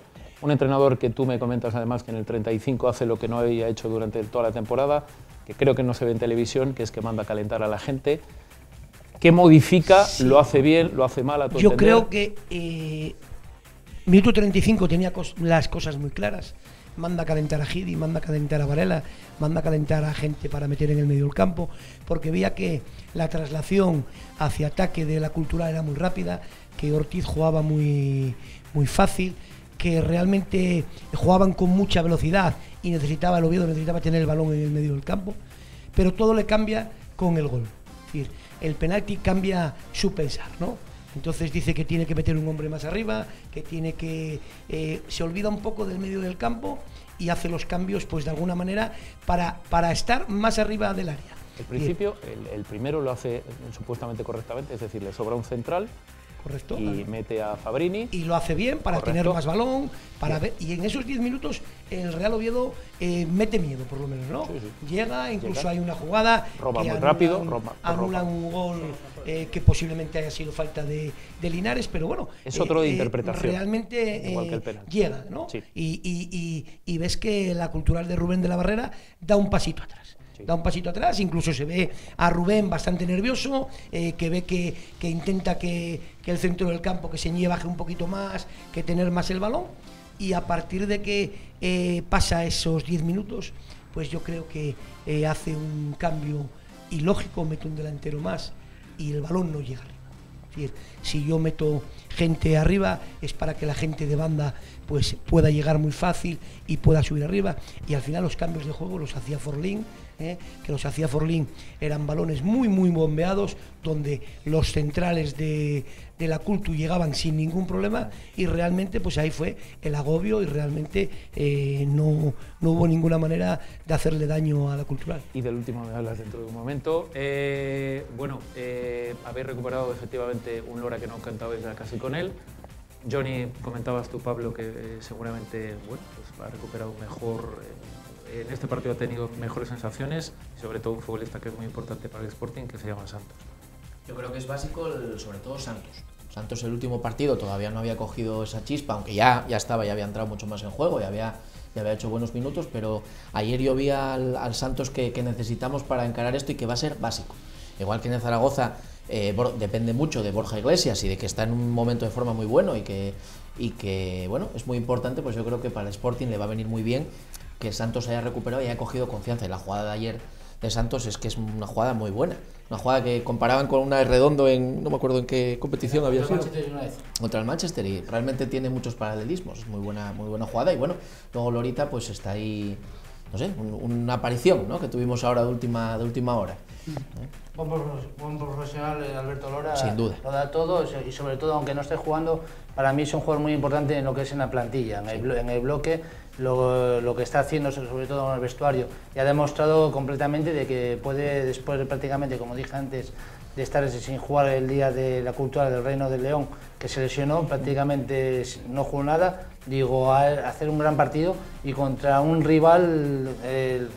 que tú me comentas además que en el 35 hace lo que no había hecho durante toda la temporada, que creo que no se ve en televisión, que es que manda a calentar a la gente. ¿Qué modifica? Sí. ¿Lo hace bien? ¿Lo hace mal? Yo creo que minuto 35 tenía las cosas muy claras. Manda a calentar a Gidi, manda a calentar a Varela, manda a calentar a gente para meter en el medio del campo, porque veía que la traslación hacia ataque de la Cultural era muy rápida, que Ortiz jugaba muy fácil, que realmente jugaban con mucha velocidad y el Oviedo necesitaba tener el balón en el medio del campo, pero todo le cambia con el gol. Es decir, el penalti cambia su pensar, ¿no? Entonces dice que tiene que meter un hombre más arriba, que tiene que... se olvida un poco del medio del campo y hace los cambios, pues de alguna manera, para estar más arriba del área. El principio, el primero lo hace supuestamente correctamente, es decir, le sobra un central. Correcto. Y mete a Fabrini. Y lo hace bien para tener más balón, para ver, y en esos 10 minutos el Real Oviedo mete miedo, por lo menos, ¿no? Llega, incluso hay una jugada roba muy rápido, anula un gol que posiblemente haya sido falta de Linares, pero bueno, es otro de interpretación. Realmente llega, ¿no? Sí. Y ves que la Cultural de Rubén de la Barrera da un pasito atrás. Da un pasito atrás, incluso se ve a Rubén bastante nervioso, que ve que intenta que el centro del campo, que Señé baje un poquito más, que tener más el balón, y a partir de que pasa esos 10 minutos, pues yo creo que hace un cambio ilógico, mete un delantero más y el balón no llega arriba. Es decir, si yo meto gente arriba es para que la gente de banda pues pueda llegar muy fácil y pueda subir arriba, y al final los cambios de juego los hacía Forlín, que los hacía Forlín eran balones muy bombeados, donde los centrales de la Cultu llegaban sin ningún problema, y realmente pues ahí fue el agobio, y realmente no hubo ninguna manera de hacerle daño a la Cultural. Y del último me hablas dentro de un momento. Habéis recuperado efectivamente un Lora que no cantabais ya casi con él. Johnny, comentabas tú, Pablo, que seguramente pues ha recuperado mejor. En este partido ha tenido mejores sensaciones, y sobre todo un futbolista que es muy importante para el Sporting, que se llama Santos. Yo creo que es básico, sobre todo Santos. Santos el último partido todavía no había cogido esa chispa, aunque ya había entrado mucho más en juego, ya había hecho buenos minutos, pero ayer yo vi al Santos que necesitamos para encarar esto y que va a ser básico. Igual que en el Zaragoza depende mucho de Borja Iglesias y de que está en un momento de forma muy bueno y que bueno, es muy importante, pues yo creo que para el Sporting le va a venir muy bien que Santos haya recuperado y haya cogido confianza. Y la jugada de ayer de Santos es que es una jugada muy buena, una jugada que comparaban con una de Redondo no me acuerdo en qué competición había sido, contra el Manchester, y realmente tiene muchos paralelismos, es muy buena jugada. Y bueno, luego Lorita pues está ahí, no sé, una aparición, ¿no?, que tuvimos ahora de última hora. Buen profesional Alberto Lora, sin duda. Lo da todo, y sobre todo, aunque no esté jugando, para mí es un jugador muy importante en lo que es en la plantilla, en el bloque, lo que está haciendo, sobre todo en el vestuario, y ha demostrado completamente de que puede, después de prácticamente, como dije antes, de estar sin jugar el día de la Cultural del Reino del León, que se lesionó, prácticamente no jugó nada, a hacer un gran partido y contra un rival,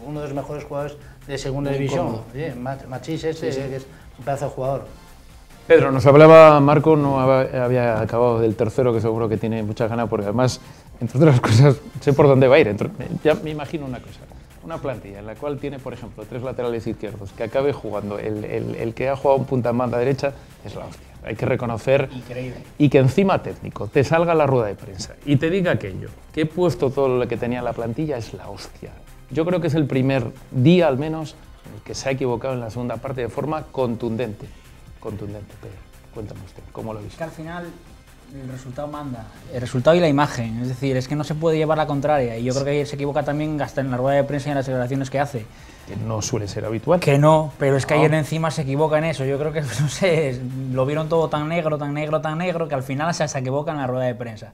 uno de los mejores jugadores de segunda división, Machís, que es un pedazo de jugador. Pedro, nos hablaba Marco, no había acabado del tercero, que seguro que tiene muchas ganas, porque además, entre otras cosas, sé por dónde va a ir. Ya me imagino una cosa, una plantilla en la cual tiene, por ejemplo, 3 laterales izquierdos, que acabe jugando, el que ha jugado un punta en banda derecha, es la hostia. Hay que reconocer. Increíble. Y que encima técnico te salga a la rueda de prensa y te diga aquello, que he puesto todo lo que tenía en la plantilla, es la hostia. Yo creo que es el primer día, al menos, en el que se ha equivocado en la segunda parte de forma contundente. Contundente, Pedro. Cuéntame usted, ¿cómo lo viste? Es que al final el resultado manda, el resultado y la imagen, es decir, es que no se puede llevar la contraria, y yo creo que ayer se equivoca también hasta en la rueda de prensa y en las declaraciones que hace. Que no suele ser habitual. Que no, pero es que ayer encima se equivoca en eso. Yo creo que, no sé, lo vieron todo tan negro, que al final se equivoca en la rueda de prensa.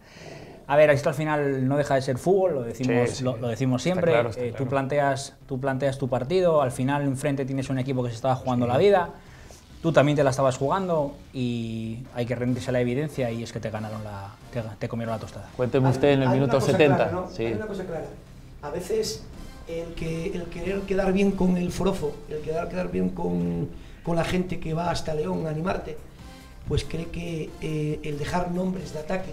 A ver, esto al final no deja de ser fútbol, lo decimos siempre. Está claro. Tú planteas tu partido, al final enfrente tienes un equipo que se estaba jugando la vida, tú también te la estabas jugando, y hay que rendirse a la evidencia, y es que te comieron la tostada. Cuénteme usted en el minuto 70. Clara, ¿no? Sí. Hay una cosa clara. A veces el querer quedar bien con el forofo, el quedar bien con la gente que va hasta León a animarte, pues cree que el dejar nombres de ataque,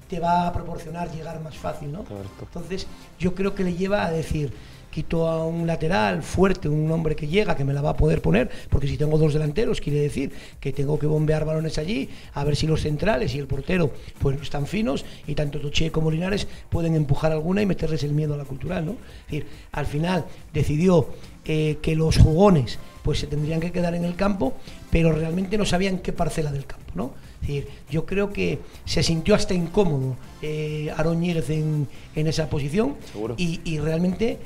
te va a proporcionar llegar más fácil, ¿no? Entonces, yo creo que le lleva a decir, quito a un lateral fuerte, un hombre que llega, que me la va a poder poner, porque si tengo 2 delanteros, quiere decir que tengo que bombear balones allí, a ver si los centrales y el portero pues están finos, y tanto Toché como Linares pueden empujar alguna y meterles el miedo a la Cultural, ¿no? Es decir, al final decidió que los jugones pues se tendrían que quedar en el campo, pero realmente no sabían qué parcela del campo, ¿no? Es decir, yo creo que se sintió hasta incómodo Aarón Ñíguez en esa posición, y realmente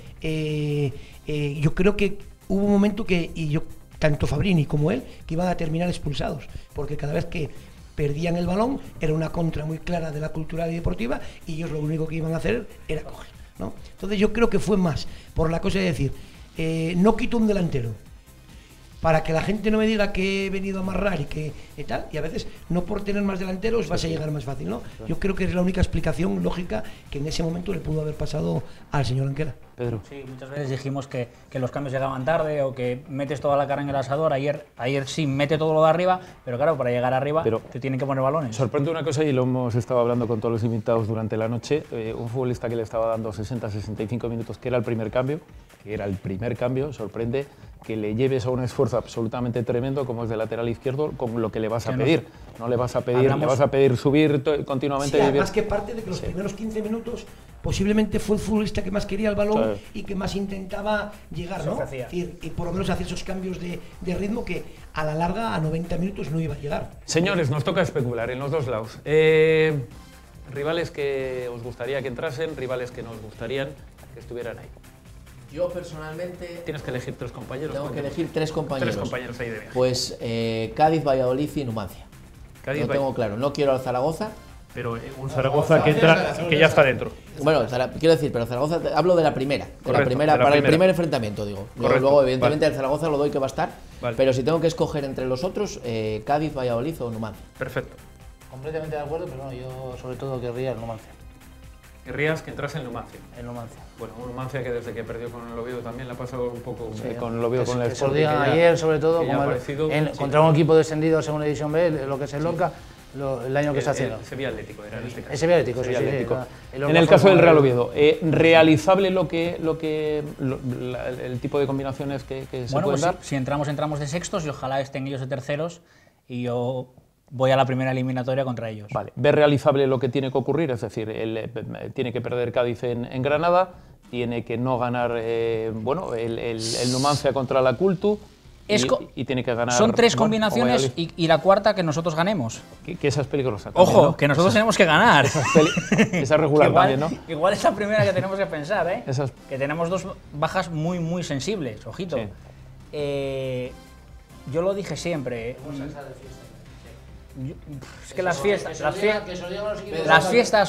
yo creo que hubo un momento que tanto Fabrini como él que iban a terminar expulsados, porque cada vez que perdían el balón era una contra muy clara de la Cultural y Deportiva, y ellos lo único que iban a hacer era coger, ¿no? Entonces yo creo que fue más por la cosa de decir, no quito un delantero para que la gente no me diga que he venido a amarrar y que tal, y a veces no por tener más delanteros vas a llegar más fácil, ¿no? Yo creo que es la única explicación lógica que en ese momento le pudo haber pasado al señor Anquela. Pedro. Sí, muchas veces dijimos que los cambios llegaban tarde o que metes toda la carne en el asador. Ayer sí mete todo lo de arriba, pero claro, para llegar arriba te tienen que poner balones. Sorprende una cosa, y lo hemos estado hablando con todos los invitados durante la noche, un futbolista que le estaba dando 60-65 minutos, que era el primer cambio, sorprende que le lleves a un esfuerzo absolutamente tremendo como es de lateral izquierdo, con lo que le vas a pedir. No le vas a pedir, le vas a pedir subir continuamente. Sí, además que parte de que los primeros 15 minutos posiblemente fue el futbolista que más quería el balón y que más intentaba llegar, ¿no? Y por lo menos hacía esos cambios de ritmo que a la larga, a 90 minutos, no iba a llegar. Señores, nos toca especular en los dos lados. Rivales que os gustaría que entrasen, rivales que no os gustarían que estuvieran ahí. Yo personalmente... Tienes que elegir 3 compañeros. Tengo que elegir 3 compañeros. 3 compañeros ahí de viaje. Pues Cádiz, Valladolid y Numancia. Lo tengo claro. No quiero al Zaragoza. Pero un Zaragoza que ya está dentro. Bueno, quiero decir, pero Zaragoza, hablo de la primera. El primer enfrentamiento, digo. Luego, evidentemente, el Zaragoza lo doy que va a estar. Pero si tengo que escoger entre los otros, Cádiz, Valladolid o Numancia. Perfecto. Completamente de acuerdo, pero no, yo sobre todo querría el Numancia. Querrías que entrase en Numancia. El Numancia. Bueno, un Numancia que desde que perdió con el Oviedo también le ha pasado un poco con el Oviedo, con el Sporting. Que se lo digan ayer, sobre todo, contra un equipo descendido a Segunda División B, lo que es el Lorca, el año que está haciendo. El Sevilla Atlético era en este caso. El Sevilla Atlético, sí. En el caso del Real Oviedo, ¿realizable el tipo de combinaciones que se pueden dar? Si entramos de sextos y ojalá estén ellos de terceros y yo voy a la primera eliminatoria contra ellos. Vale. ¿Ves realizable lo que tiene que ocurrir? Es decir, tiene que perder Cádiz en Granada, tiene que no ganar el Numancia contra la Cultu y tiene que ganar... Son 3 combinaciones y la cuarta que nosotros ganemos. Que esa es peligrosa también, Ojo, ¿no? Que nosotros tenemos que ganar. Esa es regular también, ¿no? Igual es la primera que tenemos que pensar, ¿eh? Que tenemos 2 bajas muy sensibles, ojito. Sí. Yo lo dije siempre. Es que las fiestas,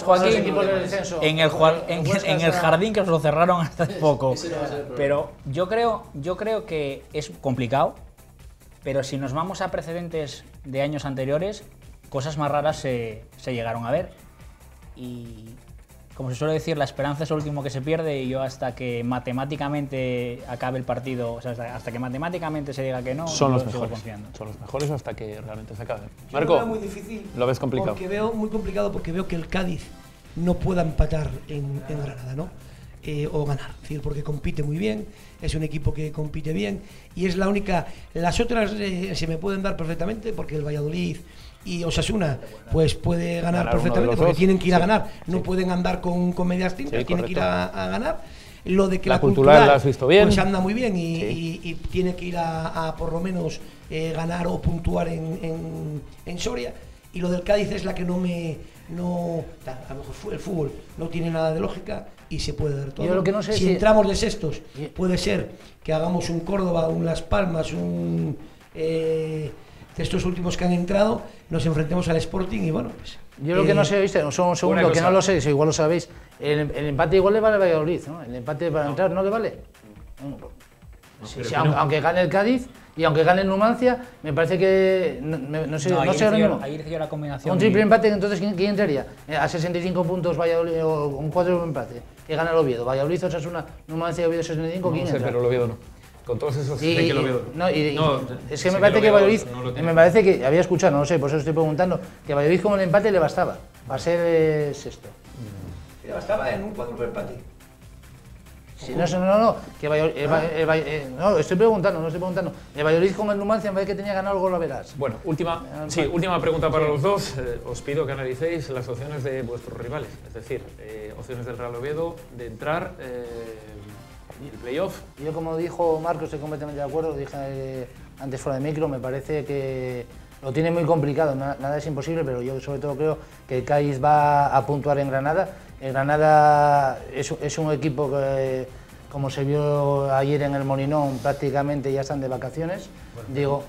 Joaquín, en el jardín que os lo cerraron hasta hace poco. Pero yo creo que es complicado, pero si nos vamos a precedentes de años anteriores, cosas más raras se llegaron a ver. Y como se suele decir, la esperanza es lo último que se pierde, y yo hasta que matemáticamente acabe el partido, o sea, hasta que matemáticamente se diga que no, son los mejores. Son los mejores hasta que realmente se acabe. Marco, lo veo muy difícil. ¿Lo ves complicado? Muy complicado porque veo que el Cádiz no pueda empatar en Granada, ¿no? O ganar, es decir, porque compite muy bien, es un equipo que compite bien y es la única. Las otras se me pueden dar perfectamente porque el Valladolid y Osasuna pues puede ganar perfectamente porque tienen que ir a ganar, no pueden andar con medias tintas, tienen que ir a ganar. Lo de que la Cultural la has visto bien, pues anda muy bien y tiene que ir a por lo menos ganar o puntuar en Soria. Y lo del Cádiz es la que a lo mejor el fútbol no tiene nada de lógica y se puede dar todo. Yo lo que no sé si entramos de sextos, puede ser que hagamos un Córdoba, un Las Palmas, de estos últimos que han entrado, nos enfrentemos al Sporting y bueno, pues... Yo lo que no sé, ¿viste? Un segundo, que no lo sé, igual lo sabéis. El empate igual le vale al Valladolid, ¿no? El empate para entrar no le vale. Aunque gane el Cádiz y aunque gane el Numancia, me parece que no sé ahora mismo. Ahí hice yo la combinación. Un triple empate, entonces ¿quién entraría? A 65 puntos Valladolid o un 4 empate. Que gana el Oviedo. Valladolid, Osasuna, Numancia y Oviedo 65, ¿quién entra? Pero el Oviedo no. Con todos esos que el Oviedo. Es que me parece que Valladolid, me parece que había escuchado, no lo sé, por eso estoy preguntando, que Valladolid como el empate le bastaba. Va a ser sexto. ¿Le bastaba en un 4 empate? Sí, no, que no, estoy preguntando. El Valladolid con el Numancia en vez de que tenía ganado el gol, lo verás. Bueno, última pregunta para los dos. Os pido que analicéis las opciones de vuestros rivales, es decir, opciones del Real Oviedo de entrar el playoff. Yo, como dijo Marco, estoy completamente de acuerdo, lo dije antes fuera de micro, me parece que lo tiene muy complicado, nada es imposible, pero yo sobre todo creo que el Cádiz va a puntuar en Granada. El Granada es un equipo que, como se vio ayer en el Molinón, prácticamente ya están de vacaciones. Bueno, digo,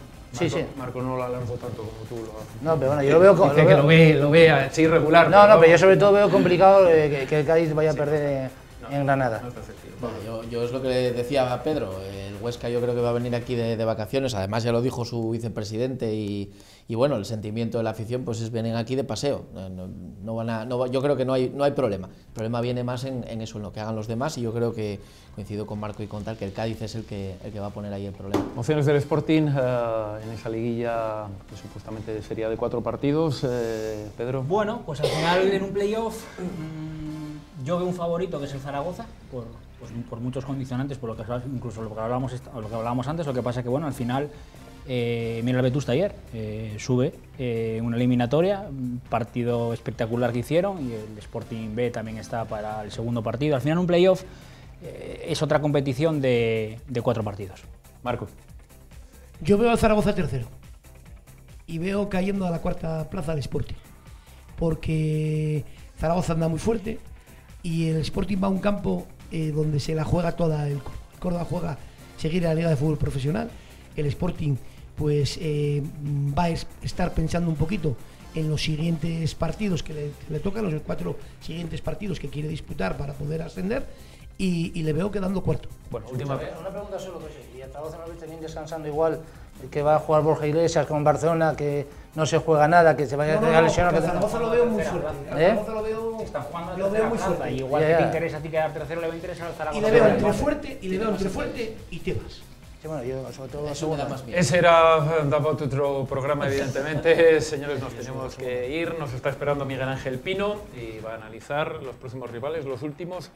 Marco no lo lanzó tanto como tú lo haces. No, pero bueno, yo lo veo... Dice que lo ve así irregular. No, pero yo sobre todo veo complicado que el Cádiz vaya a perder en Granada. Bueno, yo es lo que le decía a Pedro, el Huesca yo creo que va a venir aquí de vacaciones, además ya lo dijo su vicepresidente y bueno, el sentimiento de la afición pues es vienen aquí de paseo, yo creo que no hay problema, el problema viene más en eso, en lo que hagan los demás, y yo creo que coincido con Marco y con tal, que el Cádiz es el que va a poner ahí el problema. Opciones del Sporting en esa liguilla que supuestamente sería de 4 partidos, Pedro. Bueno, pues al final en un playoff yo veo un favorito que es el Zaragoza, por muchos condicionantes, por lo que incluso lo que hablábamos antes. Lo que pasa que bueno, al final mira el Vetusta ayer, sube una eliminatoria, un partido espectacular que hicieron, y el Sporting B también está para el segundo partido. Al final un playoff es otra competición de 4 partidos. Marco. Yo veo al Zaragoza tercero y veo cayendo a la 4ª plaza al Sporting, porque Zaragoza anda muy fuerte y el Sporting va a un campo donde se la juega toda. El Córdoba juega seguir en la Liga de Fútbol Profesional. El Sporting pues va a estar pensando un poquito en los siguientes partidos que le tocan, los 4 siguientes partidos que quiere disputar para poder ascender, y le veo quedando cuarto. Bueno, una pregunta solo, ¿y a Zaragoza no lo viste bien descansando igual que va a jugar Borja Iglesias con Barcelona, que no se juega nada, que se vaya a lesionar? A Zaragoza lo veo muy fuerte. A Zaragoza lo veo muy fuerte. Igual que te interesa a ti quedar tercero, le va a interesar al Zaragoza. Y le veo entre fuerte y Tebas. Sí, bueno, yo sobre todo segunda. Ese era daba otro programa, evidentemente. Señores, nos tenemos que ir. Nos está esperando Miguel Ángel Pino y va a analizar los próximos rivales, los últimos,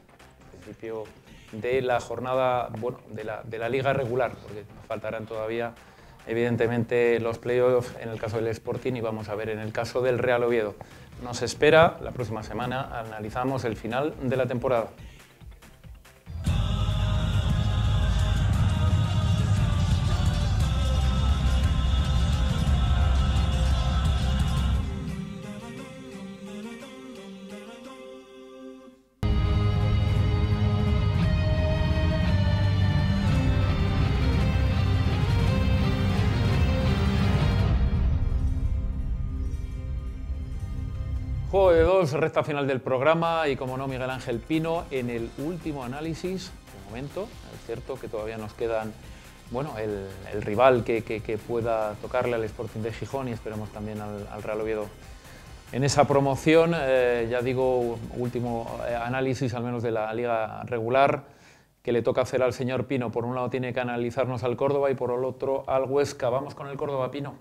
al principio de la jornada, bueno, de la liga regular, porque faltarán todavía, evidentemente, los playoffs en el caso del Sporting, y vamos a ver en el caso del Real Oviedo. Nos espera la próxima semana, analizamos el final de la temporada. Juego de 2, recta final del programa, y como no, Miguel Ángel Pino en el último análisis. De momento, es cierto que todavía nos quedan, bueno, el rival que pueda tocarle al Sporting de Gijón, y esperemos también al Real Oviedo en esa promoción. Ya digo, último análisis al menos de la liga regular que le toca hacer al señor Pino. Por un lado tiene que analizarnos al Córdoba y por el otro al Huesca. Vamos con el Córdoba, Pino.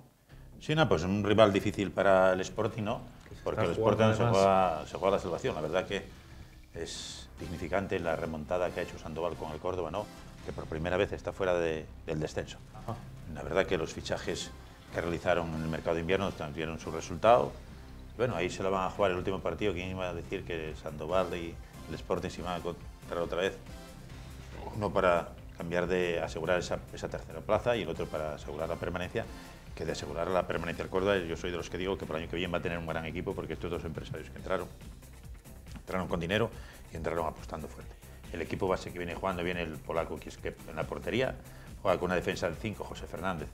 Sí, no, pues un rival difícil para el Sporting, ¿no? Porque el Sporting se juega la salvación. La verdad que es significante la remontada que ha hecho Sandoval con el Córdoba, ¿no? Que por primera vez está fuera del descenso. Ajá. La verdad que los fichajes que realizaron en el mercado de invierno tuvieron su resultado. Bueno, ahí se lo van a jugar el último partido. ¿Quién iba a decir que Sandoval y el Sporting se iban a encontrar otra vez? Uno para cambiar de asegurar esa tercera plaza y el otro para asegurar la permanencia. Que de asegurar la permanencia del Córdoba, yo soy de los que digo que para el año que viene va a tener un gran equipo, porque estos 2 empresarios que entraron con dinero y entraron apostando fuerte. El equipo base que viene jugando, viene el polaco que en la portería, juega con una defensa del 5, José Fernández,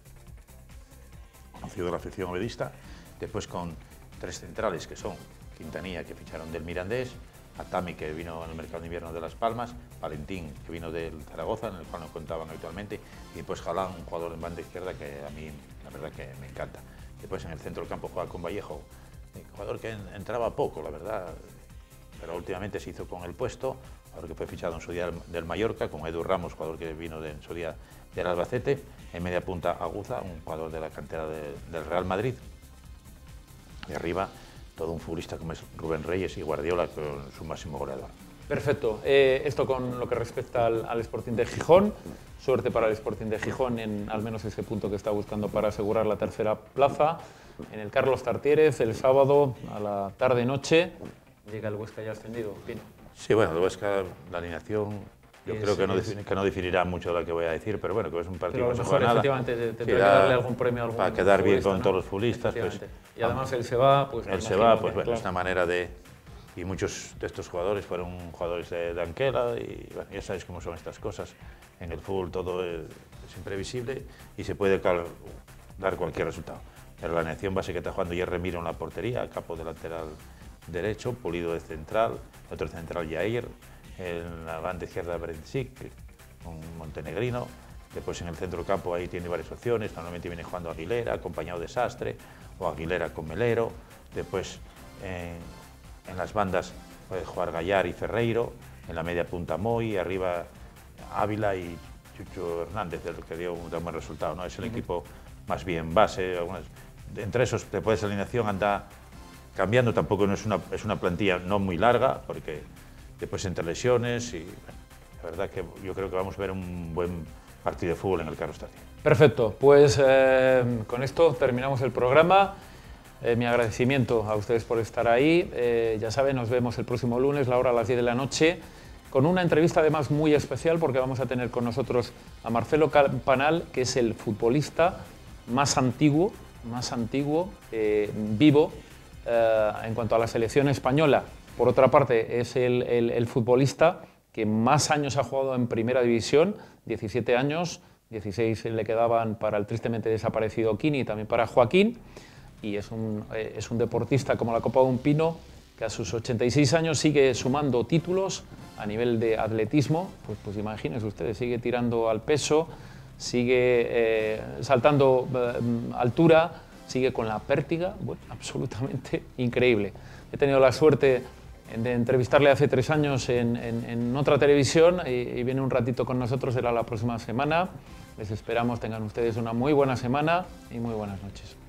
conocido de la afición ovedista, después con 3 centrales que son Quintanilla, que ficharon del Mirandés, Atami, que vino en el mercado de invierno de Las Palmas, Valentín, que vino del Zaragoza, en el cual no contaban habitualmente, y después Jalán, un jugador en banda izquierda que a mí la verdad que me encanta. Después en el centro del campo juega con Vallejo, un jugador que entraba poco, la verdad, pero últimamente se hizo con el puesto, jugador que fue fichado en su día del Mallorca, con Edu Ramos, jugador que vino en su día del Albacete, en media punta Aguza, un jugador de la cantera del Real Madrid, y arriba todo un futbolista como es Rubén Reyes y Guardiola, con su máximo goleador. Perfecto. Esto con lo que respecta al Sporting de Gijón. Suerte para el Sporting de Gijón en al menos ese punto que está buscando para asegurar la tercera plaza. En el Carlos Tartiérez, el sábado a la tarde-noche, llega el Huesca ya ascendido. Pino. Sí, bueno, el Huesca, la alineación, yo creo que no definirá mucho de lo que voy a decir, pero bueno, que es un partido que no se juega nada. Efectivamente, tendrá que darle algún premio a algún para quedar bien con ¿no? todos los futbolistas. Pues, y además él se va, pues... Él se va, pues bueno, es una manera de... Y muchos de estos jugadores fueron jugadores de Anquela, y bueno, ya sabéis cómo son estas cosas. En el fútbol todo es imprevisible y se puede dar cualquier resultado. Pero la alineación base que está jugando ya Remiro en la portería, Capo de lateral derecho, Pulido de central, otro central Jair, en la banda izquierda Berencic, un montenegrino. Después en el centro del campo ahí tiene varias opciones, normalmente viene jugando Aguilera, acompañado de Sastre, o Aguilera con Melero. Después en las bandas puede jugar Gallar y Ferreiro, en la media punta Moy, arriba Ávila y Chucho Hernández, el que dio un buen resultado, ¿no? Es el equipo más bien base. Entre esos, después esa alineación anda cambiando, tampoco no es una plantilla no muy larga, porque después entre lesiones y bueno, la verdad que yo creo que vamos a ver un buen partido de fútbol en el Carlos Tartiere. Perfecto, pues con esto terminamos el programa. Mi agradecimiento a ustedes por estar ahí. Ya saben, nos vemos el próximo lunes, la hora a las 10 de la noche, con una entrevista además muy especial, porque vamos a tener con nosotros a Marcelo Campanal, que es el futbolista más antiguo vivo en cuanto a la selección española. Por otra parte, es el futbolista que más años ha jugado en Primera División, 17 años, 16 le quedaban para el tristemente desaparecido Quini y también para Joaquín, y es un deportista como la Copa de un Pino, que a sus 86 años sigue sumando títulos a nivel de atletismo. Pues imagínense ustedes, sigue tirando al peso, sigue saltando altura, sigue con la pértiga, bueno, absolutamente increíble. He tenido la suerte de entrevistarle hace 3 años en otra televisión y viene un ratito con nosotros, será la próxima semana. Les esperamos, tengan ustedes una muy buena semana y muy buenas noches.